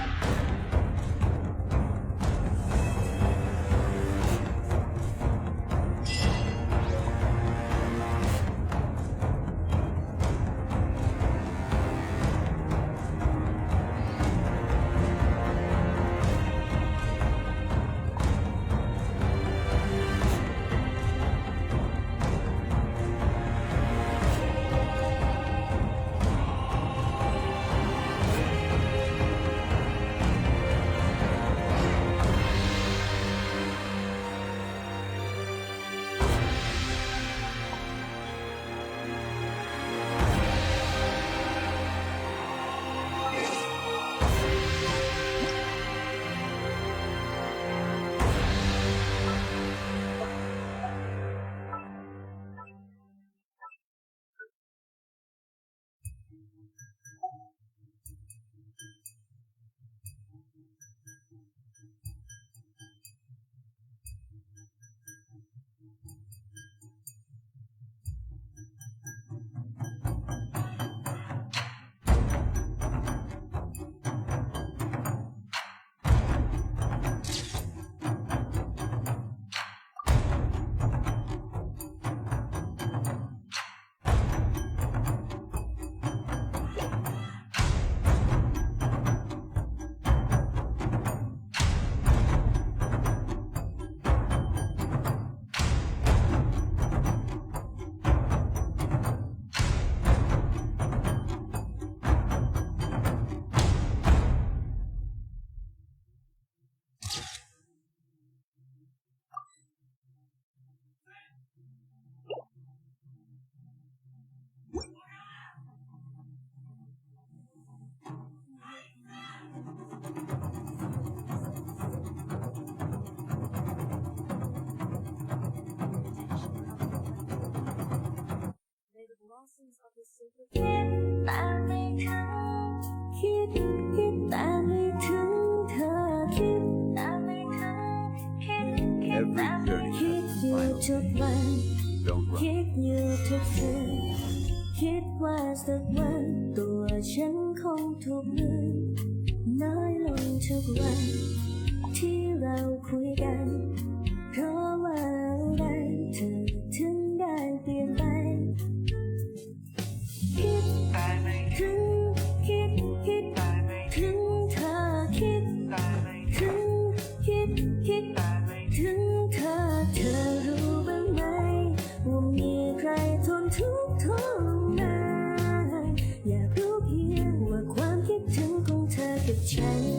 Don't run. คิดอยู่ทุกคืนคิดว่าสักวันตัวฉันคงถูกลืมน้อยลงทุกวันที่เราคุยกันเพราะว่าอะไรเธอถึงได้เปลี่ยนไปคิดถึงคิดถึงเธอคิดถึงคิดถึงเธอรู้บ้างไหมว่ามีใครทนทุกข์ทรมานอยากรู้เพียงว่าความคิดถึงของเธอกับฉัน